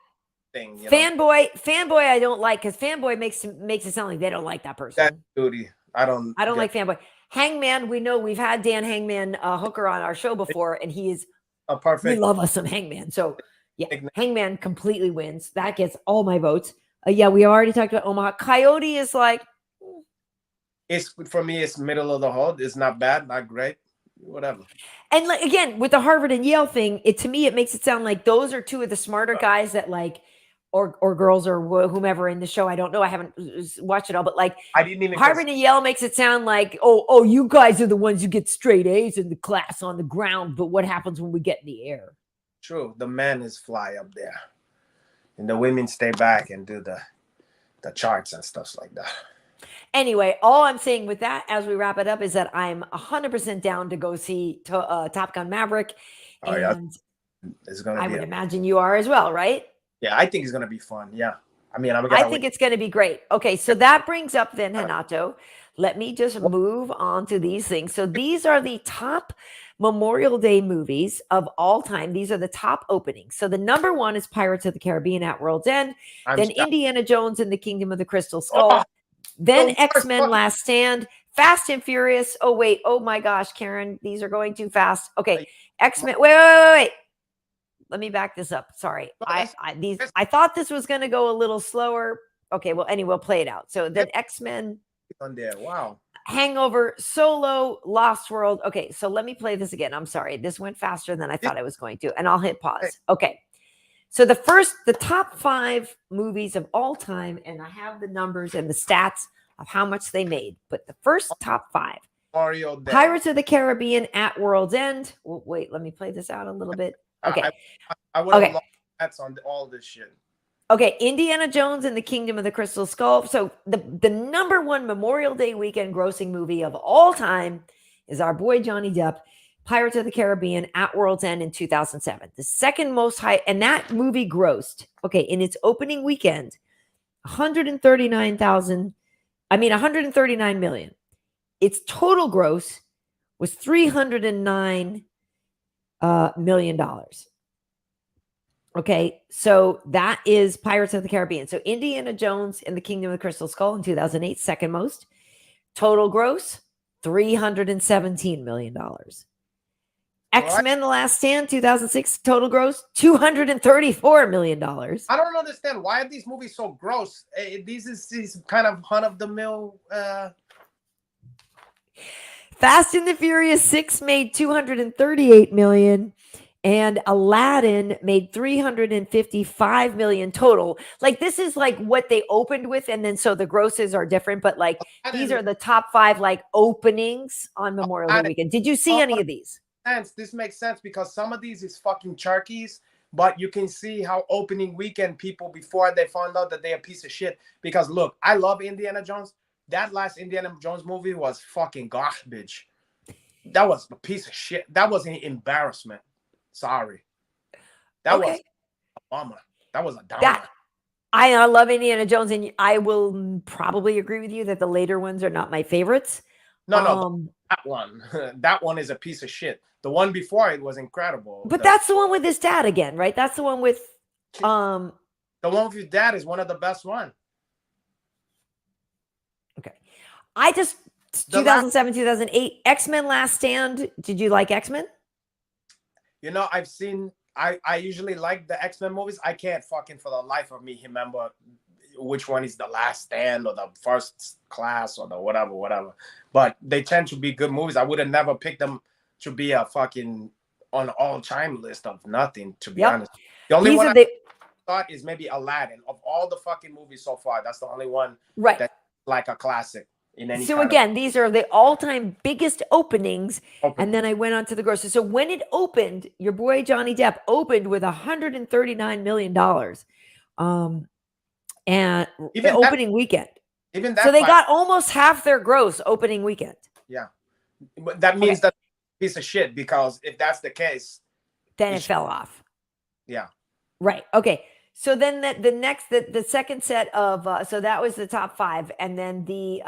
thing. You Fanboy, I don't like because Fanboy makes it sound like they don't like that person. That's duty. I don't like Fanboy. Hangman, we know we've had Dan Hangman Hooker on our show before, and he is a perfect. We love us some Hangman. So yeah, Hangman completely wins. That gets all my votes. Yeah, we already talked about Omaha. Coyote is like. It's for me. It's middle of the road. It's not bad, not great. Whatever. And like again, with the Harvard and Yale thing, to me, it makes it sound like those are two of the smarter guys that like, or girls or whomever in the show. I don't know. I haven't watched it all, but like I didn't even Harvard and Yale makes it sound like, oh, you guys are the ones who get straight A's in the class on the ground. But what happens when we get in the air? True. The men is fly up there, and the women stay back and do the charts and stuff like that. Anyway, all I'm saying with that, as we wrap it up, is that I'm 100% down to go see Top Gun Maverick. And it's gonna. I would imagine you are as well, right? Yeah, I think it's gonna be fun. Yeah, I mean, I think it's gonna be great. Okay, so that brings up then Renato. Let me just move on to these things. So these are the top Memorial Day movies of all time. These are the top openings. So the number one is Pirates of the Caribbean at World's End. Then Indiana Jones and the Kingdom of the Crystal Skull. Then X-Men Last Stand, Fast and Furious. Oh, wait. Oh, my gosh, Karen, these are going too fast. Okay. X-Men. Wait. Let me back this up. Sorry. I thought this was going to go a little slower. Okay. Well, anyway, we'll play it out. So then X-Men. On there. Wow. Hangover, Solo, Lost World. Okay. So let me play this again. I'm sorry. This went faster than I thought it was going to. And I'll hit pause. Okay. So the top 5 movies of all time, and I have the numbers and the stats of how much they made. But the first top 5, Pirates of the Caribbean at World's End. Well, wait, let me play this out a little bit. Okay. I would have loved that's on all this shit. Okay, Indiana Jones and the Kingdom of the Crystal Skull. So the number one Memorial Day weekend grossing movie of all time is our boy Johnny Depp. Pirates of the Caribbean at World's End in 2007. The second most high, and that movie grossed, in its opening weekend, 139 million. Its total gross was $309 million. Okay, so that is Pirates of the Caribbean. So Indiana Jones and the Kingdom of the Crystal Skull in 2008, second most. Total gross, $317 million. X-Men The Last Stand, 2006, total gross, $234 million. I don't understand. Why are these movies so gross? These kind of run-of-the-mill... Fast and the Furious 6 made $238 million, and Aladdin made $355 million total. Like, this is like what they opened with, and then so the grosses are different, but like these are the top 5 like openings on Memorial Day weekend. Did you see any of these? This makes sense because some of these is fucking charkies, but you can see how opening weekend people before they found out that they're a piece of shit. Because look, I love Indiana Jones. That last Indiana Jones movie was fucking garbage. That was a piece of shit. That was an embarrassment. Sorry. That was a bummer. That was a downer. I love Indiana Jones, and I will probably agree with you that the later ones are not my favorites. No, that one is a piece of shit. The one before it was incredible. But that's the one with his dad again, right? That's the one with the one with his dad is one of the best one. Okay. 2007, 2008, X-Men Last Stand. Did you like X-Men? You know, I usually like the X-Men movies. I can't fucking for the life of me remember which one is the Last Stand or the First Class or the whatever. But they tend to be good movies. I would have never picked them to be a fucking on all-time list of nothing, to be honest. The only one I thought is maybe Aladdin. Of all the fucking movies so far, that's the only one that's like a classic. So again, these are the all-time biggest openings, and then I went on to the grosses. So when it opened, your boy Johnny Depp opened with $139 million, and even the opening weekend. Even that, so they got almost half their gross opening weekend. Yeah, but that means that piece of shit, because if that's the case, then it fell off. Yeah. Right. Okay. So then the second set of so that was the top 5, and then the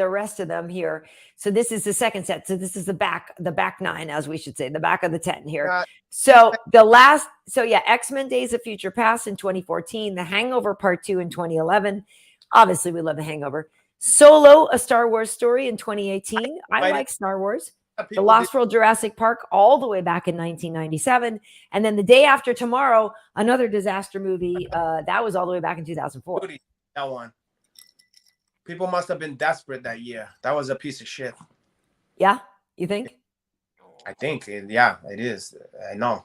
rest of them here. So this is the second set. So this is the back 9, as we should say, the back of the 10 here. So X-Men Days of Future Past in 2014, The Hangover Part 2 in 2011. Obviously, we love The Hangover. Solo, A Star Wars Story in 2018. I like Star Wars. The Lost World Jurassic Park all the way back in 1997. And then The Day After Tomorrow, another disaster movie. That was all the way back in 2004. That one. People must have been desperate that year. That was a piece of shit. Yeah? You think? I think. Yeah, it is. I know.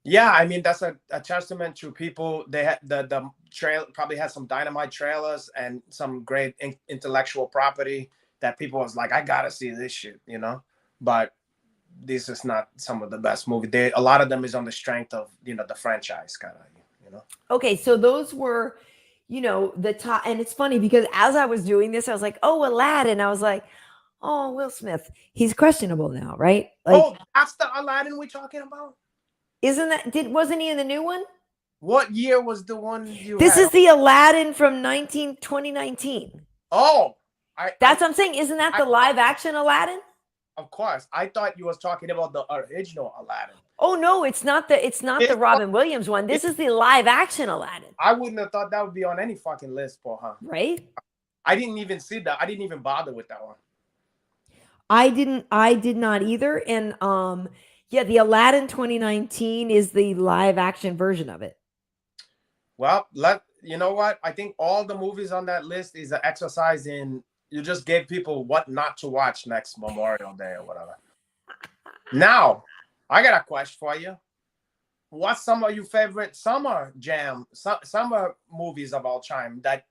Yeah, I mean, that's a testament to people. They had the trail probably had some dynamite trailers and some great intellectual property that people was like, I gotta see this shit, you know. But this is not some of the best movies. A lot of them is on the strength of, you know, the franchise kind of, you know. Okay, so those were, you know, the top. And it's funny because as I was doing this, I was like, oh, Aladdin. I was like, oh, Will Smith, he's questionable now, right? Like, that's the Aladdin we're talking about. Wasn't he in the new one? What year was the one you? This is the Aladdin from 2019. Oh. That's what I'm saying. Isn't that the live action Aladdin? Of course. I thought you was talking about the original Aladdin. Oh no, it's not the Robin Williams one. This is the live action Aladdin. I wouldn't have thought that would be on any fucking list, huh? Right? I didn't even see that. I didn't even bother with that one. I did not either. And the Aladdin 2019 is the live action version of it. Well, you know what? I think all the movies on that list is an exercise in you just gave people what not to watch next Memorial Day or whatever. Now, I got a question for you. What's some of your favorite summer movies of all time that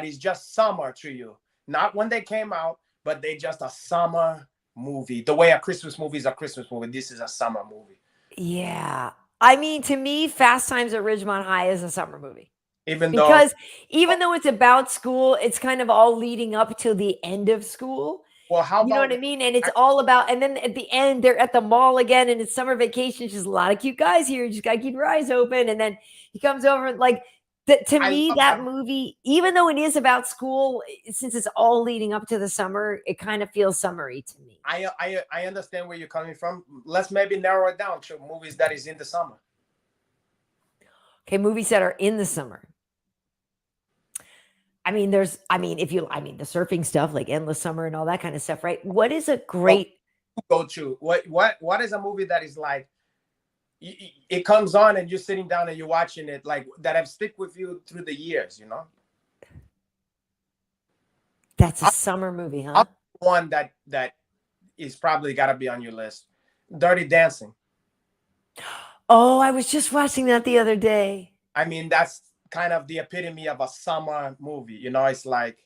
is just summer to you? Not when they came out, but they just a summer movie. The way a Christmas movie is a Christmas movie, this is a summer movie. Yeah. I mean, to me, Fast Times at Ridgemont High is a summer movie. Even though it's about school, it's kind of all leading up to the end of school. Well, how about, you know what I mean? And it's all about, and then at the end, they're at the mall again, and it's summer vacation. It's just a lot of cute guys here. You just gotta keep your eyes open. And then he comes over, like to me, that movie, even though it is about school, since it's all leading up to the summer, it kind of feels summery to me. I understand where you're coming from. Let's maybe narrow it down to movies that is in the summer. Okay, movies that are in the summer. I mean, the surfing stuff like Endless Summer and all that kind of stuff, right? What is a great go-to? What is a movie that is like, it comes on and you're sitting down and you're watching it, like that have stick with you through the years, you know? That's a summer movie, huh? One that is probably got to be on your list. Dirty Dancing. Oh, I was just watching that the other day. I mean, that's kind of the epitome of a summer movie, you know. It's like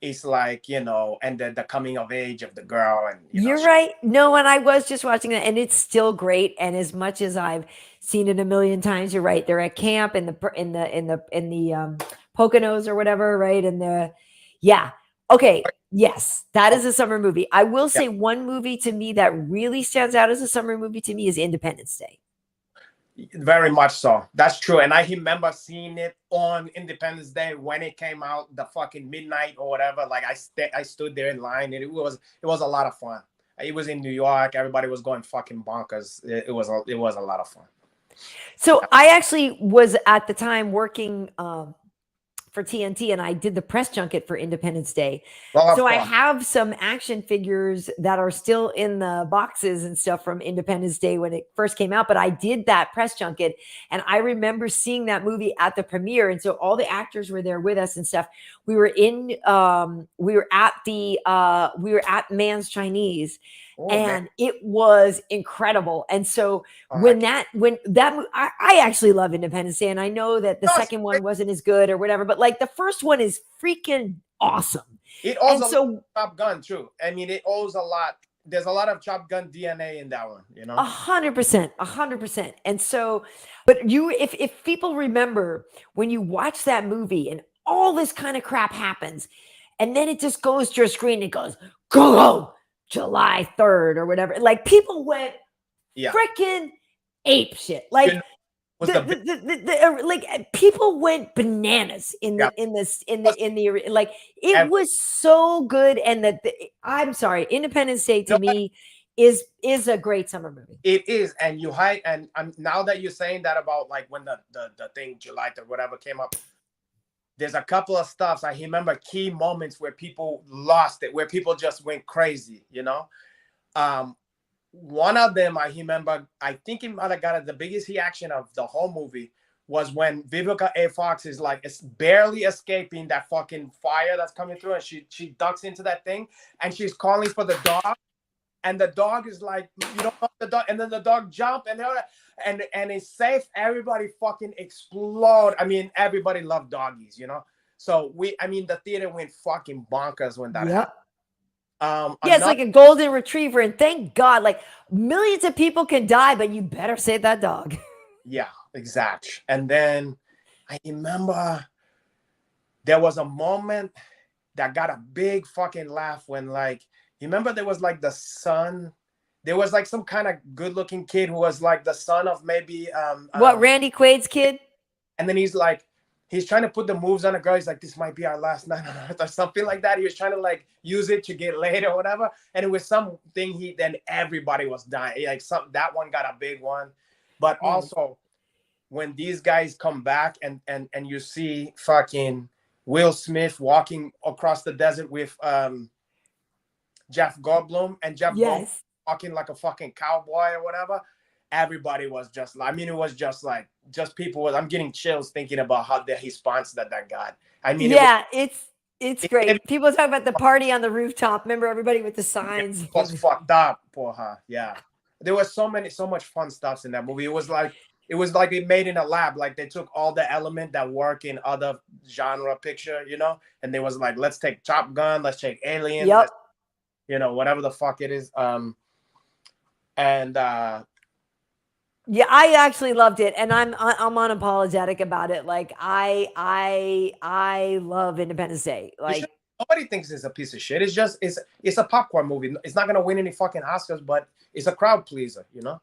you know, and the coming of age of the girl, and you're right. No, and I was just watching that, and it's still great. And as much as I've seen it a million times, you're right. They're at camp in the Poconos or whatever, right? Okay, yes, that is a summer movie. I will say one movie to me that really stands out as a summer movie to me is Independence Day. Very much so. That's true. And I remember seeing it on Independence Day when it came out, the fucking midnight or whatever. Like I stood there in line, and it was a lot of fun. It was in New York. Everybody was going fucking bonkers. It was a lot of fun. So I actually was at the time working for TNT, and I did the press junket for Independence Day. Well, of So I course. have some action figures that are still in the boxes and stuff from Independence Day when it first came out. But I did that press junket, and I remember seeing that movie at the premiere. And so all the actors were there with us and stuff. We were at Man's Chinese, Oh, man. and it was incredible. And so Oh, I actually love Independence Day, and I know that the No, second one wasn't as good or whatever, but like the first one is freaking awesome. it owes And a lot so of Top Gun too. I mean, it owes a lot. There's a lot of Top Gun DNA in that one, you know. 100%. And so, but if people remember when you watch that movie and all this kind of crap happens, and then it just goes to your screen and it goes, go, July 3rd or whatever. Like people went Yeah. freaking ape shit. Like Was like people went bananas in the like it was so good. And I'm sorry, Independence Day to me is a great summer movie. It is, and you hide, and now that you're saying that about like when the thing July or whatever came up, there's a couple of stuffs I remember, key moments where people lost it, where people just went crazy, you know. One of them I remember, I think it might have got the biggest reaction of the whole movie was when Vivica A. Fox is like, it's barely escaping that fucking fire that's coming through, and she ducks into that thing, and she's calling for the dog, and the dog is like, you don't know the dog, and then the dog jump, and it's safe. Everybody fucking explode. I mean, everybody loved doggies, you know. So the theater went fucking bonkers when that happened. Yeah, it's like a golden retriever, and thank God, like millions of people can die, but you better save that dog. Yeah, exactly. And then I remember there was a moment that got a big fucking laugh when, like, you remember there was like the son, there was like some kind of good-looking kid who was like the son of maybe Randy Quaid's kid? And then he's like, he's trying to put the moves on a girl. He's like, this might be our last night on earth or something like that. He was trying to like use it to get laid or whatever. And it was something then everybody was dying. Like that one got a big one. But also when these guys come back and you see fucking Will Smith walking across the desert with Jeff Goldblum, and Jeff Goldblum walking like a fucking cowboy or whatever. Everybody was just, I mean, it was just like, people I'm getting chills thinking about how the response that got. I mean, it's great. People talk about the party on the rooftop. Remember everybody with the signs? It was fucked up for her. Yeah. There was so much fun stuff in that movie. It was like it made in a lab. Like they took all the element that work in other genre picture, you know, and they was like, let's take Top Gun, let's take Alien, you know, whatever the fuck it is. Yeah, I actually loved it, and I'm unapologetic about it. Like I love Independence Day. Like nobody thinks it's a piece of shit. It's just it's a popcorn movie. It's not gonna win any fucking Oscars, but it's a crowd pleaser, you know.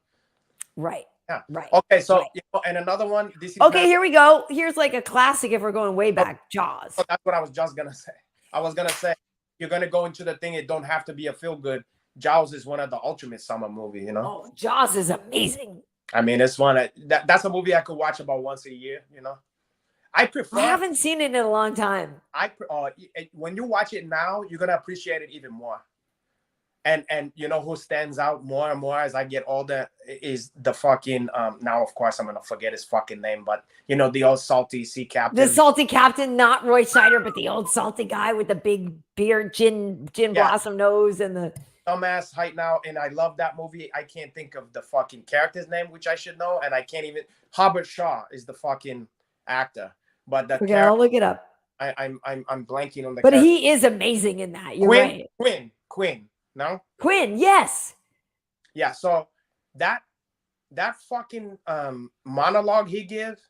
Right. Yeah. Right. Okay. So and another one. This is here we go. Here's like a classic if we're going way back. Jaws. So that's what I was just gonna say. I was gonna say you're gonna go into the thing. It don't have to be a feel good. Jaws is one of the ultimate summer movie. You know. Oh, Jaws is amazing. I mean, it's one that's a movie I could watch about once a year. You know. I haven't seen it in a long time. When you watch it now, you're gonna appreciate it even more. And you know who stands out more and more as I get older is the fucking now of course I'm gonna forget his fucking name, but you know, the old salty sea captain. The salty captain, not Roy Scheider, but the old salty guy with the big beard, gin blossom nose and the dumbass height now. And I love that movie. I can't think of the fucking character's name, which I should know, and I can't even. Hobart Shaw is the fucking actor, but the I'll look it up. I'm blanking on the. But he is amazing in that. You're right. Quinn. No? Quinn, yes. Yeah, so that fucking monologue he gives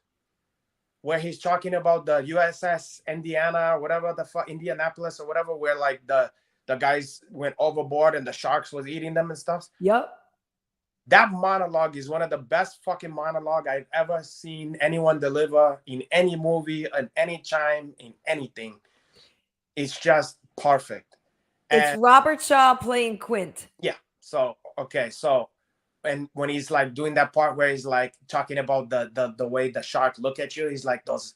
where he's talking about the USS Indiana or whatever the fuck, Indianapolis or whatever, where like the guys went overboard and the sharks was eating them and stuff. Yep. That monologue is one of the best fucking monologue I've ever seen anyone deliver in any movie, at any time, in anything. It's just perfect. It's Robert Shaw playing Quint. Yeah. So, okay. So, and when he's like doing that part where he's like talking about the way the shark look at you, he's like those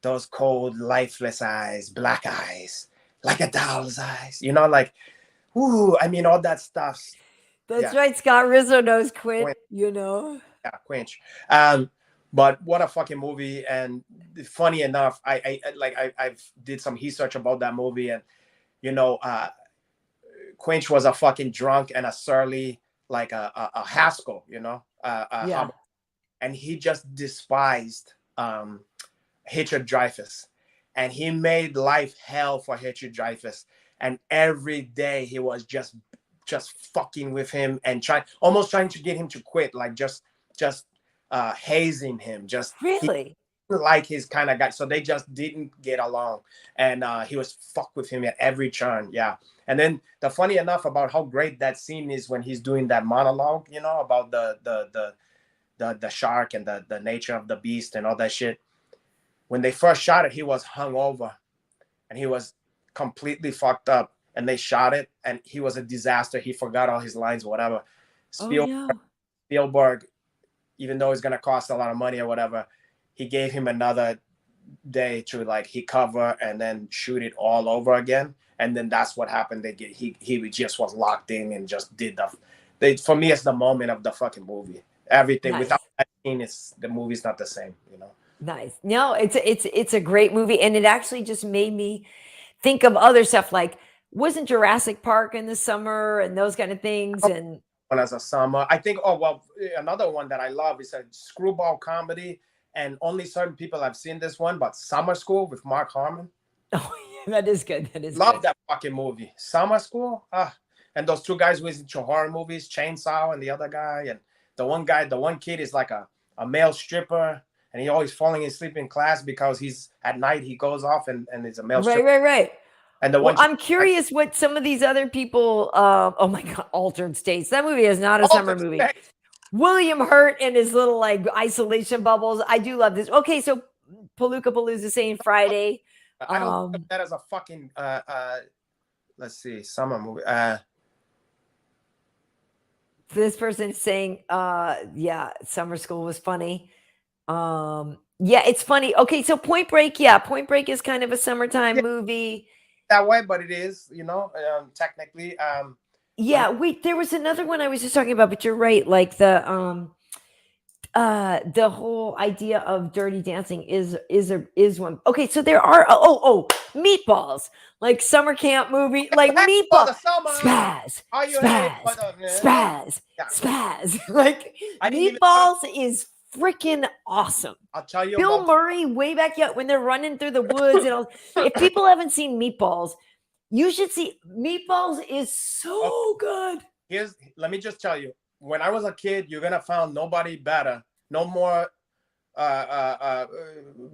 those cold, lifeless eyes, black eyes, like a doll's eyes. You know, like, ooh, I mean, all that stuff. That's Yeah, right. Scott Rizzo knows quit, quench, you know. yeah, quench. But what a fucking movie! And funny enough, I've did some research about that movie, and you know, Quench was a fucking drunk and a surly, like a Haskell, you know, Yeah. and he just despised Richard Dreyfuss, and he made life hell for Richard Dreyfuss, and every day he was just fucking with him and almost trying to get him to quit, like just hazing him, just he Really? like his kind of guy. So they just didn't get along, and he was fucked with him at every turn. Yeah. And then the funny enough about how great that scene is when he's doing that monologue, you know, about the shark and the nature of the beast and all that shit. When they first shot it, he was hungover and he was completely fucked up. And they shot it, and he was a disaster. He forgot all his lines, whatever. Spielberg, even though it's gonna cost a lot of money or whatever, he gave him another day to like recover and then shoot it all over again. And then that's what happened. He just was locked in and just did for me, it's the moment of the fucking movie. Everything Nice. without that scene, the movie's not the same, you know. Nice. No, it's a great movie, and it actually just made me think of other stuff. Like, wasn't Jurassic Park in the summer and those kind of things? And as a summer, I think. Oh well, another one that I love is a screwball comedy, and only certain people have seen this one. But Summer School with Mark Harmon. oh, yeah, that is good. That is Love good. that fucking movie, Summer School. And those two guys with into horror movies, Chainsaw and the other guy, and the one kid is like a male stripper, and he always falling asleep in class because he's at night he goes off and is a male stripper. Right. And the one I'm curious what some of these other people. Oh my God, Altered States. That movie is not a summer movie. William Hurt and his little like isolation bubbles. I do love this. Okay, so Palooka Palooza saying Friday. I don't think of that as a fucking let's see, summer movie. This person is saying, yeah, summer school was funny. Yeah, it's funny. Okay, so Point Break, yeah, Point Break is kind of a summertime movie. That way, but it is, you know, technically. Yeah, wait, there was another one I was just talking about, but you're right. Like the whole idea of Dirty Dancing is one. Okay, so there are Meatballs, like summer camp movie, like Meatballs, spaz. Like Meatballs is freaking awesome. I'll tell you, Bill Murray way back when they're running through the woods and all. If people haven't seen Meatballs, you should see. Meatballs is so good. Let me just tell you. When I was a kid, you're gonna find nobody better, no more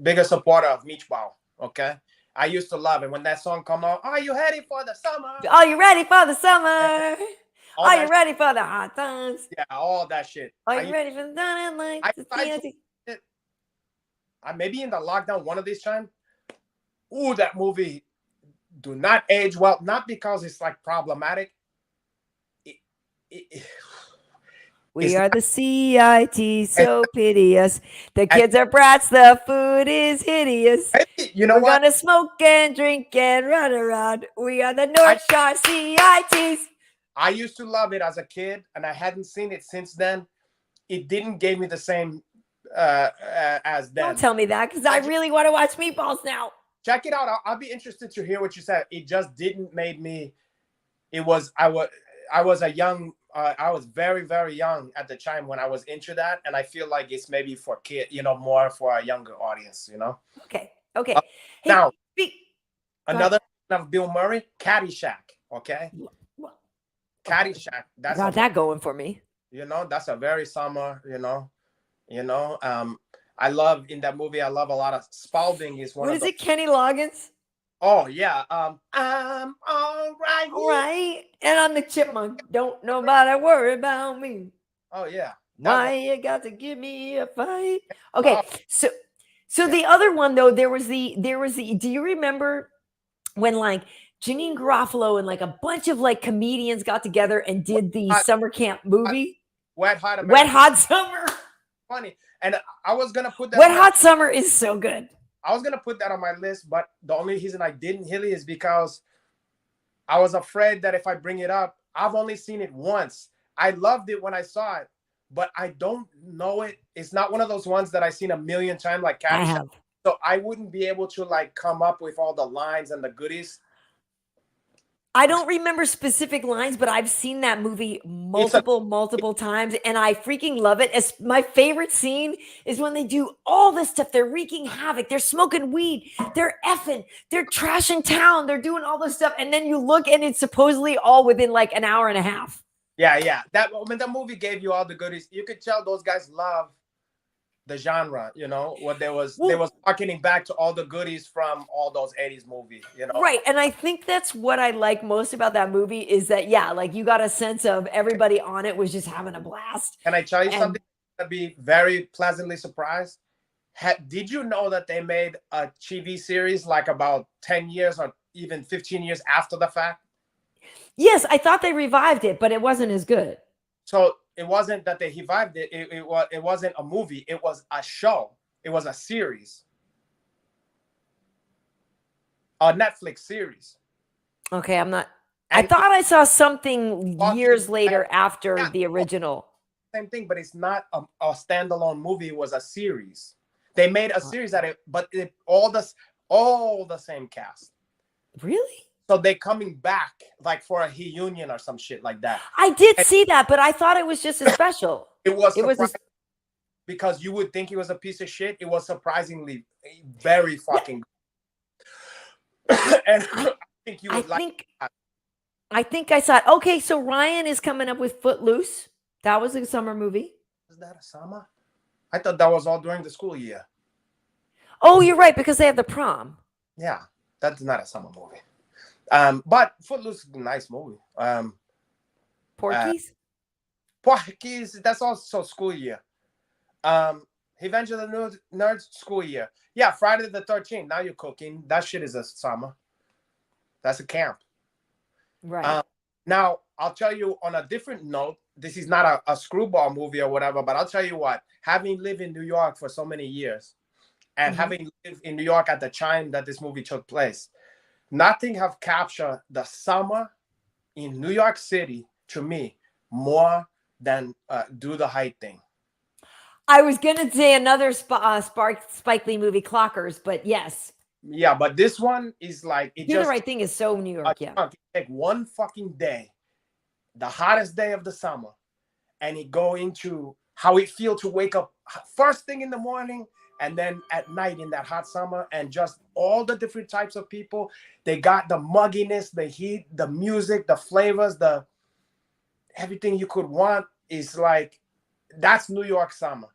bigger supporter of Meatball. Okay, I used to love it when that song come out. Are you ready for the summer? Are you ready for the summer? Are you ready for the hot times? Yeah, all that shit. Are you ready for the dynamite? I maybe in the lockdown one of these times. Ooh, that movie do not age well. Not because it's like problematic. We are the CIT, so piteous. The kids are brats, the food is hideous. You know We're gonna smoke and drink and run around. We are the North Shore CITs. I used to love it as a kid, and I hadn't seen it since then. It didn't give me the same as then. Don't tell me that, because I really want to watch Meatballs now. Check it out. I'll be interested to hear what you said. It just didn't make me. I was very, very young at the time when I was into that, and I feel like it's maybe for kids, you know, more for a younger audience, you know. Okay. Hey, now, another of Bill Murray, Caddyshack. Okay. Caddyshack. That's got that going for me. You know, that's a very summer. You know. I love in that movie. I love a lot of Spalding is one. What is it? Kenny Loggins. Oh yeah. I'm all right. All right. And I'm the chipmunk. Don't nobody worry about me. Oh yeah. Why you got to give me a fight? Okay. So the other one though, there was the. Do you remember when like Janine Garofalo and like a bunch of like comedians got together and did the summer camp movie? Wet Hot Summer. Funny. And I was gonna put that. Wet Hot Summer is so good. I was gonna put that on my list, but the only reason I didn't, Hilly, is because I was afraid that if I bring it up, I've only seen it once. I loved it when I saw it, but I don't know it. It's not one of those ones that I've seen a million times, like I Caddyshack. have. So I wouldn't be able to like come up with all the lines and the goodies. I don't remember specific lines, but I've seen that movie multiple times, and I freaking love it. As my favorite scene is when they do all this stuff. They're wreaking havoc. They're smoking weed. They're effing. They're trashing town. They're doing all this stuff, and then you look, and it's supposedly all within like an hour and a half. Yeah. The movie gave you all the goodies. You could tell those guys love the genre, what they was harkening back to all the goodies from all those 80s movies, Right. And I think that's what I like most about that movie is that, yeah, like you got a sense of everybody on it was just having a blast. Can I tell you something to be very pleasantly surprised? Did you know that they made a TV series like about 10 years or even 15 years after the fact? Yes, I thought they revived it, but it wasn't as good. So it wasn't that they revived it. It wasn't a movie. It was a show. It was a series. A Netflix series. Okay, I thought I saw something years later after the original. Same thing, but it's not a standalone movie. It was a series. They made a series at it, but all the same cast. Really? So they're coming back like for a reunion or some shit like that. I did see that, but I thought it was just a special. It was because you would think it was a piece of shit. It was surprisingly very fucking good. And I think you would I think I saw it. Okay, so Ryan is coming up with Footloose. That was a summer movie. Is that a summer? I thought that was all during the school year. Oh, you're right, because they have the prom. Yeah, that's not a summer movie. But Footloose is a nice movie. Porky's? Porky's, that's also school year. Revenge of the Nerds, school year. Yeah, Friday the 13th. Now you're cooking. That shit is a summer. That's a camp. Right. Now, I'll tell you on a different note, this is not a screwball movie or whatever, but I'll tell you what, having lived in New York for so many years and having lived in New York at the time that this movie took place, nothing have captured the summer in New York City to me more than Do the Height Thing. I was going to say another Spike Lee movie, Clockers, but yes. Yeah, but this one is like... Do the Right Thing is so New York, yeah. Take one fucking day, the hottest day of the summer, and it go into how it feel to wake up first thing in the morning and then at night in that hot summer, and just all the different types of people. They got the mugginess, the heat, the music, the flavors, the everything you could want. Is like, that's New York summer.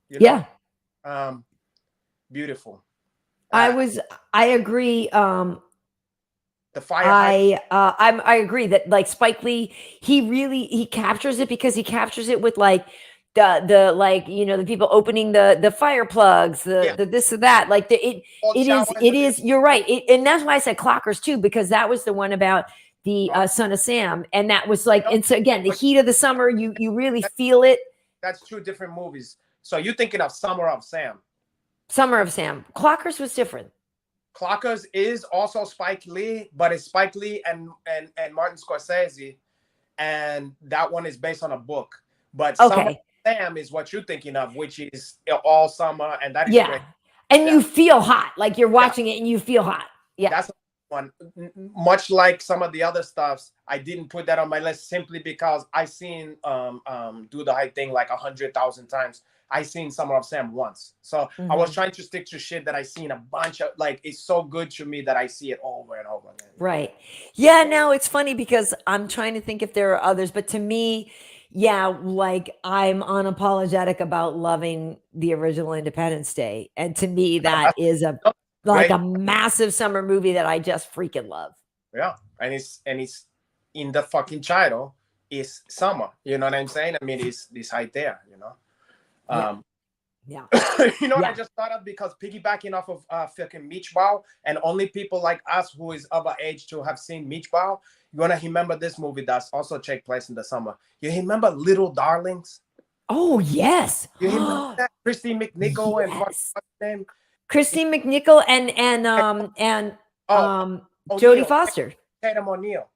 Yeah. Beautiful. I agree. The fire. I agree that like Spike Lee, he captures it because he captures it with like the like, the people opening the fire plugs, the this or that, like it is you're right. And that's why I said Clockers too, because that was the one about the Son of Sam, and that was like, and so again, the heat of the summer, you really feel it. That's two different movies. So you're thinking of Summer of Sam. Summer of Sam. Clockers was different. Clockers is also Spike Lee, but it's Spike Lee and Martin Scorsese, and that one is based on a book. But Summer of Sam is what you're thinking of, which is all summer, and that is great. And you feel hot, like you're watching it and you feel hot. Yeah, that's one. Much like some of the other stuffs, I didn't put that on my list simply because I seen Do the Right Thing like 100,000 times. I seen Summer of Sam once, so I was trying to stick to shit that I seen a bunch of. Like, it's so good to me that I see it over and over again. Right? Yeah. Now it's funny because I'm trying to think if there are others, but to me, yeah, like I'm unapologetic about loving the original Independence Day, and to me that is a massive summer movie that I just freaking love. Yeah, and it's in the fucking title is summer. You know what I'm saying? I mean, it's right there. Yeah. What I just thought of, because piggybacking off of fucking Meatball, and only people like us who is of our age to have seen Meatball, you're gonna remember this movie that's also take place in the summer. You remember Little Darlings? Oh yes. You remember that? Christy McNichol and what's her name? Christine McNichol and Oh, Jodie O'Neill, Foster. Tatum O'Neill.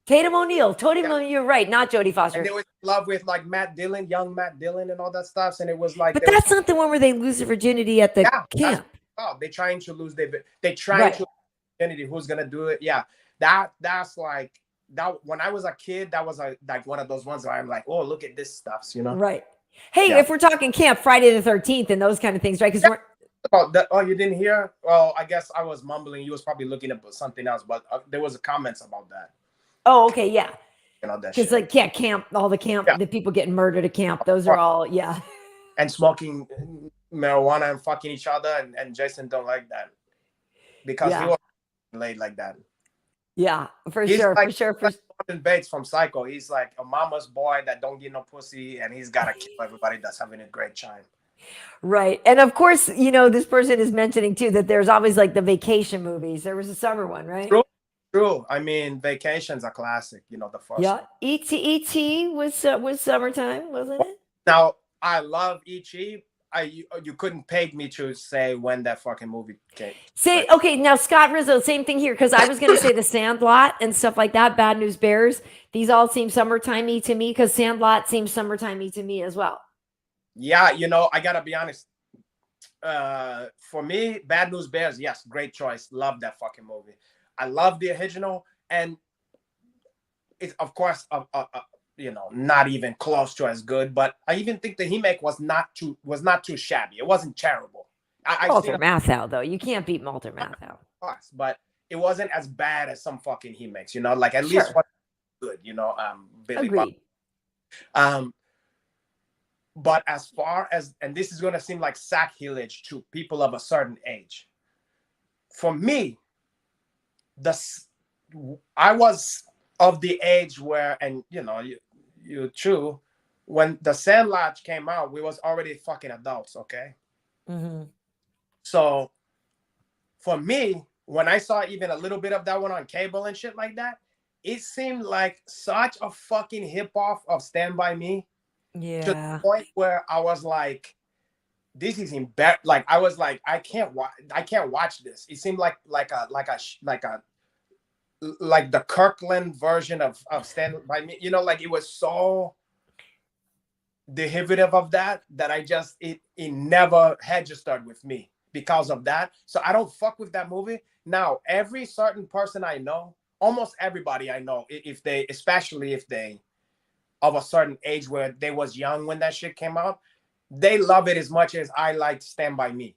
Tatum O'Neill. Yeah. Totally, you're right. Not Jodie And Foster. they was in love with like Matt Dillon, young Matt Dillon, and all that stuff. And it was like, But that's not the one where they lose their virginity at the yeah, that's camp. they trying to lose they trying Right. to lose virginity. Who's gonna do it? Yeah, that's like that. When I was a kid, that was like one of those ones where I'm like, oh, look at this stuff, you know? Right. Hey, Yeah. if we're talking camp, Friday the 13th and those kind of things, right? Because we're Oh, oh, you didn't hear? Well, I guess I was mumbling. You was probably looking at something else, but there was a comments about that. oh, okay, yeah. You know that Because shit. like, yeah, camp, all the camp, Yeah. the people getting murdered at camp, those are all, yeah. And smoking marijuana and fucking each other, and Jason don't like that because he was laid like that. Yeah, for He's sure, like, for sure. For Norman Bates from Psycho. He's like a mama's boy that don't get no pussy, and he's gotta kill everybody that's having a great time. right. And of course, you know, this person is mentioning too that there's always like the vacation movies. There was a summer one, right? True. I mean, Vacation's a classic. You know, the first. Yeah. one. E.T. was summertime, wasn't it? Now I love E.T. You couldn't peg me to say when that fucking movie came. Say okay, now Scott Rizzo, same thing here, because I was gonna say the Sandlot and stuff like that, Bad News Bears. These all seem summertimey to me because Sandlot seems summertimey to me as well. Yeah, you know, I gotta be honest. For me, Bad News Bears, yes, great choice. Love that fucking movie. I love the original, and it's of course you know, not even close to as good, but I even think the remake was not too shabby. It wasn't terrible. Walter Matthau, though. You can't beat Walter Matthau. But it wasn't as bad as some fucking remakes, you know, like at least one good, you know, Billy Agreed. But as far as, and this is gonna seem like sacrilege to people of a certain age, for me, I was of the age where, and you know, you true, when the Sandlot came out, we was already fucking adults, okay? Mm-hmm. So for me, when I saw even a little bit of that one on cable and shit like that, it seemed like such a fucking hip-off of Stand By Me. Yeah. To the point where I was like, this is embarrassing. Like I was like, I can't watch this. It seemed like the Kirkland version of Stand By Me. You know, like it was so derivative of that I just it never registered with me because of that. So I don't fuck with that movie. Now, every certain person I know, almost everybody I know, especially if they of a certain age where they was young when that shit came out, they love it as much as I like Stand By Me.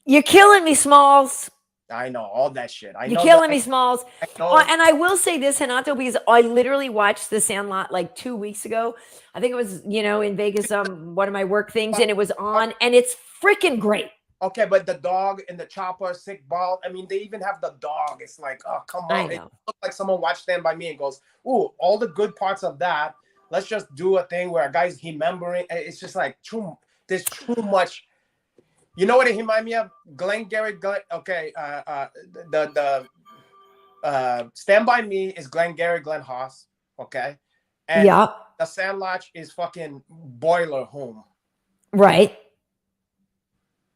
You're killing me, Smalls. I know all that shit. You're killing me, Smalls. And I will say this, Renato, because I literally watched The Sandlot like 2 weeks ago. I think it was, you know, in Vegas, one of my work things, and it was on, and it's freaking great. Okay, but the dog and the chopper, sick ball. I mean, they even have the dog. It's like, oh, come on. It looks like someone watched Stand By Me and goes, ooh, all the good parts of that. Let's just do a thing where a guy's remembering. It's just like there's too much. You know what it reminds me of? Okay, the Stand By Me is Glengarry Glen Ross. Okay, and the Sandlot is fucking Boiler Home. Right.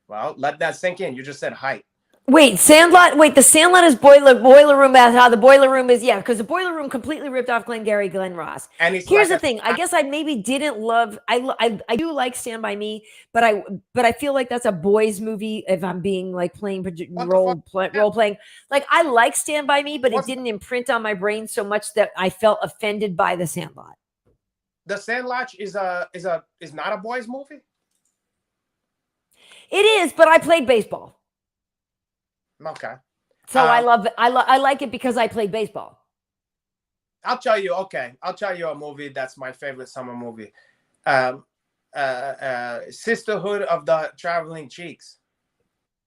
Well, let that sink in. You just said height. Wait, Sandlot. Wait, the Sandlot is boiler room. How the boiler room is? Yeah, because the boiler room completely ripped off Glengarry Glen Ross. And here's the thing. I guess I maybe didn't love. I do like Stand By Me, but I feel like that's a boys' movie. If I'm being like playing role playing, like I like Stand By Me, but it didn't imprint on my brain so much that I felt offended by the Sandlot. The Sandlot is not a boys' movie. It is, but I played baseball. Okay. So I love it. I like it because I played baseball. I'll tell you a movie that's my favorite summer movie. Sisterhood of the Traveling Cheeks.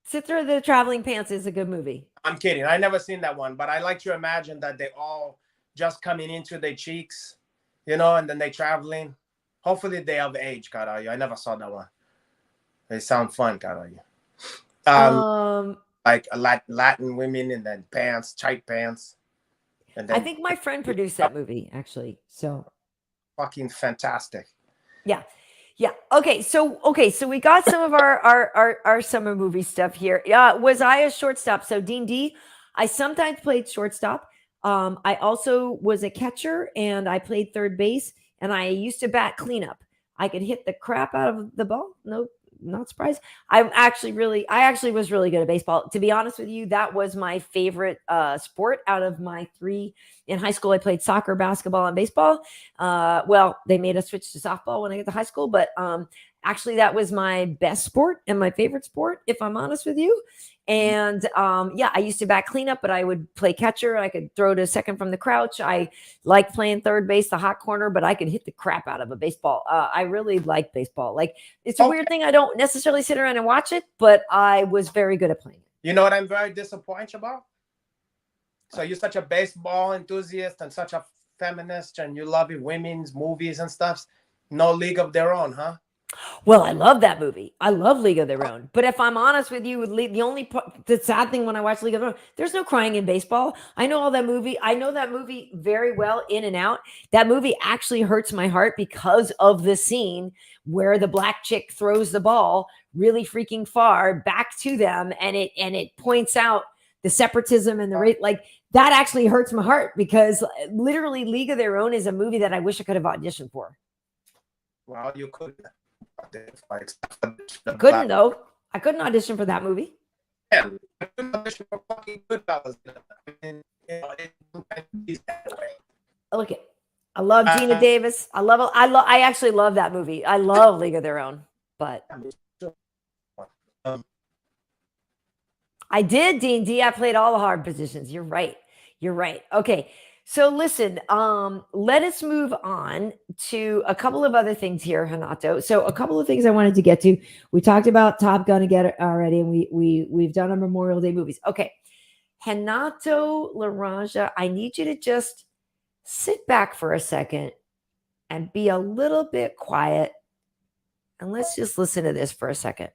Sister of the Traveling Pants is a good movie. I'm kidding. I never seen that one, but I like to imagine that they all just coming into their cheeks, you know, and then they traveling. Hopefully they have age, Carayo. I never saw that one. They sound fun, Carayo. Like Latin women and then pants, tight pants. And then, I think my friend produced that movie, actually. So fucking fantastic. Yeah. Yeah. Okay. So we got some of our summer movie stuff here. Yeah. Was I a shortstop? So D&D, I sometimes played shortstop. I also was a catcher and I played third base and I used to bat cleanup. I could hit the crap out of the ball. No, not surprised. I actually was really good at baseball. To be honest with you, that was my favorite sport out of my three. In high school, I played soccer, basketball, and baseball. Well, they made us switch to softball when I got to high school, but actually that was my best sport and my favorite sport, if I'm honest with you. And yeah, I used to bat cleanup, but I would play catcher. I could throw to second from the crouch. I liked playing third base, the hot corner, but I could hit the crap out of a baseball. I really like baseball. Like, it's a weird thing. I don't necessarily sit around and watch it, but I was very good at playing it. You know what I'm very disappointed about? So you're such a baseball enthusiast and such a feminist, and you love women's movies and stuff. No League of Their Own, huh? Well, I love that movie. I love League of Their Own. But if I'm honest with you, the sad thing when I watch League of Their Own, there's no crying in baseball. I know all that movie. I know that movie very well in and out. That movie actually hurts my heart because of the scene where the black chick throws the ball really freaking far back to them, and it points out the separatism and the rate. Like, that actually hurts my heart because literally League of Their Own is a movie that I wish I could have auditioned for. Well, you could. I couldn't though. I couldn't audition for that movie. Yeah, I couldn't audition for fucking Goodfellas. Look it. I love Gina Davis. I actually love that movie. I love League of Their Own, but I did D&D. I played all the hard positions. You're right. Okay. So listen, let us move on to a couple of other things here, Renato. So a couple of things I wanted to get to. We talked about Top Gun again already, and we've done our Memorial Day movies. Okay. Renato Laranja, I need you to just sit back for a second and be a little bit quiet. And let's just listen to this for a second.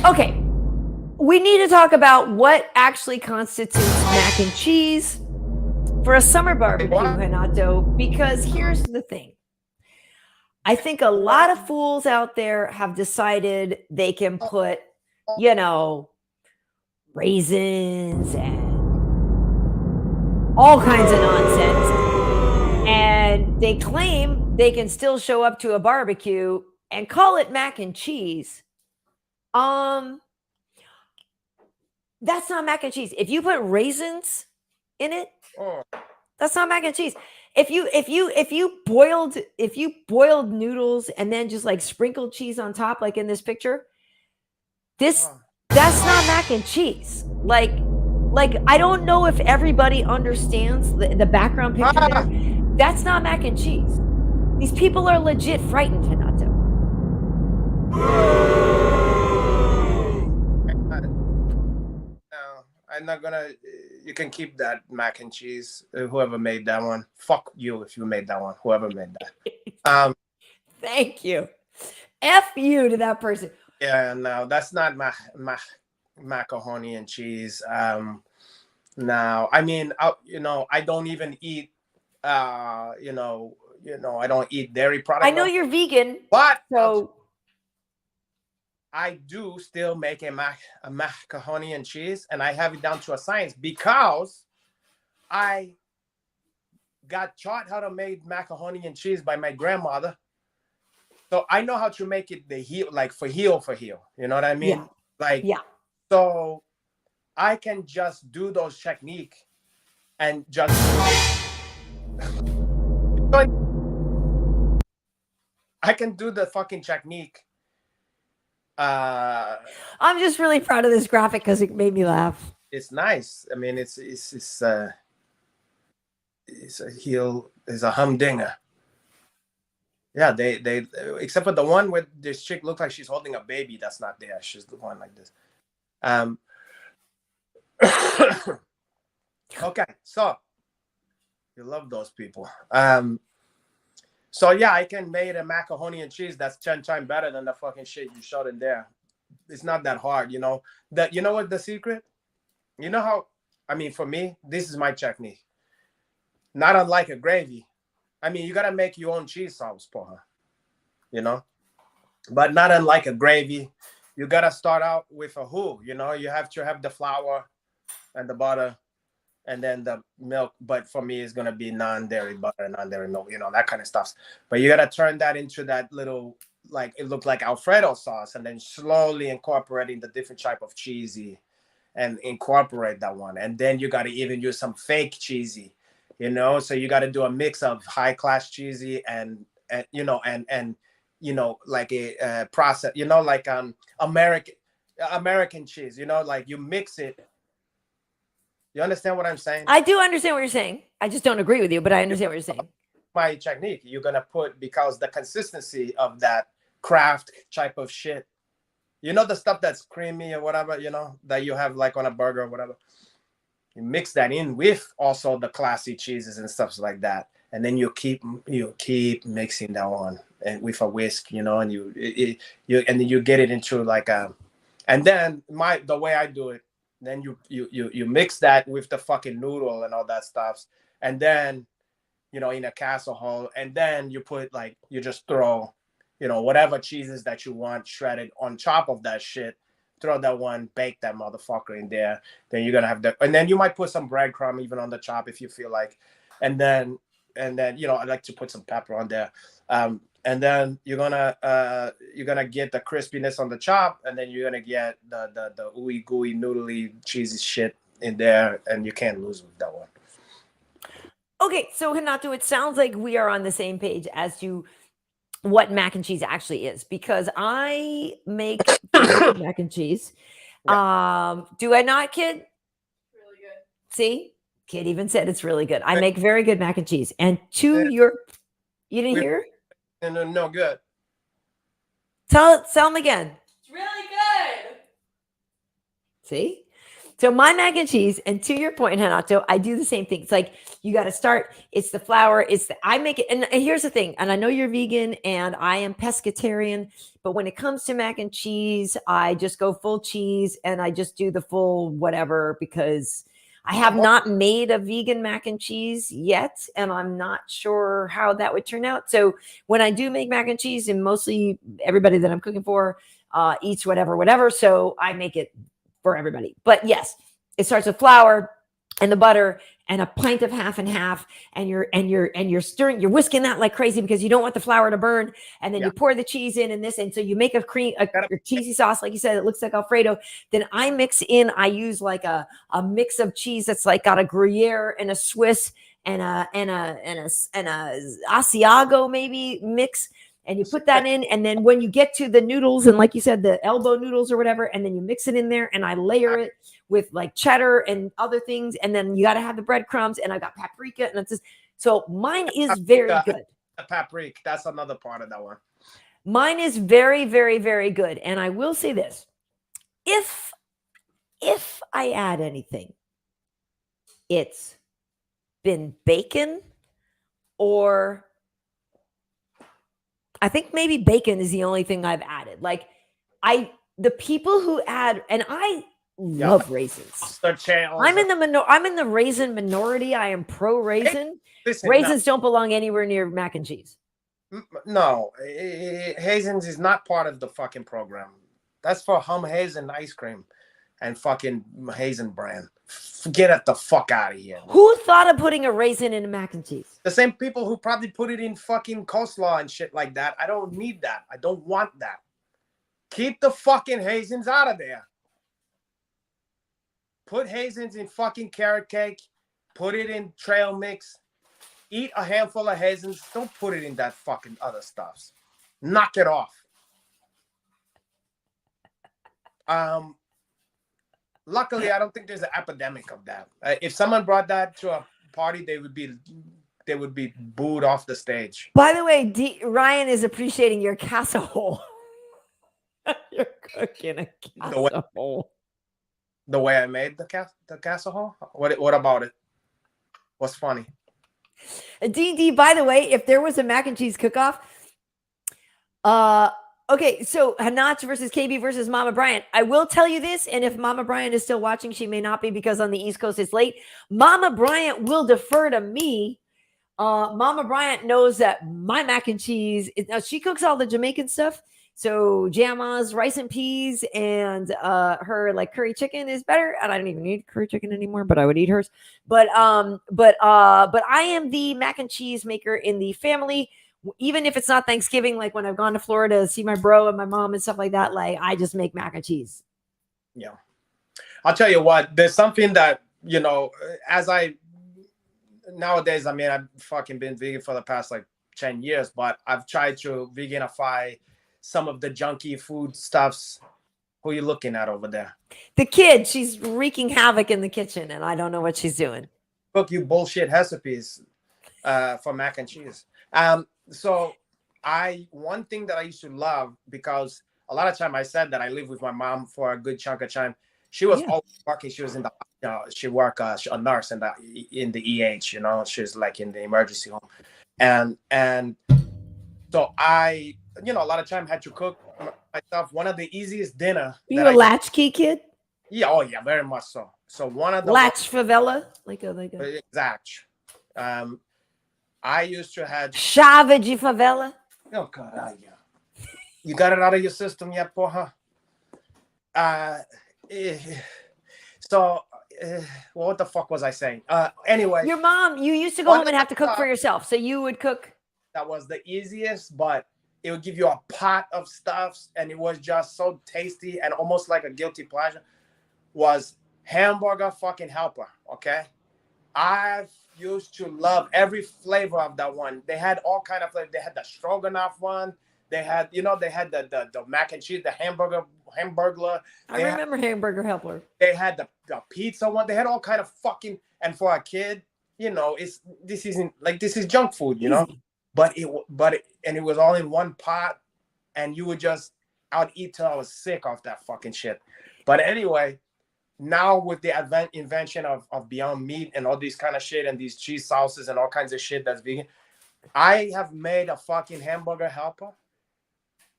Okay, we need to talk about what actually constitutes mac and cheese for a summer barbecue, Renato, because here's the thing. I think a lot of fools out there have decided they can put, raisins and all kinds of nonsense. And they claim they can still show up to a barbecue and call it mac and cheese. That's not mac and cheese. If you put raisins in it, that's not mac and cheese. If you boiled noodles and then just like sprinkled cheese on top, like in this picture, that's not mac and cheese. Like I don't know if everybody understands the background picture there. That's not mac and cheese. These people are legit frightened, Renato. I'm not gonna. You can keep that mac and cheese. Whoever made that one, fuck you if you made that one. Whoever made that. Thank you. F you to that person. Yeah, no, that's not macaroni and cheese. Now, I mean, I don't even eat. I don't eat dairy products. I know you're vegan, but so. I do still make a macaroni and cheese, and I have it down to a science because I got taught how to make macaroni and cheese by my grandmother. So I know how to make it for heel. You know what I mean? Yeah. So I can just do those technique and just. I can do the fucking technique. I'm just really proud of this graphic because it made me laugh. It's nice. I mean, it's a heel, is a humdinger. Yeah, they except for the one where this chick looks like she's holding a baby. That's not there. She's the one like this. Okay, so you love those people. So yeah, I can make a macaroni and cheese that's 10 times better than the fucking shit you showed in there. It's not that hard, you know. That you know what the secret? You know how I mean for me, this is my technique. Not unlike a gravy. I mean, you gotta make your own cheese sauce, porra. You know? But not unlike a gravy. You gotta start out with a who, you know, you have to have the flour and the butter and then the milk. But for me, it's gonna be non-dairy butter, non-dairy milk, you know, that kind of stuff. But you gotta turn that into that little, like it looked like Alfredo sauce, and then slowly incorporating the different type of cheesy and incorporate that one. And then you gotta even use some fake cheesy, you know. So you gotta do a mix of high class cheesy and you know and you know like a process, you know, like American cheese, you know, like you mix it. You understand what I'm saying? I do understand what you're saying. I just don't agree with you, but I understand what you're saying. My technique, you're gonna put, because the consistency of that craft type of shit, you know, the stuff that's creamy or whatever, you know, that you have like on a burger or whatever. You mix that in with also the classy cheeses and stuff like that, and then you keep mixing that one and with a whisk, you know, and you and then you get it into like a, and then the way I do it, then you mix that with the fucking noodle and all that stuff, and then you know in a casserole, and then you put like you just throw, you know, whatever cheeses that you want shredded on top of that shit. Throw that one, bake that motherfucker in there. Then you're gonna have that, and then you might put some breadcrumb even on the top if you feel like, and then you know I like to put some pepper on there, and then you're gonna get the crispiness on the chop, and then you're gonna get the ooey gooey noodly cheesy shit in there, and you can't lose with that one. Okay, so Renato, it sounds like we are on the same page as to what mac and cheese actually is, because I make mac and cheese. Yeah. Do I not, kid? Really good. See, kid even said it's really good. I make very good mac and cheese. And to your, you didn't hear? No good. Tell them again. It's really good. See? So my mac and cheese, and to your point, Renato, I do the same thing. It's like you got to start. It's the flour. I make it. And here's the thing. And I know you're vegan, and I am pescatarian. But when it comes to mac and cheese, I just go full cheese, and I just do the full whatever, because I have not made a vegan mac and cheese yet, and I'm not sure how that would turn out. So when I do make mac and cheese, and mostly everybody that I'm cooking for eats whatever. So I make it for everybody. But yes, it starts with flour and the butter and a pint of half and half, and you're stirring, you're whisking that like crazy because you don't want the flour to burn. And then you pour the cheese in and this, and so you make a cheesy sauce, like you said, it looks like Alfredo. Then I mix in, I use like a mix of cheese that's like got a Gruyere and a Swiss and a Asiago maybe mix. And you put that in, and then when you get to the noodles, and like you said, the elbow noodles or whatever, and then you mix it in there, and I layer it with like cheddar and other things, and then you got to have the breadcrumbs, and I got paprika, and it's just, so mine is very good. Paprika, that's another part of that one. Mine is very, very, very good, and I will say this: if I add anything, it's been bacon, or I think maybe bacon is the only thing I've added. Like the people who add, and I love raisins. I'm in the raisin minority. I am pro raisin. Raisins don't belong anywhere near mac and cheese. No, raisins is not part of the fucking program. That's for Holm Hazen ice cream and fucking Hazen brand. Get it the fuck out of here. Who thought of putting a raisin in a mac and cheese? The same people who probably put it in fucking coleslaw and shit like that. I don't need that. I don't want that. Keep the fucking raisins out of there. Put raisins in fucking carrot cake. Put it in trail mix. Eat a handful of raisins. Don't put it in that fucking other stuff. Knock it off. Luckily, I don't think there's an epidemic of that. If someone brought that to a party, they would be booed off the stage. By the way, Ryan is appreciating your casserole. You're cooking a casserole. The way I made the casserole? What about it? What's funny? D&D, by the way, if there was a mac and cheese cook-off, okay, so Hanach versus KB versus Mama Bryant. I will tell you this, and if Mama Bryant is still watching, she may not be because on the East Coast it's late. Mama Bryant will defer to me. Mama Bryant knows that my mac and cheese, now she cooks all the Jamaican stuff. So Jama's rice and peas and her like curry chicken is better. And I don't even eat curry chicken anymore, but I would eat hers. But I am the mac and cheese maker in the family. Even if it's not Thanksgiving, like when I've gone to Florida to see my bro and my mom and stuff like that, like I just make mac and cheese. Yeah. I'll tell you what, there's something that, you know, nowadays, I mean, I've fucking been vegan for the past like 10 years, but I've tried to veganify some of the junky food stuffs. Who are you looking at over there? The kid, she's wreaking havoc in the kitchen and I don't know what she's doing. Cook you bullshit recipes for mac and cheese. So one thing that I used to love, because a lot of time I said that I lived with my mom for a good chunk of time. She was always working. She was in the, she worked a nurse in the EH, you know, she's like in the emergency home. And so I, you know, a lot of time had to cook myself. One of the easiest dinner. You a latchkey kid? Yeah. Oh yeah, very much so. So one of the latch favela, like a exact. I used to have Chave favela. Oh God, yeah. You got it out of your system yet, porra? So, what the fuck was I saying? Anyway, your mom. You used to go home and have to cook for yourself, so you would cook. That was the easiest, but it would give you a pot of stuffs, and it was just so tasty and almost like a guilty pleasure. Was hamburger fucking helper? Okay, I've used to love every flavor of that one. They had all kind of flavors. They had the stroganoff one. They had, you know, they had the mac and cheese, the hamburger. I remember hamburger helper. They had the pizza one. They had all kind of fucking, and for a kid, you know, this is junk food, you know. But it was all in one pot, and you would just, I would eat till I was sick of that fucking shit. But anyway, now with the invention of Beyond Meat and all these kind of shit and these cheese sauces and all kinds of shit that's vegan, I have made a fucking hamburger helper.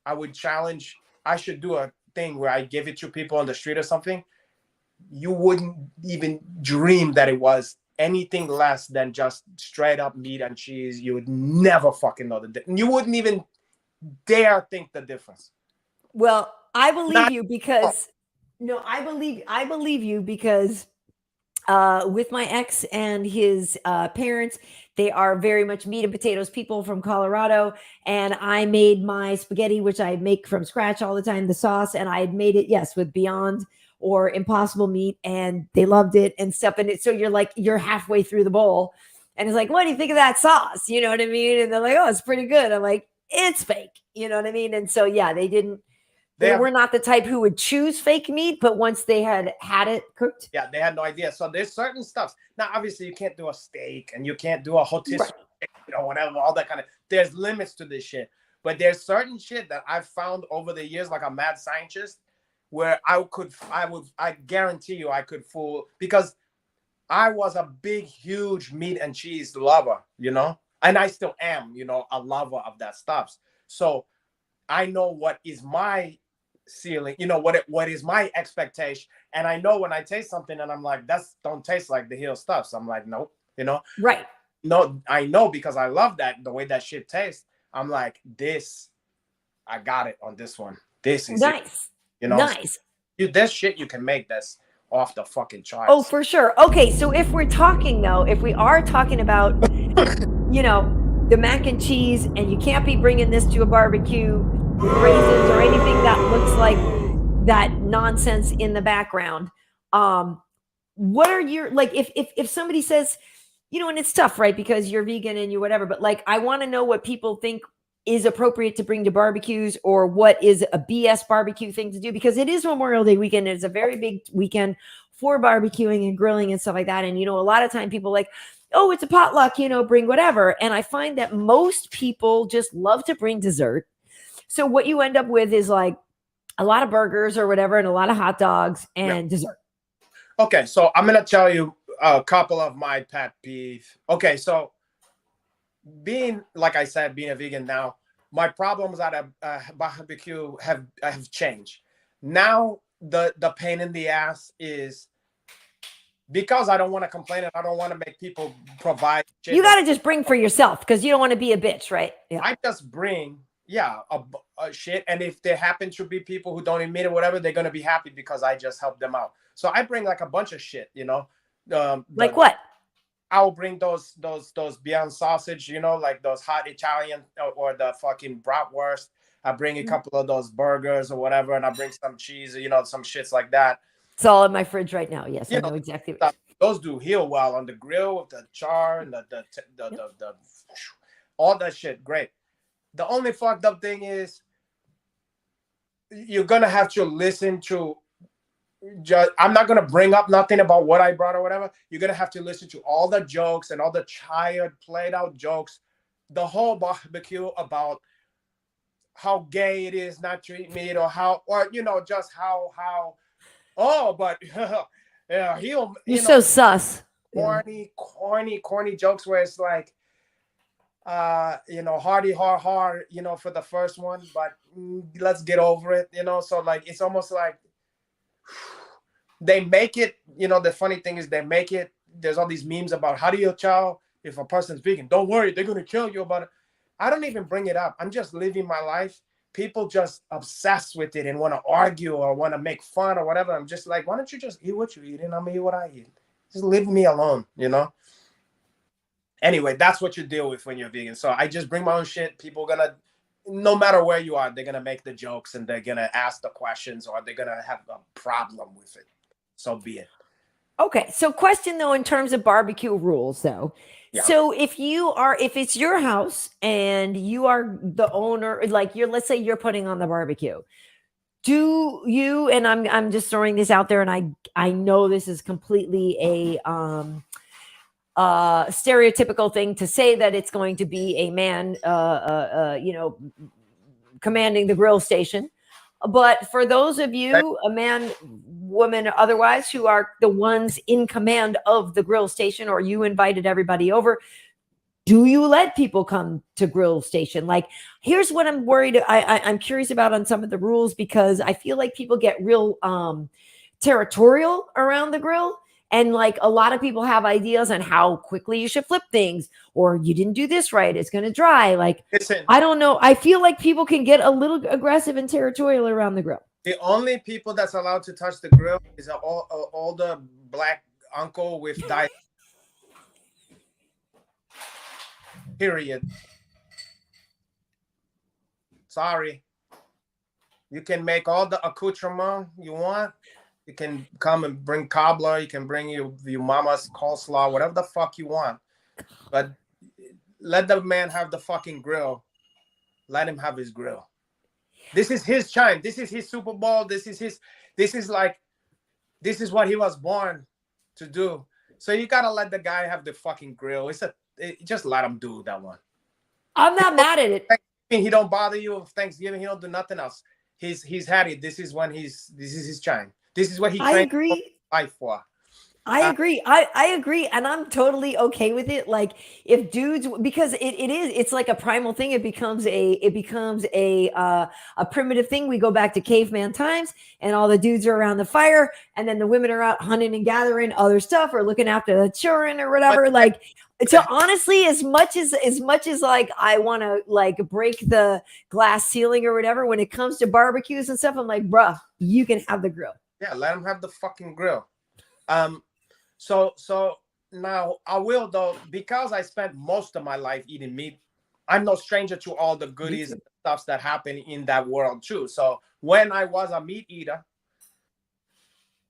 I would challenge, I should do a thing where I give it to people on the street or something. You wouldn't even dream that it was anything less than just straight up meat and cheese. You would never fucking know the difference. You wouldn't even dare think the difference. Well, I believe you because I believe you because with my ex and his parents, they are very much meat and potatoes people from Colorado. And I made my spaghetti, which I make from scratch all the time, the sauce. And I had made it, yes, with Beyond or Impossible Meat. And they loved it and stuff. And so you're halfway through the bowl. And it's like, what do you think of that sauce? You know what I mean? And they're like, oh, it's pretty good. I'm like, it's fake. You know what I mean? And so, yeah, they were not the type who would choose fake meat, but once they had it cooked. Yeah, they had no idea. So there's certain stuff. Now, obviously, you can't do a steak and you can't do a rotisserie, right, you know, whatever, all that kind of, there's limits to this shit. But there's certain shit that I've found over the years, like a mad scientist, where I guarantee you I could fool, because I was a big, huge meat and cheese lover, you know, and I still am, you know, a lover of that stuff. So I know what is my ceiling, you know, what is my expectation, and I know when I taste something and I'm like, that's don't taste like the hill stuff, so I'm like, nope, you know, right? No, I know, because I love that the way that shit tastes. I'm like, this, I got it on this one. This is nice, it. You know, nice. There's shit you can make that's off the fucking charts. Oh, for sure. Okay, so if we are talking about, you know, the mac and cheese, and you can't be bringing this to a barbecue with raisins or anything that looks like that nonsense in the background. What are your, like, if somebody says, you know, and it's tough, right? Because you're vegan and you whatever, but like, I want to know what people think is appropriate to bring to barbecues, or what is a BS barbecue thing to do, because it is Memorial Day weekend. It's a very big weekend for barbecuing and grilling and stuff like that. And, you know, a lot of time people like, oh, it's a potluck, you know, bring whatever. And I find that most people just love to bring dessert. So what you end up with is like a lot of burgers or whatever, and a lot of hot dogs and dessert. Okay, so I'm going to tell you a couple of my pet peeves. Okay, so being, like I said, being a vegan now, my problems at a barbecue have changed. Now the pain in the ass is because I don't want to complain and I don't want to make people provide shit. You got to just bring for yourself because you don't want to be a bitch, right? Yeah. I just bring, a shit. And if there happen to be people who don't admit it, whatever, they're going to be happy because I just helped them out. So I bring like a bunch of shit, Like what? I'll bring those Beyond sausage, like those hot Italian or the fucking bratwurst. I bring a couple of those burgers or whatever, and I bring some cheese, some shits like that. It's all in my fridge right now. Yes, I know exactly. Those do heal well on the grill with the char and the all that shit. Great. The only fucked up thing is you're gonna have to listen to. I'm not gonna bring up nothing about what I brought or whatever. You're gonna have to listen to all the jokes and all the tired, played out jokes, the whole barbecue about how gay it is not to eat meat, or just how. Oh, but yeah, You're so sus. Corny jokes where it's like, hardy hard, for the first one, but let's get over it, So like, it's almost like they make it. The funny thing is they make it. There's all these memes about how do you tell if a person's vegan? Don't worry, they're gonna kill you about it. I don't even bring it up. I'm just living my life. People just obsessed with it and want to argue or want to make fun or whatever. I'm just like, why don't you just eat what you eat and I'm gonna eat what I eat? Just leave me alone, Anyway, that's what you deal with when you're vegan. So I just bring my own shit. People gonna, no matter where you are, they're gonna make the jokes and they're gonna ask the questions or they're gonna have a problem with it. So be it. Okay. So question though, in terms of barbecue rules though. Yeah. So if it's your house and you are the owner, like let's say you're putting on the barbecue, do you, and I'm just throwing this out there, and I know this is completely a stereotypical thing to say that it's going to be a man, commanding the grill station. But for those of you, a man, woman, otherwise, who are the ones in command of the grill station, or you invited everybody over, do you let people come to grill station? Like, here's what I'm worried. I'm curious about on some of the rules, because I feel like people get real territorial around the grill. And like a lot of people have ideas on how quickly you should flip things, or you didn't do this right, it's going to dry. Like, I don't know. I feel like people can get a little aggressive and territorial around the grill. The only people that's allowed to touch the grill is an older black uncle with diet. Period. Sorry. You can make all the accoutrement you want. You can come and bring cobbler. You can bring your mama's coleslaw, whatever the fuck you want. But let the man have the fucking grill. Let him have his grill. This is his time. This is his Super Bowl. This is what he was born to do. So you gotta let the guy have the fucking grill. Just let him do that one. I'm not mad at it. He don't bother you with Thanksgiving. He don't do nothing else. He's had it. This is his time. This is what he trained life for. I agree. I agree. And I'm totally okay with it. Like, if dudes, because it's like a primal thing. It becomes a primitive thing. We go back to caveman times, and all the dudes are around the fire, and then the women are out hunting and gathering other stuff, or looking after the children or whatever. Like, so honestly, as much as like I want to like break the glass ceiling or whatever, when it comes to barbecues and stuff, I'm like, bruh, you can have the grill. Yeah, let him have the fucking grill. So now I will, though, because I spent most of my life eating meat, I'm no stranger to all the goodies and stuffs that happen in that world too. So when I was a meat eater,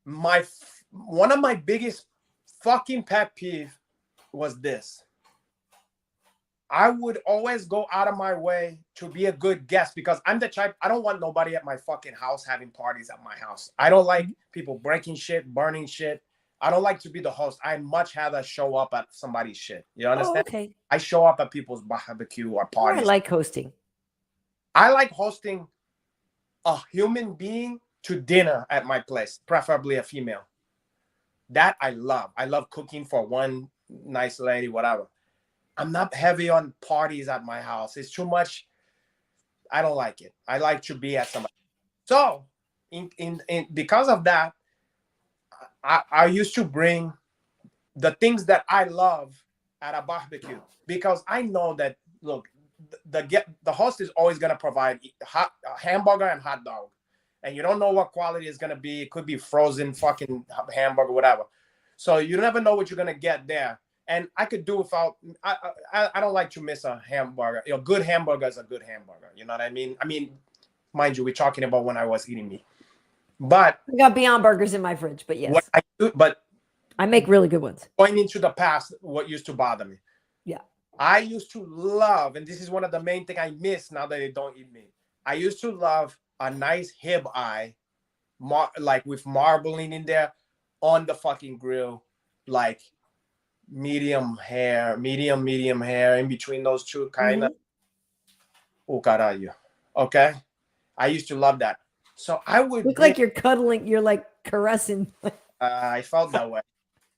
one of my biggest fucking pet peeve was this. I would always go out of my way to be a good guest, because I'm the type, I don't want nobody at my fucking house having parties at my house. I don't like people breaking shit, burning shit. I don't like to be the host. I much rather show up at somebody's shit. You understand? Oh, okay. I show up at people's barbecue or parties. I like hosting. I like hosting a human being to dinner at my place, preferably a female. That I love. I love cooking for one nice lady, whatever. I'm not heavy on parties at my house. It's too much. I don't like it. I like to be at somebody. So, in because of that, I used to bring the things that I love at a barbecue because I know that look, the host is always gonna provide a hamburger and hot dog, and you don't know what quality is gonna be. It could be frozen fucking hamburger, whatever. So you never know what you're gonna get there. And I could do without. I don't like to miss a hamburger. You know, good hamburger is a good hamburger. You know what I mean? I mean, mind you, we're talking about when I was eating meat, but I got Beyond Burgers in my fridge, but what yes, I do, but I make really good ones. going into the past, what used to bother me. Yeah. I used to love, and this is one of the main thing I miss now that they don't eat meat. I used to love a nice hib eye, like with marbling in there on the fucking grill, like medium hair in between those two kind of. Oh, caralho. Okay. I used to love that. So I would look like you're cuddling, you're like caressing. I felt that way.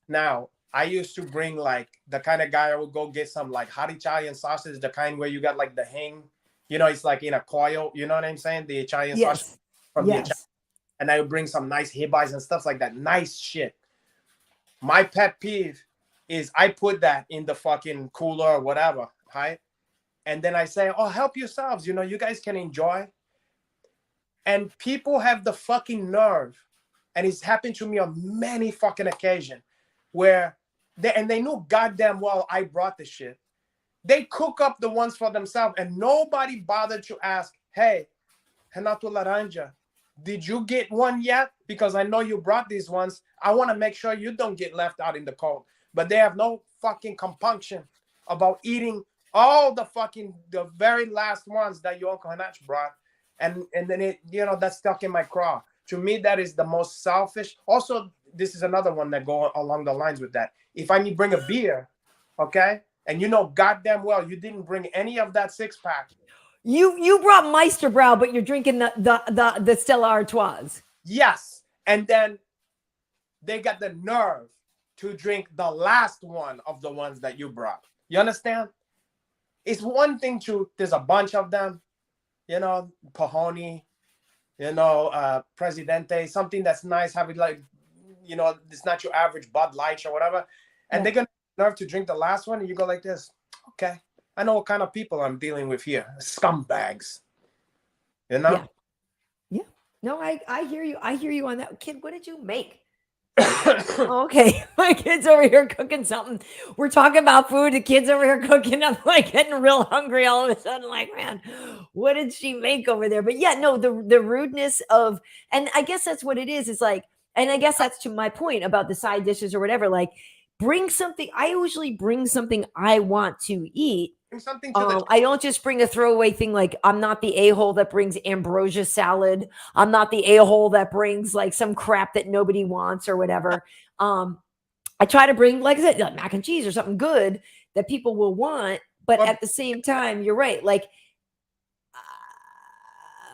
Now, I used to bring like the kind of guy I would go get some like hot Italian sausage, the kind where you got like the hang, you know, it's like in a coil, you know what I'm saying? The Italian sausage from the Italian. And I would bring some nice hibis and stuff like that. Nice shit. My pet peeve is I put that in the fucking cooler or whatever, right? And then I say, oh, help yourselves. You know, you guys can enjoy. And people have the fucking nerve. And it's happened to me on many fucking occasions where they knew goddamn well I brought the shit. They cook up the ones for themselves and nobody bothered to ask, hey, Renato Laranja, did you get one yet? Because I know you brought these ones. I want to make sure you don't get left out in the cold. But they have no fucking compunction about eating all the very last ones that your Uncle Hanach brought. And then it, you know, that's stuck in my craw. To me, that is the most selfish. Also, this is another one that go along the lines with that. If I need bring a beer, okay, and you know goddamn well you didn't bring any of that 6-pack. You brought Meisterbrow, but you're drinking the Stella Artois. Yes, and then they got the nerve to drink the last one of the ones that you brought. You understand? It's one thing to there's a bunch of them, you know, Pahoni, you know, Presidente, something that's nice, have it like, you know, it's not your average Bud Light or whatever. And they're going to nerve to drink the last one. And you go like this. Okay. I know what kind of people I'm dealing with here. Scumbags. You know? Yeah. No, I hear you. I hear you on that. Kid, what did you make? Okay. My kid's over here cooking something. We're talking about food. The kid's over here cooking. I'm like getting real hungry all of a sudden. Like, man, what did she make over there? But yeah, no, the rudeness of, and I guess that's what it is. It's like, and I guess that's to my point about the side dishes or whatever. Like, bring something. I usually bring something I want to eat. Bring something to I don't just bring a throwaway thing. Like, I'm not the a-hole that brings ambrosia salad. I'm not the a-hole that brings like some crap that nobody wants or whatever. I try to bring, like I said, like mac and cheese or something good that people will want. But at the same time, you're right. Like,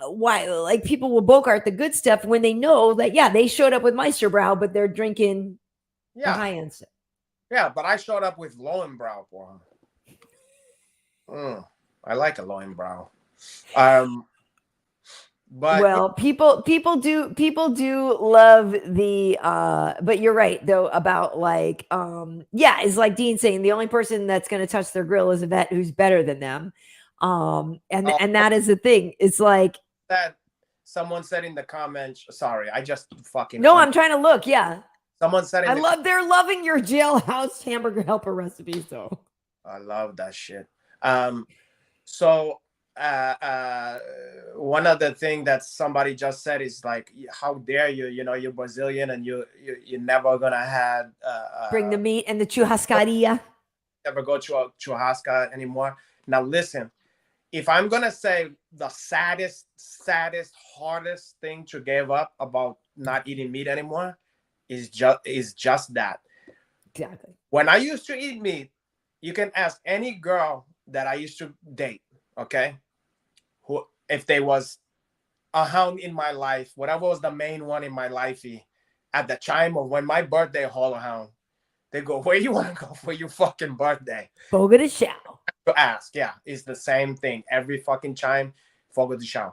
why? Like, people will bogart the good stuff when they know that, yeah, they showed up with Meisterbrow, but they're drinking the high-end stuff. Yeah, but I showed up with Lowenbrow for him. I like a Lowenbrow. But well, people do love the but you're right though about like yeah, it's like Dean saying the only person that's going to touch their grill is a vet who's better than them. And that is the thing. It's like that someone said in the comments, sorry, I just fucking I'm trying to look, yeah. Someone said they're loving your jailhouse hamburger helper recipes though. I love that shit. So one of the things that somebody just said is like, how dare you? You know, you're Brazilian and you're never gonna have bring the meat and the churrascaria. Never go to a churrasca anymore. Now listen, if I'm gonna say the saddest, hardest thing to give up about not eating meat anymore is just that. Exactly. When I used to eat meat, you can ask any girl that I used to date, okay, who if there was a hound in my life, whatever was the main one in my life, at the time of when my birthday, hound, They go, where you want to go for your fucking birthday? Fogo de Chão. To ask, yeah, it's the same thing. Every fucking time, Fogo de Chão.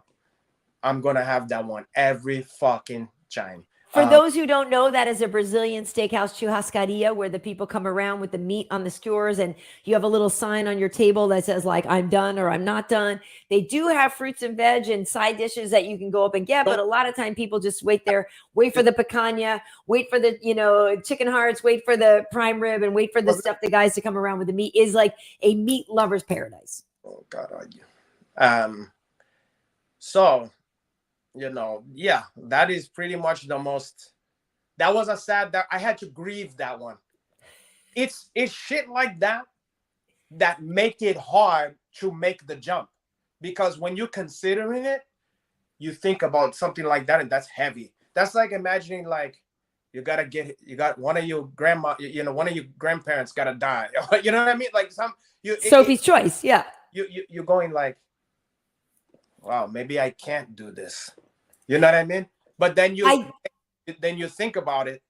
I'm going to have that one every fucking time. For those who don't know, that is a Brazilian steakhouse churrascaria where the people come around with the meat on the skewers, and you have a little sign on your table that says like, I'm done or I'm not done. They do have fruits and veg and side dishes that you can go up and get, but a lot of time people just wait there, wait for the picanha, wait for the, chicken hearts, wait for the prime rib, and wait for the stuff, the guys to come around with the meat. Is like a meat lover's paradise. Oh God, are you? So, yeah, that is pretty much the most. That was a sad. That I had to grieve that one. It's shit like that make it hard to make the jump, because when you're considering it, you think about something like that, and that's heavy. That's like imagining like you got one of your grandma, one of your grandparents got to die. You know what I mean? Like Sophie's Choice, yeah. You're going like, wow, maybe I can't do this. You know what I mean? But then you think about it.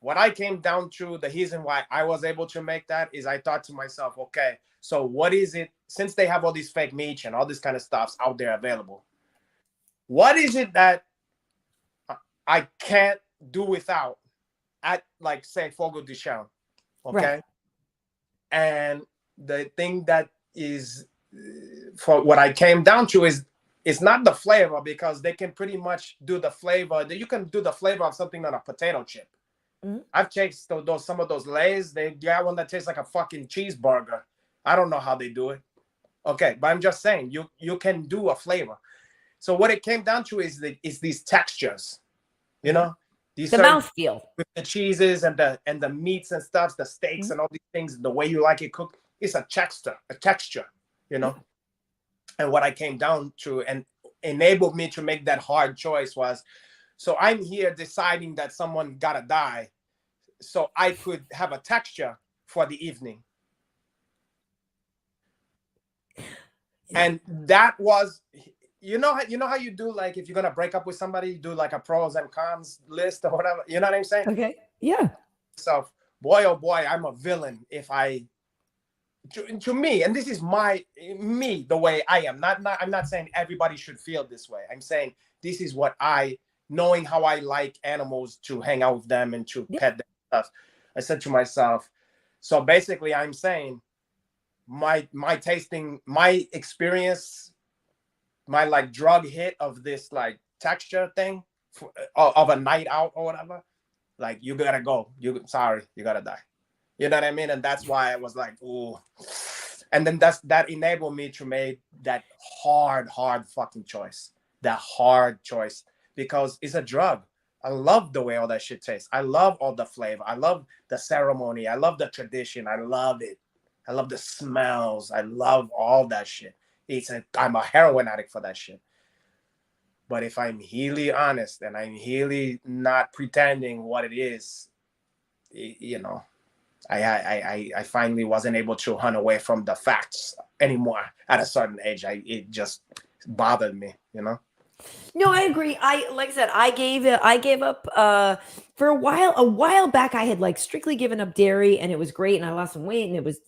What I came down to, the reason why I was able to make that is I thought to myself, okay, so what is it, since they have all these fake meat and all this kind of stuffs out there available, what is it that I can't do without at, like, say, Fogo de Chão, okay? Right. And the thing that is, for what I came down to is, it's not the flavor, because they can pretty much do the flavor. You can do the flavor of something on a potato chip. Mm-hmm. I've tasted some of those Lays. They got one that tastes like a fucking cheeseburger. I don't know how they do it. Okay, but I'm just saying, you can do a flavor. So what it came down to is these textures, these the mouthfeel with the cheeses and the meats and stuff, the steaks, mm-hmm. and all these things, the way you like it cooked. It's a texture, Mm-hmm. And what I came down to and enabled me to make that hard choice was, so I'm here deciding that someone gotta die, so I could have a texture for the evening. Yeah. And that was, you know how you do, like, if you're gonna break up with somebody, you do like a pros and cons list or whatever. You know what I'm saying? Okay. Yeah. So, boy, oh boy, I'm a villain if I. To me, and this is me, the way I am. I'm not saying everybody should feel this way. I'm saying this is what knowing how I like animals, to hang out with them and to pet them and stuff. I said to myself, so basically I'm saying my tasting, my experience, my like drug hit of this like texture thing of a night out or whatever, like, you gotta go. You gotta die. You know what I mean? And that's why I was like, ooh. And then that enabled me to make that hard fucking choice. That hard choice. Because it's a drug. I love the way all that shit tastes. I love all the flavor. I love the ceremony. I love the tradition. I love it. I love the smells. I love all that shit. I'm a heroin addict for that shit. But if I'm really honest and I'm really not pretending what it is, I finally wasn't able to run away from the facts anymore at a certain age. It just bothered me, No, I agree. Like I said, I gave up for a while back. I had like strictly given up dairy, and it was great, and I lost some weight, and it was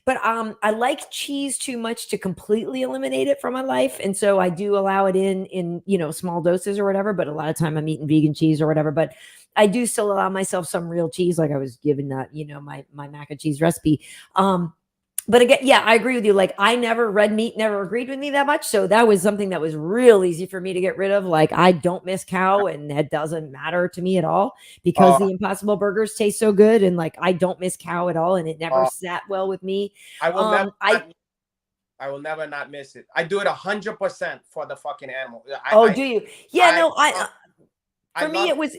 But I like cheese too much to completely eliminate it from my life, and so I do allow it in small doses or whatever. But a lot of time I'm eating vegan cheese or whatever. But I do still allow myself some real cheese, like I was given that my mac and cheese recipe. But again, yeah, I agree with you. Like, red meat never agreed with me that much. So that was something that was real easy for me to get rid of. Like, I don't miss cow, and it doesn't matter to me at all, because the Impossible Burgers taste so good. And like, I don't miss cow at all. And it never sat well with me. I will never not miss it. I do it 100% for the fucking animal. Do you? Yeah, for me, it was.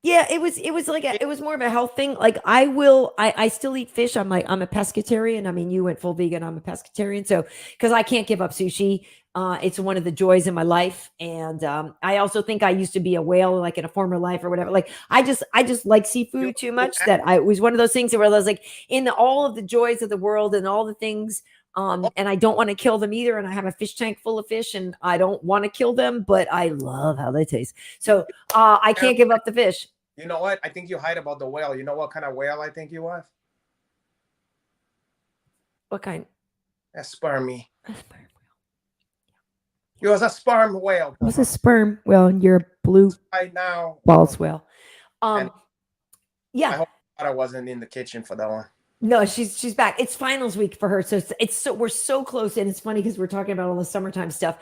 Yeah, it was like it was more of a health thing. Like, I still eat fish. I'm a pescatarian. I mean, you went full vegan. I'm a pescatarian. So, because I can't give up sushi. It's one of the joys in my life. And I also think I used to be a whale, like in a former life or whatever. Like, I just like seafood too much, that it was one of those things where I was like, in all of the joys of the world and all the things. And I don't want to kill them either. And I have a fish tank full of fish, and I don't want to kill them, but I love how they taste. So I can't give up the fish. You know what? I think you hide about the whale. You know what kind of whale I think you was? What kind? A spermie. A sperm whale. You was a sperm whale. It was a sperm whale, and you're a blue Right now. balls whale. And Yeah. I hope I wasn't in the kitchen for that one. No, she's back. It's finals week for her, so we're so close, and it's funny because we're talking about all the summertime stuff.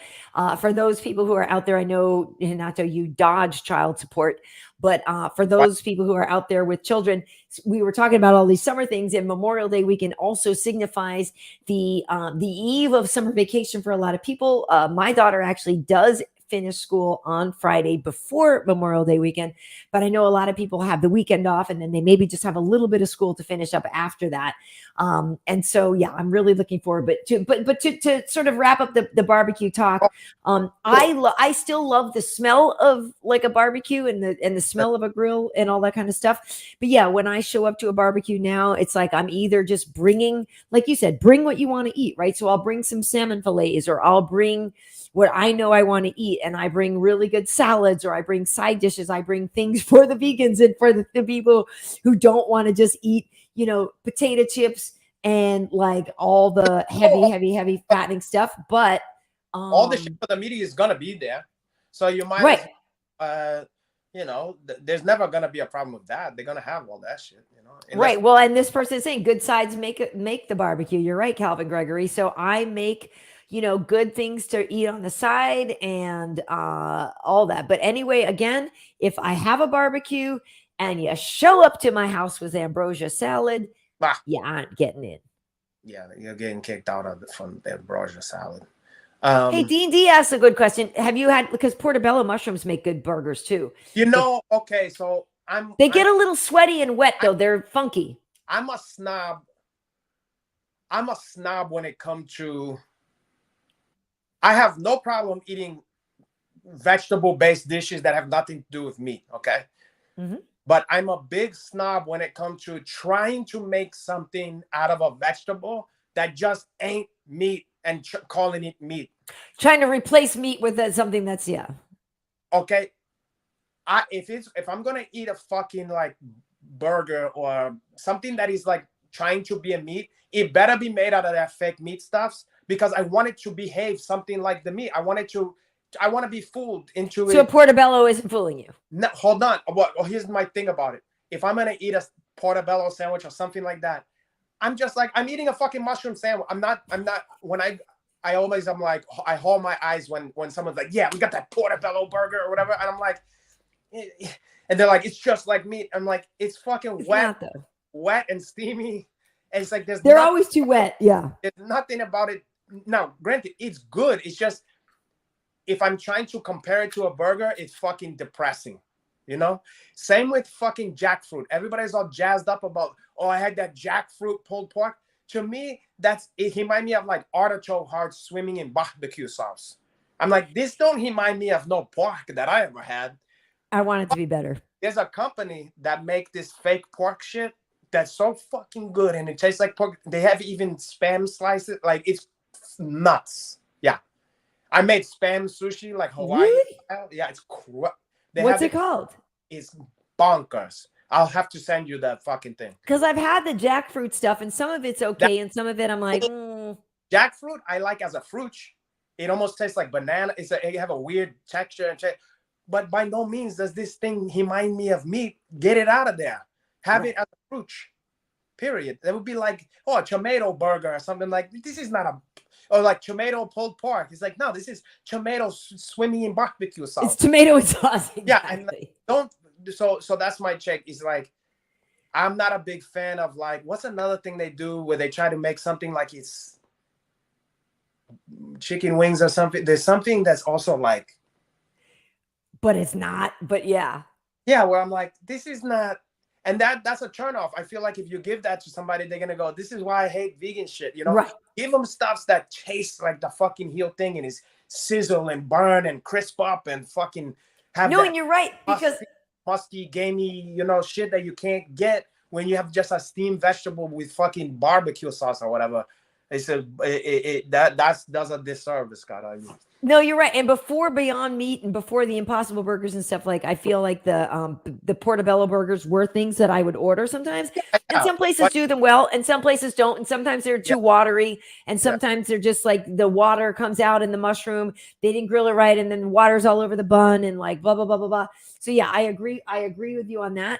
For those people who are out there, I know Renato, you dodge child support, but for those people who are out there with children, we were talking about all these summer things, and Memorial Day weekend also signifies the eve of summer vacation for a lot of people. My daughter actually does finish school on Friday before Memorial Day weekend, but I know a lot of people have the weekend off and then they maybe just have a little bit of school to finish up after that. And so, yeah, I'm really looking forward, but to sort of wrap up the barbecue talk. I still love the smell of like a barbecue and the smell of a grill and all that kind of stuff. But yeah, when I show up to a barbecue now, it's like, I'm either just bringing, like you said, bring what you want to eat, right? So I'll bring some salmon fillets, or I'll bring what I know I want to eat. And I bring really good salads, or I bring side dishes. I bring things for the vegans and for the people who don't want to just eat, potato chips and like all the heavy fattening stuff. But all the shit for the media is gonna be there. So you might there's never gonna be a problem with that. They're gonna have all that shit, Right. Well, and this person is saying good sides make the barbecue. You're right, Calvin Gregory. So I make good things to eat on the side and all that. But anyway, again, if I have a barbecue and you show up to my house with ambrosia salad, you aren't getting in. Yeah, you're getting kicked out from the ambrosia salad. Hey, Dean D asked a good question. Have you had, because portobello mushrooms make good burgers too. Okay, so they get a little sweaty and wet though. They're funky. I'm a snob when it comes to, I have no problem eating vegetable-based dishes that have nothing to do with meat, okay? Mm-hmm. But I'm a big snob when it comes to trying to make something out of a vegetable that just ain't meat and calling it meat. Trying to replace meat with something that's, yeah. Okay. If I'm gonna eat a fucking like burger or something that is like trying to be a meat, it better be made out of that fake meat stuffs, because I want it to behave something like the meat. I want to be fooled into it. So a portobello isn't fooling you? No, hold on. Well, here's my thing about it. If I'm gonna eat a portobello sandwich or something like that, I'm just like, I'm eating a fucking mushroom sandwich. I'm not when I'm like, I hold my eyes when someone's like, yeah, we got that portobello burger or whatever, and I'm like, and they're like, it's just like meat. I'm like, it's fucking wet and steamy. And it's like, they're always too wet. Yeah. There's nothing about it. Now, granted, it's good. It's just, if I'm trying to compare it to a burger, it's fucking depressing. Same with fucking jackfruit. Everybody's all jazzed up about, oh, I had that jackfruit pulled pork. To me, it reminds me of like artichoke hearts swimming in barbecue sauce. I'm like, this don't remind me of no pork that I ever had. I want it to be better. There's a company that make this fake pork shit that's so fucking good, and it tastes like pork. They have even spam slices. Like, it's nuts. Yeah. I made spam sushi, like Hawaii. Really? Style. Yeah, it's What's it called? It's bonkers. I'll have to send you that fucking thing. Because I've had the jackfruit stuff, and some of it's okay, and some of it I'm like, Jackfruit, I like as a fruit. It almost tastes like banana. It have a weird texture, but by no means does this thing remind me of meat. Get it out of there. Have it as a fruit. Period. That would be like, a tomato burger or something like. This is not or like tomato pulled pork. It's like, no, this is tomato swimming in barbecue sauce. It's tomato and sauce. Exactly. Yeah, and so that's my check. Is like, I'm not a big fan of like, what's another thing they do where they try to make something like it's chicken wings or something. There's something that's also like, but it's not. But yeah, where I'm like, this is not. And that's a turnoff. I feel like if you give that to somebody, they're gonna go, this is why I hate vegan shit. Right. Give them stuffs that taste like the fucking heel thing and is sizzle and burn and crisp up and fucking have. No, and you're right, because musky, gamey, shit that you can't get when you have just a steamed vegetable with fucking barbecue sauce or whatever. It's a that does a disservice, Scott. I mean. No, you're right. And before Beyond Meat and before the Impossible Burgers and stuff, like I feel like the Portobello burgers were things that I would order sometimes. And Yeah, some places but do them well, and some places don't. And sometimes they're yeah, too watery, and yeah. sometimes they're just like the water comes out in the mushroom. They didn't grill it right, and then water's all over the bun, and like blah blah blah blah blah. So yeah, I agree. I agree with you on that.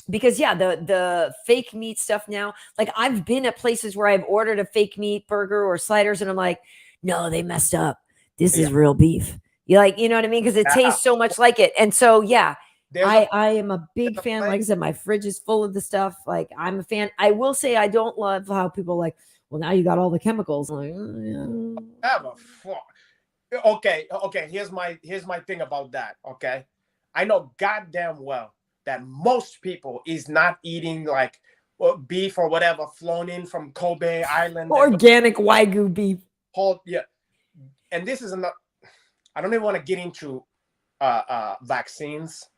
Because yeah, the fake meat stuff now, like I've been at places where I've ordered a fake meat burger or sliders, and I'm like, no, they messed up. This Yeah. is real beef. You like, you know what I mean? Because it tastes so much like it. And so yeah, I am a big fan. Like I said, my fridge is full of the stuff. Like I'm a fan. I will say I don't love how people like, well, now you got all the chemicals. I'm like, Have a fuck. Okay. Here's my thing about that. Okay, I know goddamn well that most people is not eating like beef or whatever flown in from Kobe Island. Organic Wagyu beef. Yeah. And this is another. I don't even want to get into vaccines.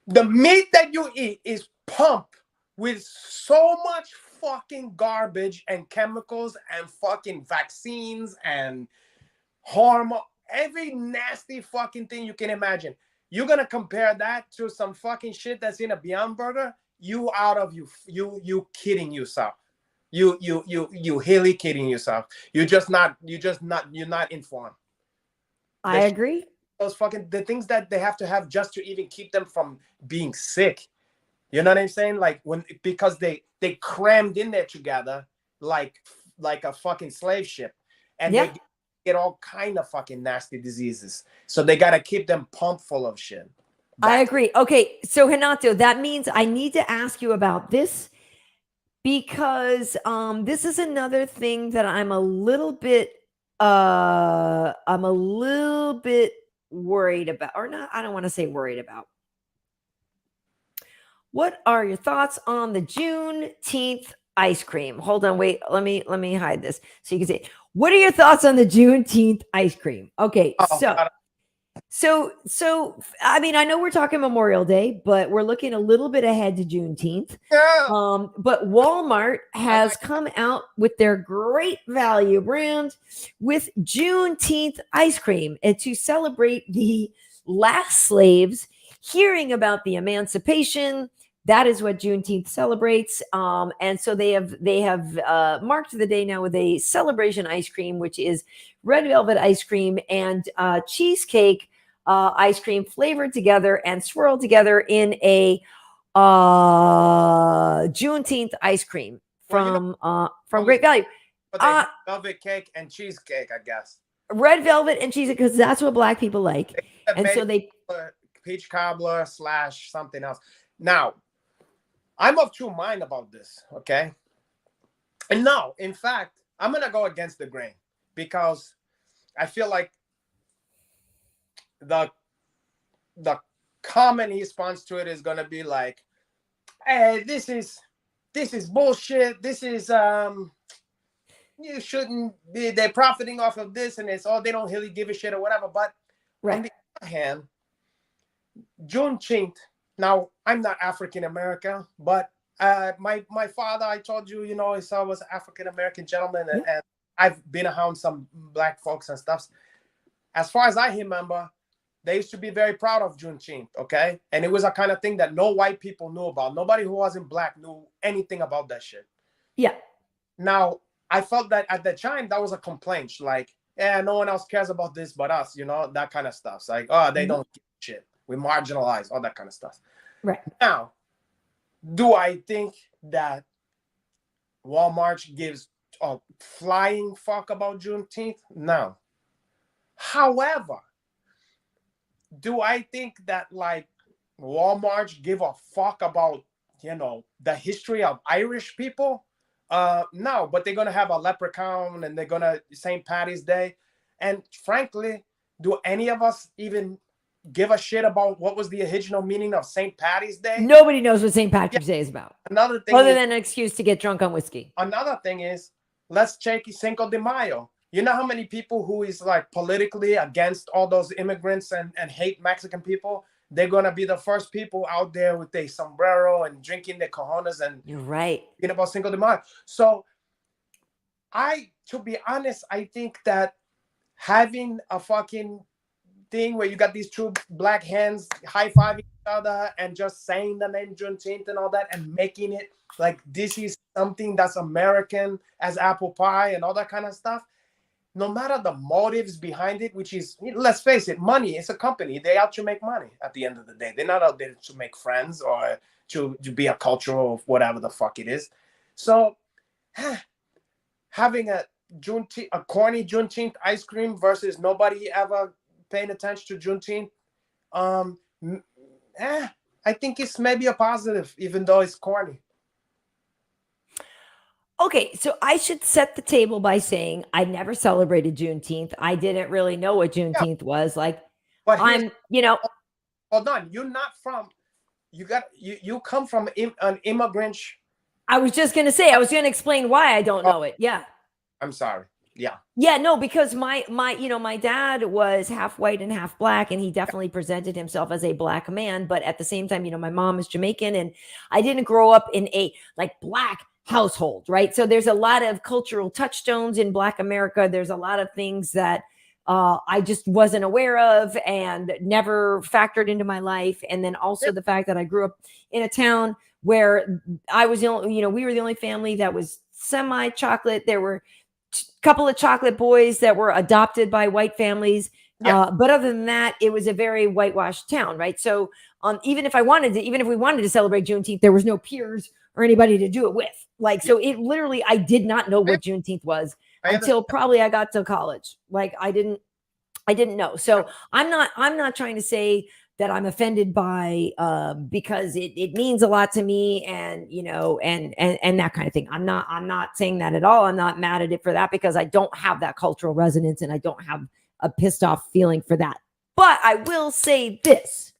The meat that you eat is pumped with so much fucking garbage and chemicals and fucking vaccines and hormone, every nasty fucking thing you can imagine. You're gonna compare that to some fucking shit that's in a Beyond Burger? You kidding yourself. You really kidding yourself. You're not informed. I agree. Those fucking the things that they have to have just to even keep them from being sick. You know what I'm saying? Like because they crammed in there together like a fucking slave ship, and they get all kind of fucking nasty diseases. So they gotta keep them pumped full of shit. I agree. Okay, so Renato, that means I need to ask you about this because this is another thing that I'm a little bit worried about, or not. I don't want to say worried about. What are your thoughts on the Juneteenth ice cream? Hold on, wait. Let me hide this so you can see. What are your thoughts on the Juneteenth ice cream? Okay, so I mean, I know we're talking Memorial Day, but we're looking a little bit ahead to Juneteenth. Yeah. But Walmart has come out with their great value brand with Juneteenth ice cream, and to celebrate the last slaves hearing about the emancipation. That is what Juneteenth celebrates. And so they have marked the day now with a celebration ice cream, which is red velvet ice cream and cheesecake ice cream flavored together and swirled together in a Juneteenth ice cream from Great Value. But velvet cake and cheesecake, I guess. Red velvet and cheesecake, because that's what Black people like. And so they peach cobbler / something else. Now, I'm of two mind about this, okay? And no, in fact, I'm gonna go against the grain because I feel like the common response to it is gonna be like, "Hey, this is bullshit. This is you shouldn't be. They're profiting off of this, and it's they don't really give a shit or whatever." But on the other hand, Juneteenth. Now, I'm not African American, but my father, I told you, he was an African American gentleman, and I've been around some Black folks and stuff. As far as I remember, they used to be very proud of Juneteenth, okay? And it was a kind of thing that no white people knew about. Nobody who wasn't Black knew anything about that shit. Yeah. Now, I felt that at the time, that was a complaint. Like, no one else cares about this but us, that kind of stuff. It's like, they don't give a shit. We marginalize, all that kind of stuff. Right. Now, do I think that Walmart gives a flying fuck about Juneteenth? No. However, do I think that like Walmart give a fuck about, the history of Irish people? No, but they're going to have a leprechaun and they're going to St. Patty's Day. And frankly, do any of us even give a shit about what was the original meaning of St. Patty's Day? Nobody knows what St. Patrick's Day is about. Another thing, other than an excuse to get drunk on whiskey. Another thing is, let's check Cinco de Mayo. You know how many people who is like politically against all those immigrants and hate Mexican people? They're gonna be the first people out there with their sombrero and drinking their cojones and you're right. About Cinco de Mayo. So to be honest, I think that having a fucking thing where you got these two black hands high-fiving each other and just saying the name Juneteenth and all that and making it like this is something that's American as apple pie and all that kind of stuff, no matter the motives behind it, which is, let's face it, money. It's a company. They're out to make money at the end of the day. They're not out there to make friends or to be a cultural whatever the fuck it is. So having a corny Juneteenth ice cream versus nobody ever paying attention to Juneteenth, I think it's maybe a positive, even though it's corny. Okay, so I should set the table by saying I never celebrated Juneteenth. I didn't really know what Juneteenth was like. But I'm, hold on. You're not from. You come from an immigrant. I was just going to say, I was going to explain why I don't know it. Yeah. I'm sorry. Yeah. Yeah, no, because my dad was half white and half black, and he definitely presented himself as a black man. But at the same time, my mom is Jamaican, and I didn't grow up in a black household, right? So there's a lot of cultural touchstones in Black America. There's a lot of things that I just wasn't aware of and never factored into my life. And then also the fact that I grew up in a town where I was the only, we were the only family that was semi-chocolate. There were a couple of chocolate boys that were adopted by white families. Yeah. But other than that, it was a very whitewashed town, right? So even if we wanted to celebrate Juneteenth, there was no peers or anybody to do it with. So it literally, I did not know what Juneteenth was until probably I got to college. I didn't know. So I'm not trying to say that I'm offended by, because it means a lot to me and, and that kind of thing. I'm not saying that at all. I'm not mad at it for that because I don't have that cultural resonance and I don't have a pissed off feeling for that. But I will say this.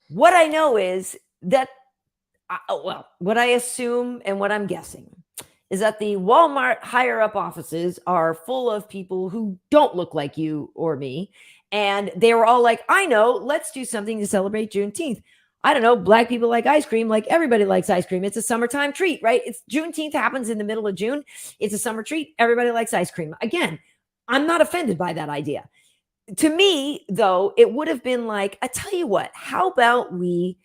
What I know is that, what I assume and what I'm guessing is that the Walmart higher up offices are full of people who don't look like you or me. And they were all like, I know, let's do something to celebrate Juneteenth. I don't know, black people like ice cream, like everybody likes ice cream. It's a summertime treat, right? It's Juneteenth happens in the middle of June. It's a summer treat. Everybody likes ice cream. Again, I'm not offended by that idea. To me, though, it would have been like, I tell you what, how about we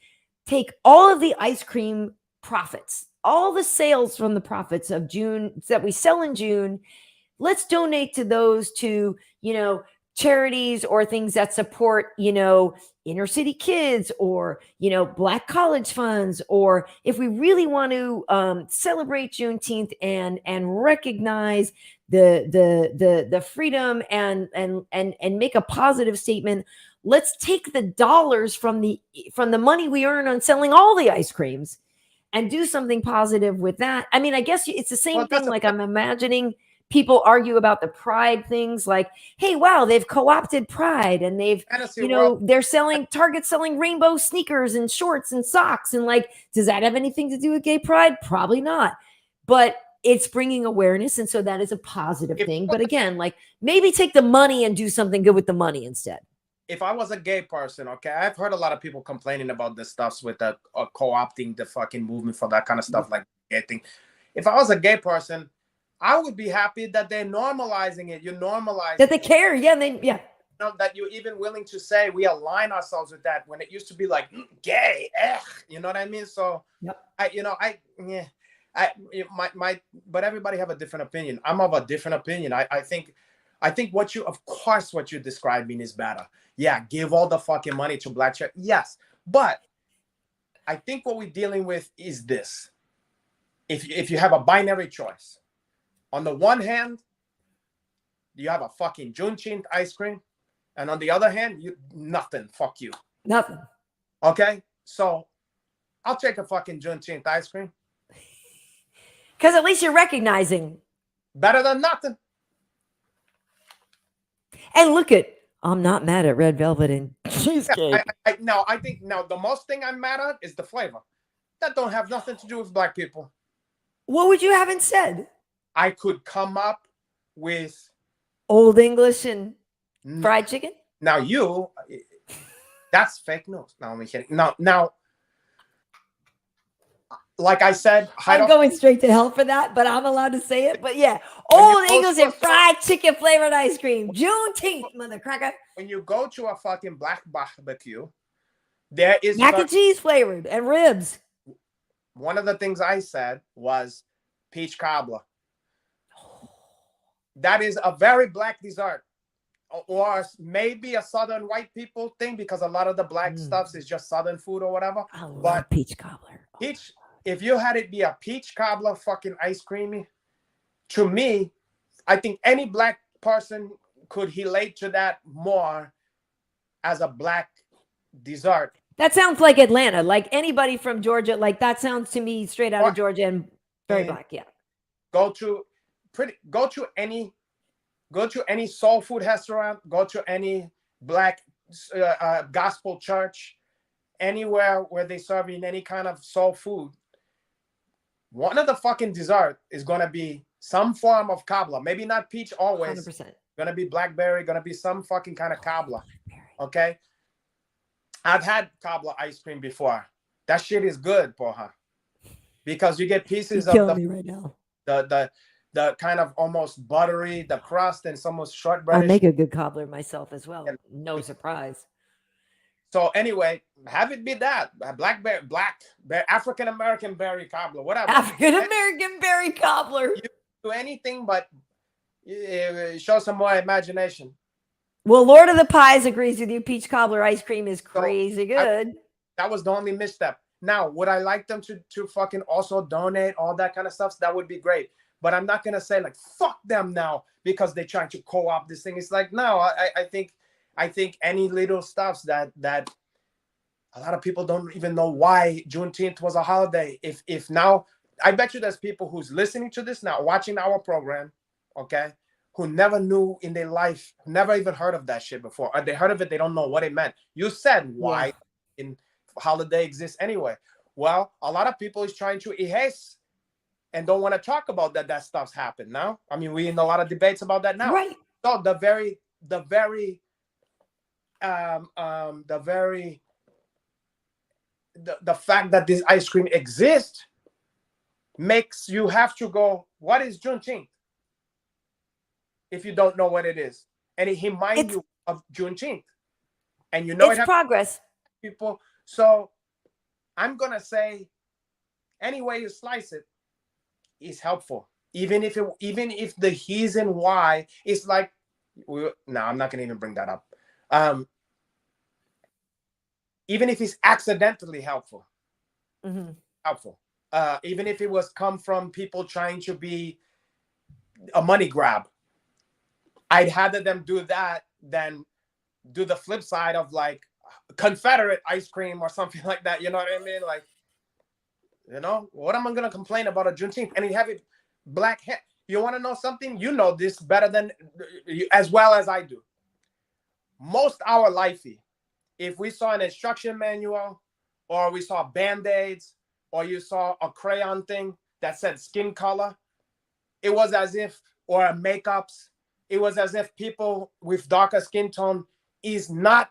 take all of the ice cream profits, all the sales from the profits of June that we sell in June, let's donate to those to, charities or things that support, inner city kids or, black college funds. Or if we really want to celebrate Juneteenth and recognize the freedom and make a positive statement, let's take the dollars from the money we earn on selling all the ice creams and do something positive with that. I mean, I guess it's the same thing. I'm imagining people argue about the pride things like, hey, wow, they've co-opted pride and they've, they're Target selling rainbow sneakers and shorts and socks. And does that have anything to do with gay pride? Probably not. But it's bringing awareness. And so that is a positive thing. But again, maybe take the money and do something good with the money instead. If I was a gay person, okay, I've heard a lot of people complaining about this stuff with co-opting the fucking movement for that kind of stuff, like gay thing. If I was a gay person, I would be happy that they're normalizing it. You normalize that they care, yeah, that you're even willing to say we align ourselves with that when it used to be like gay, you know what I mean? So, yep. But everybody have a different opinion. I'm of a different opinion. I think what you're describing is better. Yeah, give all the fucking money to black church. Yes, but I think what we're dealing with is this. If you have a binary choice, on the one hand, you have a fucking Juneteenth ice cream, and on the other hand, nothing. Fuck you. Nothing. Okay, so I'll take a fucking Juneteenth ice cream. Because at least you're recognizing. Better than nothing. And look at, I'm not mad at red velvet and cheesecake. I think the most thing I'm mad at is the flavor. That don't have nothing to do with black people. What would you have instead? I could come up with Old English and fried chicken. Now that's fake news. No, I'm kidding. Now, like I said, I'm going straight to hell for that, but I'm allowed to say it. But yeah, Old Eagles and fried chicken flavored ice cream, Juneteenth, mother cracker. When you go to a fucking black barbecue, there is mac and cheese flavored and ribs. One of the things I said was peach cobbler. That is a very black dessert, or maybe a southern white people thing, because a lot of the black stuff is just southern food or whatever. I love peach cobbler. Peach, if you had it be a peach cobbler fucking ice creamy, to me, I think any black person could relate to that more as a black dessert. That sounds like Atlanta, like anybody from Georgia. Like that sounds to me straight out of Georgia and very black. Yeah. Go to any soul food restaurant. Go to any black gospel church, anywhere where they serve in any kind of soul food. One of the fucking dessert is gonna be some form of cobbler. Maybe not peach always. 100%. Gonna be blackberry. Gonna be some fucking kind of cobbler. Okay. I've had cobbler ice cream before. That shit is good, porra. Because you get pieces of me right now. The kind of almost buttery, the crust, and some almost shortbread. I make a good cobbler myself as well. No surprise. So anyway, have it be that blackberry, African American berry cobbler, whatever. African American berry cobbler. You do anything but show some more imagination. Well, Lord of the Pies agrees with you. Peach cobbler ice cream is crazy good. That was the only misstep. Now, would I like them to fucking also donate all that kind of stuff? So that would be great. But I'm not gonna say like fuck them now because they're trying to co-opt this thing. It's like no, I think any little stuffs that a lot of people don't even know why Juneteenth was a holiday. If now, I bet you there's people who's listening to this now, watching our program, okay, who never knew in their life, never even heard of that shit before. Or they heard of it, they don't know what it meant. You said why in holiday exists anyway. Well, a lot of people is trying to erase and don't want to talk about that stuff's happened now. I mean, we in a lot of debates about that now. Right. So the fact that this ice cream exists makes you have to go, what is Juneteenth? If you don't know what it is. And he reminds you of Juneteenth. And you know it's progress. People. So I'm gonna say any way you slice it is helpful. Even if the reason why it's like no, I'm not gonna even bring that up. Even if it's accidentally helpful. Helpful. Even if it was come from people trying to be a money grab. I'd rather them do that than do the flip side of like Confederate ice cream or something like that. You know what I mean? Like, you know, what am I going to complain about a Juneteenth? And you have it black hair. You want to know something? You know this better than, as well as I do. Most our lifey, if we saw an instruction manual or we saw Band-Aids or you saw a crayon thing that said skin color, it was as if, or makeups, it was as if people with darker skin tone is not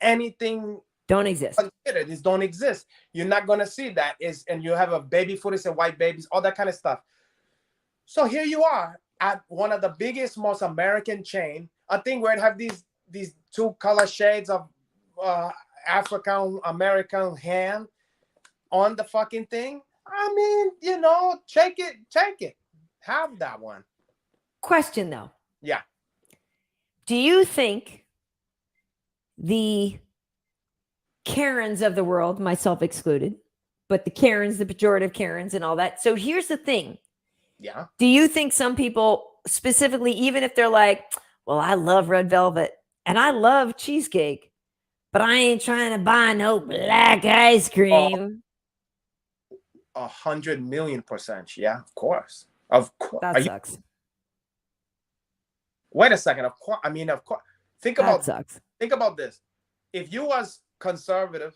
anything. Don't exist. This don't exist. You're not going to see that. And you have a baby footage and white babies, all that kind of stuff. So here you are at one of the biggest, most American chain, a thing where it have these two color shades of African American hand on the fucking thing. I mean, you know, take it. Have that one. Question though. Yeah. Do you think the Karens of the world, myself excluded, but the Karens, the pejorative Karens and all that. So here's the thing. Yeah. Do you think some people specifically, even if they're like, well, I love red velvet and I love cheesecake, but I ain't trying to buy no black ice cream. 100,000,000%. Yeah, of course. Of course. That sucks. Wait a second. Of course. I mean, of course. Think about this. If you was conservative,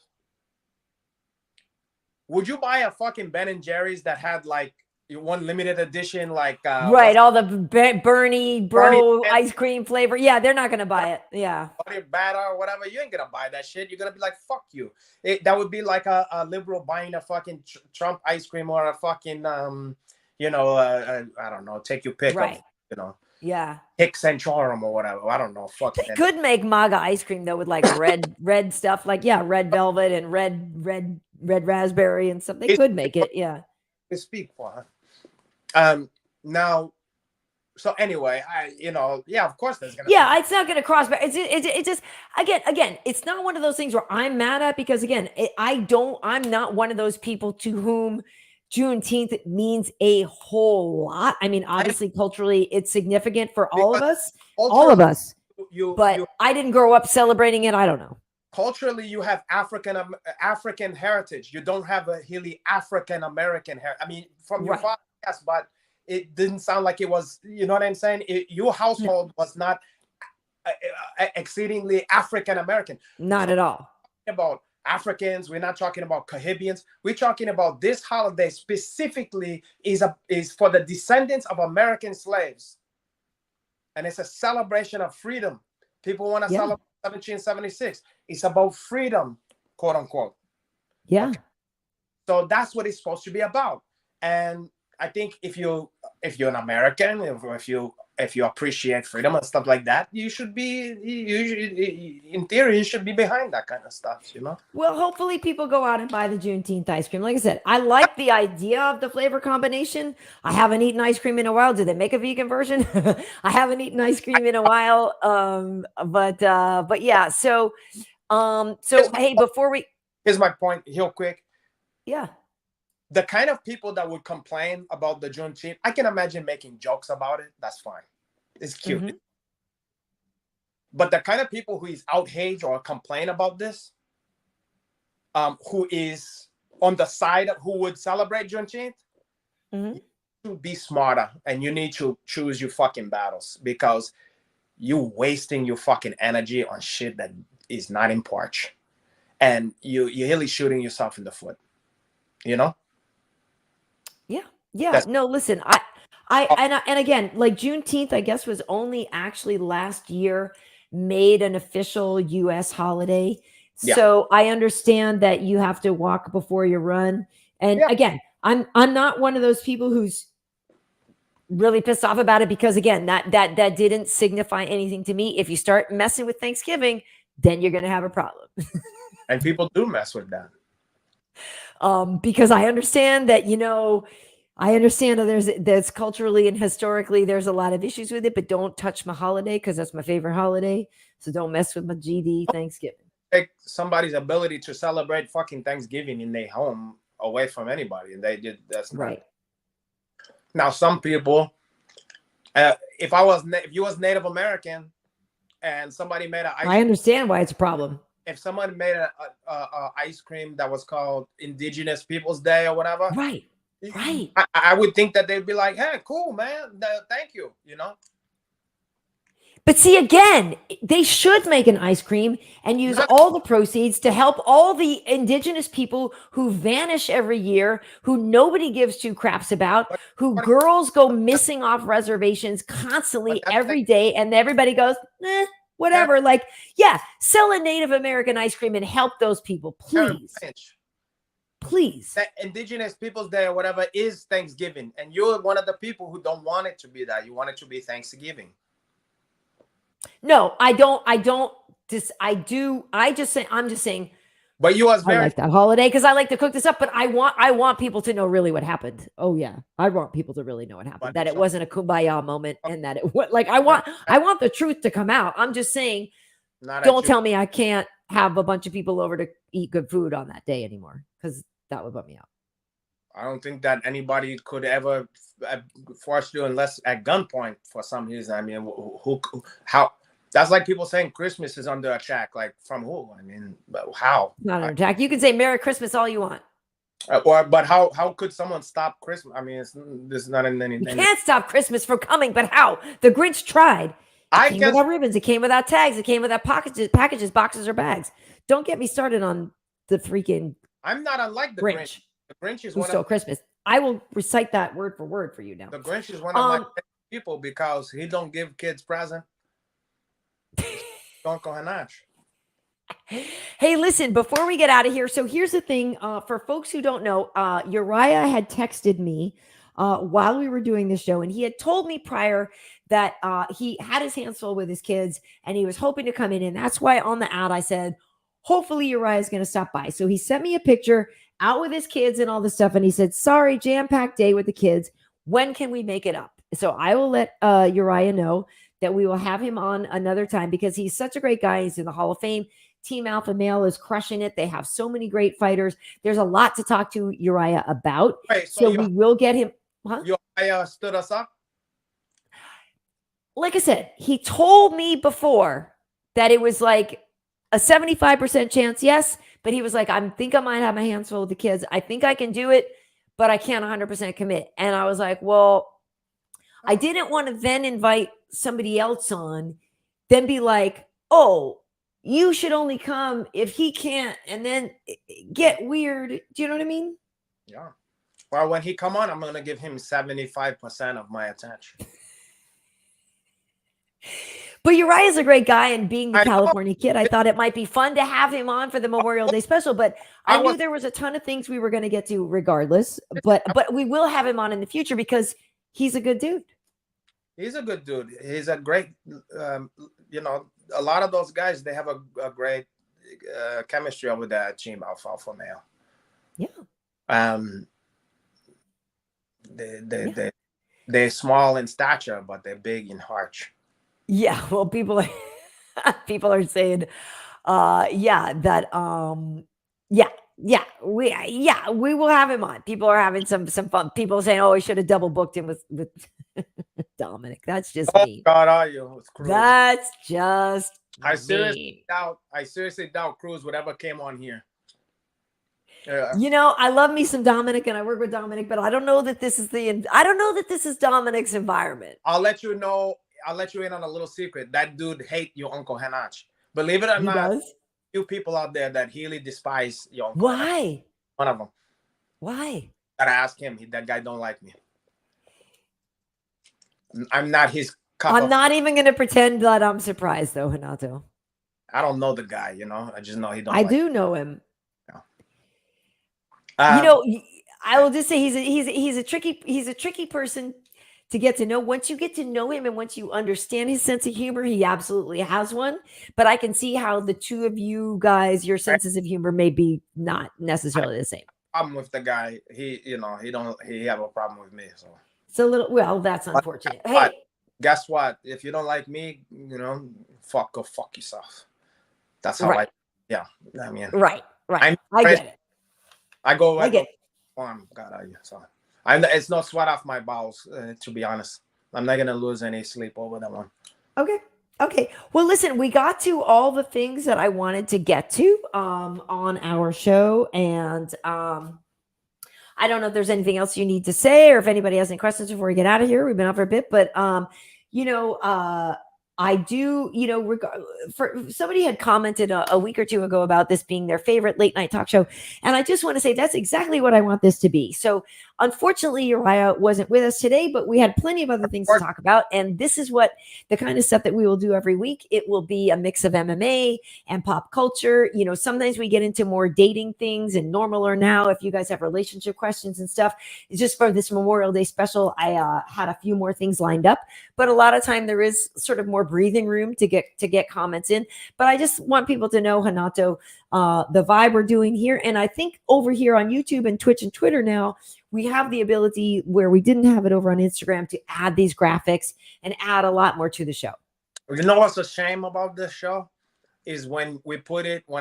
would you buy a fucking Ben and Jerry's that had like, you want limited edition, like right, all the Bernie Bernie bro ice cream flavor. Yeah, they're not gonna buy it. Yeah, batter or whatever. You ain't gonna buy that shit. You're gonna be like, fuck you. That would be like a liberal buying a fucking Trump ice cream or a fucking you know, I don't know, take your pick right. of, you know, Yeah. Hicks and Chorum or whatever. I don't know. Fuck They could make MAGA ice cream though with like red stuff, like red velvet and red raspberry and stuff. They could make it, yeah. To speak for now. So anyway, of course there's gonna it's not gonna cross, but it's just again, it's not one of those things where I'm mad at, because again, I'm not one of those people to whom Juneteenth means a whole lot. I mean, obviously, culturally, it's significant for all of us. But I didn't grow up celebrating it. I don't know. Culturally, you have African heritage. You don't have a really African American heritage. I mean, from your father, yes, but it didn't sound like it was. You know what I'm saying? Your household was not exceedingly African American. Not at all. About Africans, we're not talking about Caribbeans. We're talking about this holiday specifically is for the descendants of American slaves, and it's a celebration of freedom. People want to celebrate 1776. It's about freedom, quote unquote. Yeah. Okay. So that's what it's supposed to be about. And I think if you're an American, if you appreciate freedom and stuff like that, you should be, in theory, you should be behind that kind of stuff, you know? Well, hopefully people go out and buy the Juneteenth ice cream. Like I said, I like the idea of the flavor combination. I haven't eaten ice cream in a while. Do they make a vegan version? I haven't eaten ice cream in a while. But yeah. So hey, here's my point real quick. Yeah. The kind of people that would complain about the Juneteenth, I can imagine making jokes about it. That's fine. It's cute. Mm-hmm. But the kind of people who is outraged or complain about this, who is on the side of who would celebrate Juneteenth, you need to be smarter, and you need to choose your fucking battles, because you're wasting your fucking energy on shit that is not in porch, and you're really shooting yourself in the foot, you know? Yeah. No, listen, and again, like Juneteenth, I guess, was only actually last year made an official U.S. holiday. Yeah. So I understand that you have to walk before you run. And again, I'm not one of those people who's really pissed off about it, because again, that didn't signify anything to me. If you start messing with Thanksgiving, then you're going to have a problem. And people do mess with that. Because I understand that, there's culturally and historically, there's a lot of issues with it, but don't touch my holiday, because that's my favorite holiday. So don't mess with my GD Thanksgiving. Take somebody's ability to celebrate fucking Thanksgiving in their home away from anybody. And that's right. Now, some people, if you was Native American and somebody made I understand why it's a problem. If someone made a ice cream that was called Indigenous Peoples Day or whatever, right. I would think that they'd be like, "Hey, cool, man, thank you," you know. But see, again, they should make an ice cream and use all the proceeds to help all the indigenous people who vanish every year, who nobody gives two craps about, who girls go missing off reservations constantly every day, and everybody goes, whatever. Like, sell a Native American ice cream and help those people, please. Please. That Indigenous Peoples Day or whatever is Thanksgiving, and you're one of the people who don't want it to be that. You want it to be Thanksgiving. No, I don't. I'm just saying. But you was I like that holiday because I like to cook this up. But I want people to know really what happened. Oh yeah, I want people to really know what happened. That it wasn't a kumbaya moment, and that it was like I want the truth to come out. I'm just saying. Don't tell me I can't have a bunch of people over to eat good food on that day anymore, because that would bum me out. I don't think that anybody could ever force you unless at gunpoint for some reason. I mean, how? That's like people saying Christmas is under attack. Like from who? I mean, how? Not under attack. You can say Merry Christmas all you want. But how could someone stop Christmas? I mean, this is not in any. You can't stop Christmas from coming, but how? The Grinch tried. It came without ribbons. It came without tags. It came without packages, boxes, or bags. Don't get me started on the freaking. I'm not unlike the Grinch. The Grinch is who stole Christmas. I will recite that word for word for you now. The Grinch is one of my favorite people because he don't give kids present. Uncle Hanash. Hey, listen, before we get out of here, so here's the thing. For folks who don't know, Urijah had texted me while we were doing this show, and he had told me prior that he had his hands full with his kids, and he was hoping to come in, and that's why on the ad I said, hopefully Urijah is going to stop by. So he sent me a picture out with his kids and all this stuff, and he said, sorry, jam-packed day with the kids. When can we make it up? So I will let Urijah know that we will have him on another time because he's such a great guy. He's in the Hall of Fame. Team Alpha Male is crushing it. They have so many great fighters. There's a lot to talk to Urijah about. Wait, so we will get him. Huh? Urijah stood us up? Like I said, he told me before that it was like a 75% chance, yes. But he was like, I think I might have my hands full with the kids. I think I can do it, but I can't 100% commit. And I was like, well, I didn't want to then invite somebody else on, then be like, oh, you should only come if he can't, and then get weird. Do you know what I mean? Yeah. Well, when he come on, I'm going to give him 75% of my attention. But Urijah is a great guy, and being the California kid, I thought it might be fun to have him on for the Memorial Day special, but I knew there was a ton of things we were going to get to regardless, but we will have him on in the future because he's a good dude. He's a good dude. He's a great, you know, a lot of those guys, they have a great chemistry over there at Team Alpha Male. Yeah. They're small in stature, but they're big in heart. Yeah. Well, people are saying, we will have him on. People are having some fun. People saying, oh, we should have double booked him with Dominic. That's just me. God, are you? That's just I seriously doubt Cruz would ever came on here. Yeah. You know, I love me some Dominic, and I work with Dominic, but I don't know that this is Dominic's environment. I'll let you in on a little secret. That dude hate your Uncle Hanach. Believe it or not, few people out there that really despise your Uncle. Why? Hanach. One of them. Why? Gotta ask him. That guy don't like me. I'm not his cup. I'm not even going to pretend that I'm surprised, though, Renato. I don't know the guy, you know. I just know he don't. I do know him. Yeah. You know, I will just say he's a tricky person to get to know. Once you get to know him and once you understand his sense of humor, he absolutely has one. But I can see how the two of you guys, your senses of humor may be not necessarily the same. Problem with the guy, he have a problem with me, so. It's a little, well, that's unfortunate. But guess what? If you don't like me, you know, go fuck yourself. That's how I mean. Right. I get it. I get it. God, so it's no sweat off my bowels, to be honest. I'm not gonna lose any sleep over that one. Okay. Well, listen, we got to all the things that I wanted to get to on our show, and I don't know if there's anything else you need to say, or if anybody has any questions before we get out of here. We've been on for a bit, but I do, somebody had commented a week or two ago about this being their favorite late night talk show. And I just want to say that's exactly what I want this to be. So unfortunately, Urijah wasn't with us today, but we had plenty of other things to talk about. And this is what the kind of stuff that we will do every week. It will be a mix of MMA and pop culture. You know, sometimes we get into more dating things and normal or now, if you guys have relationship questions and stuff. It's just for this Memorial Day special. I had a few more things lined up, but a lot of time there is sort of more breathing room to get comments in. But I just want people to know, Renato, the vibe we're doing here. And I think over here on YouTube and Twitch and Twitter now, we have the ability where we didn't have it over on Instagram to add these graphics and add a lot more to the show. You know what's a shame about this show is when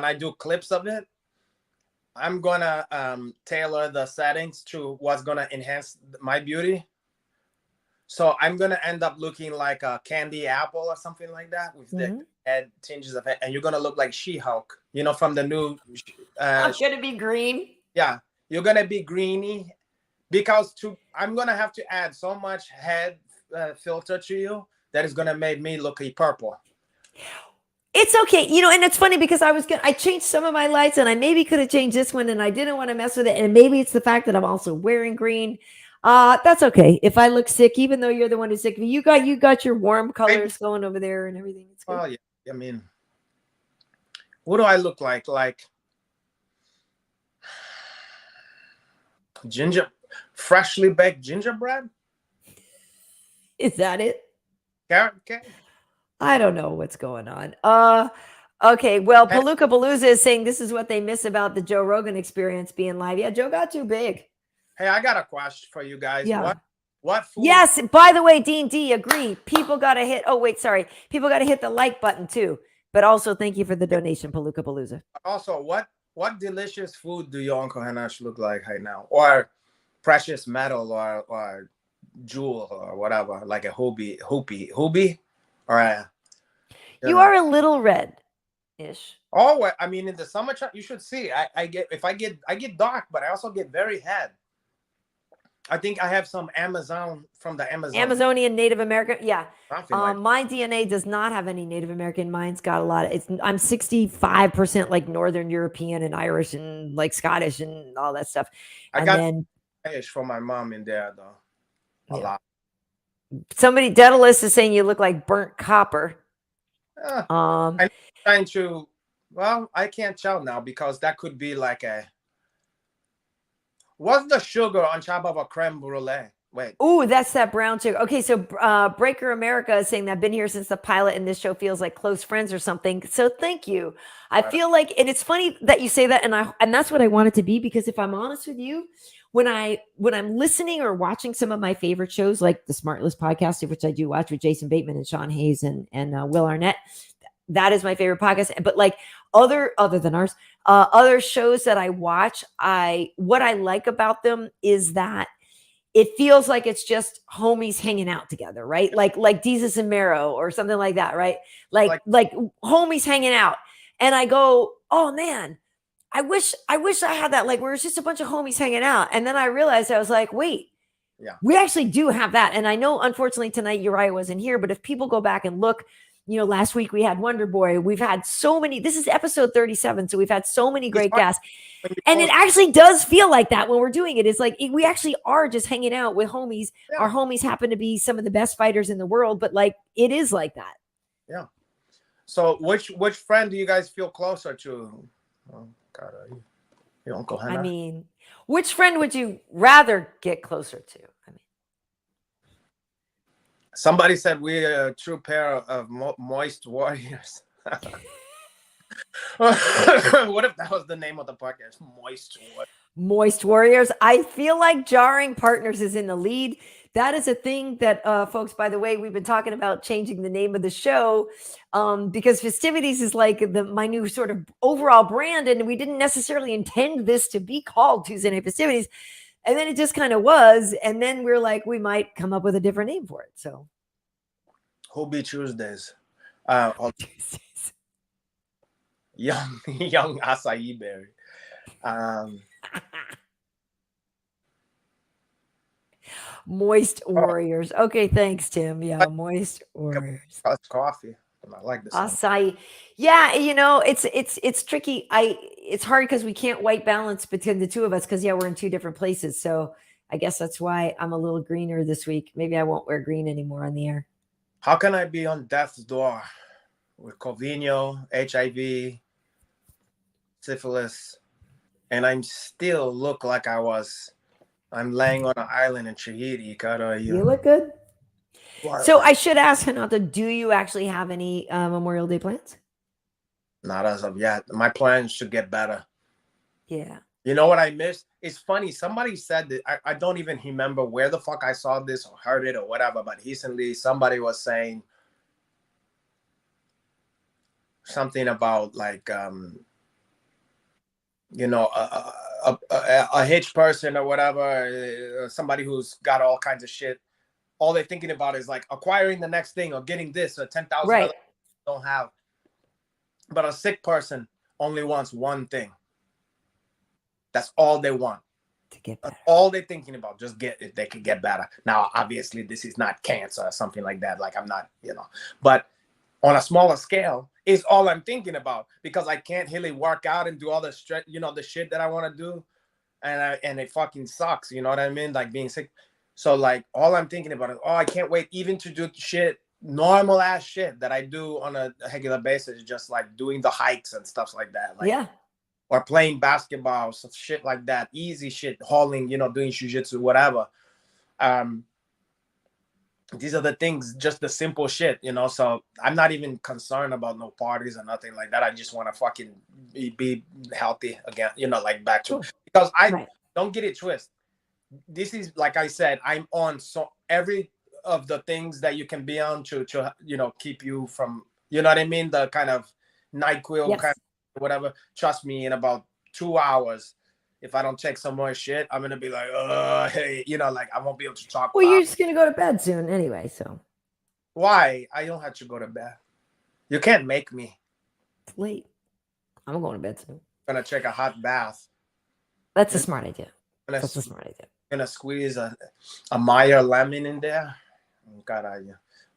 I do clips of it, I'm gonna tailor the settings to what's gonna enhance my beauty. So I'm gonna end up looking like a candy apple or something like that with the head tinges of it, and you're gonna look like She-Hulk, you know, from the new. I'm gonna be green. Yeah, you're gonna be greeny, because I'm gonna have to add so much head filter to you that is gonna make me look purple. It's okay. And it's funny because I changed some of my lights and I maybe could have changed this one and I didn't want to mess with it. And maybe it's the fact that I'm also wearing green. That's okay. If I look sick, even though you're the one who's sick, you got your warm colors going over there and everything. It's good. Well, yeah. I mean, what do I look like? Like freshly baked gingerbread? Is that it? Carrot cake? I don't know what's going on. Okay. Well, Palooka Palooza is saying this is what they miss about the Joe Rogan experience being live. Yeah, Joe got too big. Hey, I got a question for you guys. Yeah. What food? Yes. By the way, Dean D, agree. People got to hit. Oh, wait, sorry. People got to hit the like button too. But also, thank you for the donation, Palooka Palooza. Also, what delicious food do your Uncle Hanash look like right now? Or precious metal or jewel or whatever, like a hoopy? All right. You are a little red-ish. Oh, I mean, in the summertime, you should see. I get dark, but I also get very head. I think I have some from the Amazonian Native American. Yeah. Like my DNA does not have any Native American. Mine's got a lot of I'm 65% like Northern European and Irish and like Scottish and all that stuff. I got Irish for my mom in there though. A lot. Somebody, Daedalus is saying you look like burnt copper. I'm trying to. Well, I can't tell now because that could be like what's the sugar on top of a creme brulee? Wait. Oh, that's that brown sugar. Okay, so Breaker America is saying that I've been here since the pilot and this show feels like close friends or something. So thank you. I feel like, and it's funny that you say that, and that's what I want it to be, because if I'm honest with you, when I'm listening or watching some of my favorite shows like the Smart List podcast, which I do watch with Jason Bateman and Sean Hayes and Will Arnett, that is my favorite podcast. But like other than ours, other shows that I watch, what I like about them is that it feels like it's just homies hanging out together, right? Like Jesus and Mero or something like that, right? Like homies hanging out. And I go, oh man, I wish I had that. Like where it's just a bunch of homies hanging out. And then I realized, I was like, wait, yeah, we actually do have that. And I know, unfortunately, tonight Urijah wasn't here, but if people go back and look, last week we had Wonder Boy. We've had so many. This is episode 37. So we've had so many great guests. And it actually does feel like that when we're doing it. It's like we actually are just hanging out with homies. Yeah. Our homies happen to be some of the best fighters in the world, but like it is like that. Yeah. So which friend do you guys feel closer to? Oh, God, your Uncle Hannah? I mean, which friend would you rather get closer to? I mean, somebody said we're a true pair of moist warriors. What if that was the name of the podcast? Moist Warriors. I feel like Jarring Partners is in the lead. That is a thing that, folks, by the way, we've been talking about changing the name of the show because Festivities is like my new sort of overall brand. And we didn't necessarily intend this to be called Tuesday Night Festivities. And then it just kind of was. And then we're like, we might come up with a different name for it. So who'll be Tuesdays? Tuesdays. Young acai berry. Moist Warriors. Okay, thanks, Tim. Yeah, Moist Warriors. That's coffee. I like this. Acai. Yeah, it's tricky. It's hard because we can't white balance between the two of us because we're in two different places. So I guess that's why I'm a little greener this week. Maybe I won't wear green anymore on the air. How can I be on death's door with Covino, HIV, syphilis, and I'm still look like I'm laying on an island in Tahiti? You look good. What? So I should ask Renato, do you actually have any Memorial Day plans? Not as of yet. My plans should get better. Yeah. You know what I missed? It's funny. Somebody said that I don't even remember where the fuck I saw this or heard it or whatever, but recently somebody was saying something about like a hitch person or whatever, somebody who's got all kinds of shit. All they're thinking about is like acquiring the next thing or getting this or $10,000 right. Don't have. But a sick person only wants one thing. That's all they want. To get better. That's all they're thinking about. Just get it. They could get better. Now, obviously, this is not cancer or something like that. Like I'm not, but on a smaller scale is all I'm thinking about, because I can't really work out and do all the the shit that I want to do, and it fucking sucks. You know what I mean? Like being sick. So like all I'm thinking about is, oh, I can't wait even to do shit, normal ass shit that I do on a regular basis, just like doing the hikes and stuff like that. Like, Yeah. or playing basketball, some shit like that, easy shit, hauling, doing jiu-jitsu, whatever. These are the things, just the simple shit, so I'm not even concerned about no parties or nothing like that. I just want to fucking be healthy again, like back to, because don't get it twisted. This is, like I said, I'm on so every of the things that you can be on to keep you from, you know what I mean, the kind of NyQuil kind of whatever. Trust me, in about 2 hours, if I don't check some more shit, I'm gonna be like, hey, like I won't be able to talk. Well, you're just gonna go to bed soon anyway, so why? I don't have to go to bed. You can't make me. It's late. I'm going to bed soon. I'm gonna take a hot bath. That's a smart idea. That's a smart idea. Gonna squeeze a Meyer lemon in there. God,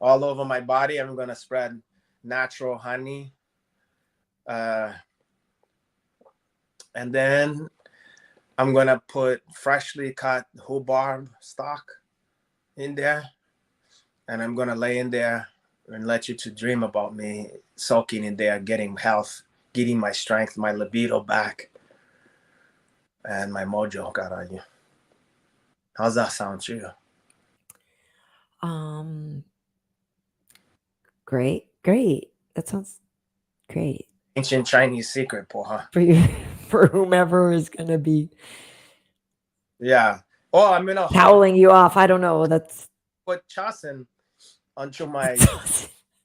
all over my body. I'm gonna spread natural honey, and then I'm gonna put freshly cut rhubarb stock in there, and I'm gonna lay in there and let you to dream about me soaking in there, getting health, getting my strength, my libido back, and my mojo. God, on you. How's that sound to you? Great. That sounds great. Ancient Chinese secret, porra. For you, for whomever is gonna be. Yeah. Oh, I'm gonna howling you off. I don't know. That's put chasen onto my.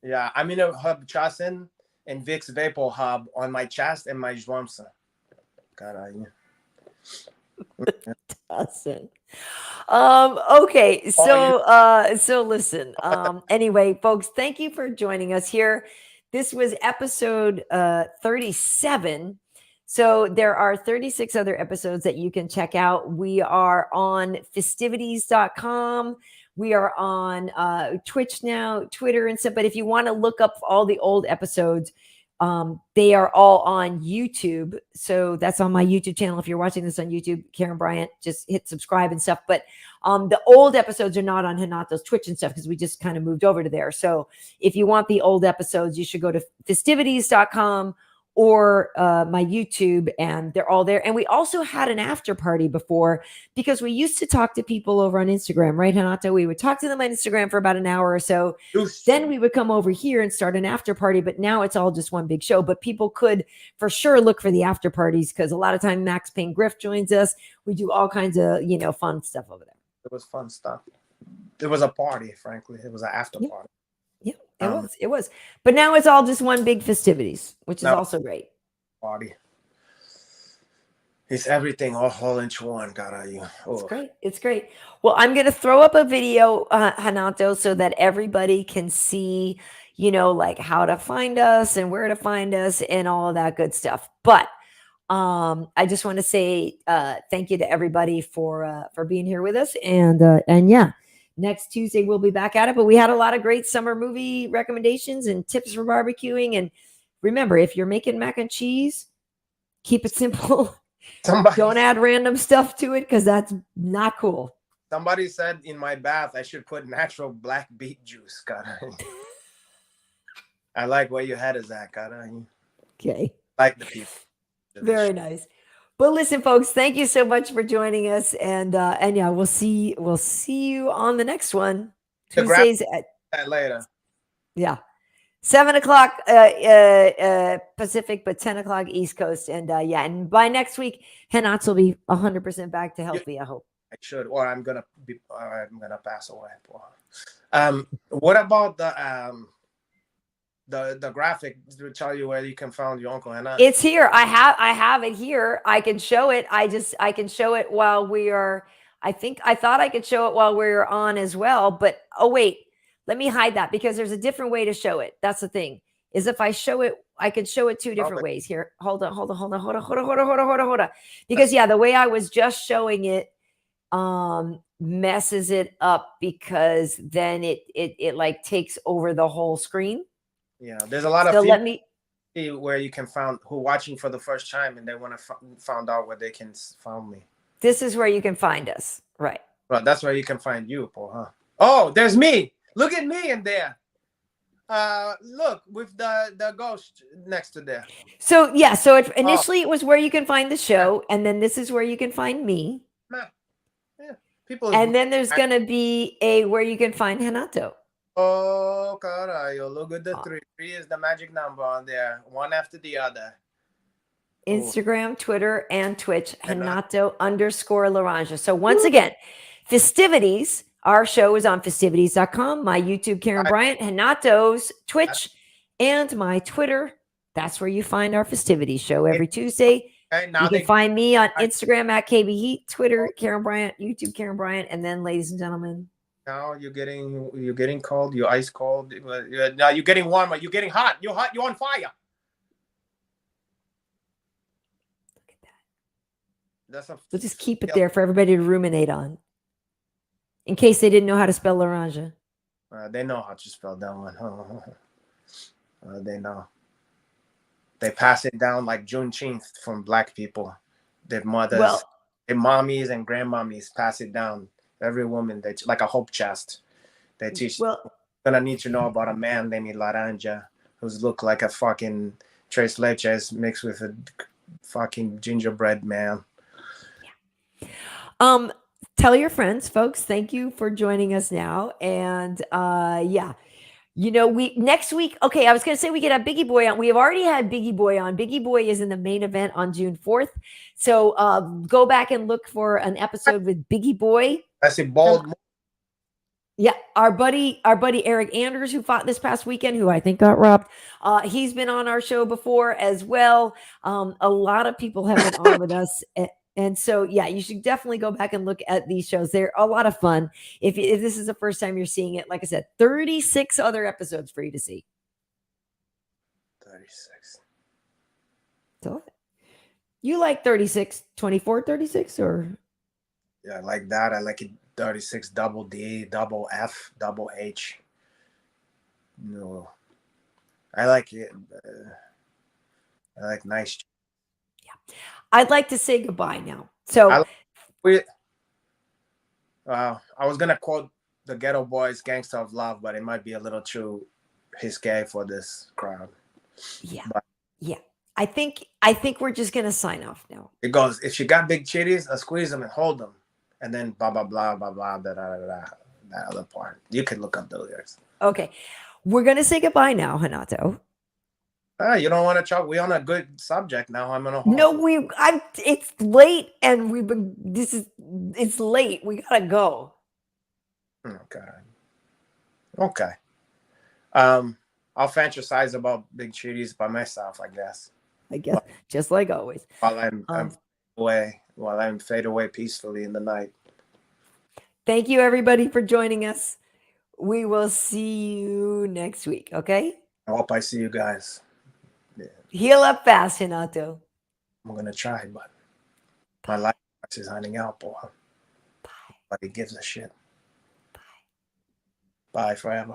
Yeah, I'm gonna hub chasen and Vicks Vapor Hub on my chest and my Joamsa. God, Chasen. Okay, so listen. Anyway, folks, thank you for joining us here. This was episode 37. So there are 36 other episodes that you can check out. We are on fistivities.com. We are on Twitch now, Twitter and stuff. But if you want to look up all the old episodes, they are all on YouTube. So that's on my YouTube channel. If you're watching this on YouTube, Karyn Bryant, just hit subscribe and stuff. But the old episodes are not on Renato's Twitch and stuff because we just kind of moved over to there. So if you want the old episodes, you should go to fistivities.com or my YouTube, and they're all there. And we also had an after party before, because we used to talk to people over on Instagram, right, Renato? We would talk to them on Instagram for about an hour or so. Then we would come over here and start an after party, but now it's all just one big show. But people could for sure look for the after parties, because a lot of time Max Payne Griff joins us. We do all kinds of, fun stuff over there. It was fun stuff. It was a party, frankly. It was an after party. Yeah, it was. But now it's all just one big festivities, which is also great. Party. It's everything all into one, you. It's great. Well, I'm going to throw up a video, Renato, so that everybody can see, like how to find us and where to find us and all of that good stuff. But I just want to say thank you to everybody for being here with us. And yeah. Next Tuesday, we'll be back at it. But we had a lot of great summer movie recommendations and tips for barbecuing. And remember, if you're making mac and cheese, keep it simple. Don't add random stuff to it, because that's not cool. Somebody said in my bath I should put natural black beet juice. I like where your head is at. Okay. Like the people. Very nice. Well, listen, folks, thank you so much for joining us. And yeah, we'll see you on the next one. Tuesdays at later. Yeah. 7:00 Pacific, but 10:00 East Coast. And yeah, and by next week, Henats will be 100% back to healthy, I hope. I should, or I'm gonna pass away. What about the graphic to tell you where you can find your uncle Henat? It's here. I have it here. I can show it. I can show it while we are. I thought I could show it while we're on as well. But oh wait, let me hide that, because there's a different way to show it. That's the thing. Is if I show it, I could show it two different ways. Here, hold on. Because yeah, the way I was just showing it messes it up, because then it like takes over the whole screen. Yeah, there's a lot of So females let me. where you can find who watching for the first time and they want to find out where they can find me. This is where you can find us, right? Well, that's where you can find you, Paul, huh? Oh, there's me. Look at me in there. Look with the ghost next to there. So yeah, so Oh, initially it was where you can find the man, show, and then this is where you can find me, man. Yeah, people. and then there's gonna be a where you can find Renato. Oh, caralho! Look at the Uh, three. Three is the magic number on there, one after the other. Oh, Instagram, Twitter, and Twitch, and Renato_Laranja. So once again, Festivities, our show is on festivities.com, my YouTube, Karyn Bryant, Renato's Twitch, and my Twitter. That's where you find our Festivities show every Tuesday. okay, now You can they find me on Instagram at KB Heat, Twitter, Karyn Bryant, YouTube, Karyn Bryant, and then, ladies and gentlemen, now you're getting cold. You're ice cold. Now you're getting warmer. You're getting hot. You're hot. You're on fire. look at that. That's a. We'll just keep it there for everybody to ruminate on, in case they didn't know how to spell Laranja. They know how to spell that one. They know. They pass it down like Juneteenth from black people. Their mothers, Well, their mommies and grandmommies pass it down. Every woman, they like a hope chest. They teach. well, Gonna need to know about a man named Laranja who's look like a fucking tres leches mixed with a fucking gingerbread man. tell your friends, folks. Thank you for joining us now. And yeah, you know, we next week. Okay, I was gonna say we could have Biggie Boy on. We have already had Biggie Boy on. Biggie Boy is in the main event on June 4th. So go back and look for an episode with Biggie Boy. That's a bald. Yeah, our buddy Eric Anders, who fought this past weekend, who I think got robbed. He's been on our show before as well. A lot of people have been on with us. And so, yeah, you should definitely go back and look at these shows. They're a lot of fun. If this is the first time you're seeing it, like I said, 36 other episodes for you to see. 36. So you like 36, 24, 36, or? Yeah, I like that. I like it 36 double D, double F, double H. No. I like it. I like nice. Yeah. I'd like to say goodbye now. So I was gonna quote the Ghetto Boys "Gangsta of Love," but it might be a little too risque for this crowd. yeah, But yeah. I think we're just gonna sign off now. it goes, if you got big chitties, squeeze them and hold them, and then blah blah blah blah blah da, da, da, da, that other part. You can look up the lyrics. Okay, we're gonna say goodbye now, Renato. You don't want to talk. We're on a good subject now. I'm gonna. No, it's late, and it's late. We gotta go. Okay. Okay. I'll fantasize about big chitties by myself, I guess. I guess, just like always. While I'm fade away peacefully in the night. Thank you, everybody, for joining us. We will see you next week. Okay. I hope I see you guys. Yeah. Heal up fast, Renato. I'm gonna try, but my life is hiding out, boy. Bye. Nobody gives a shit. Bye. Bye forever.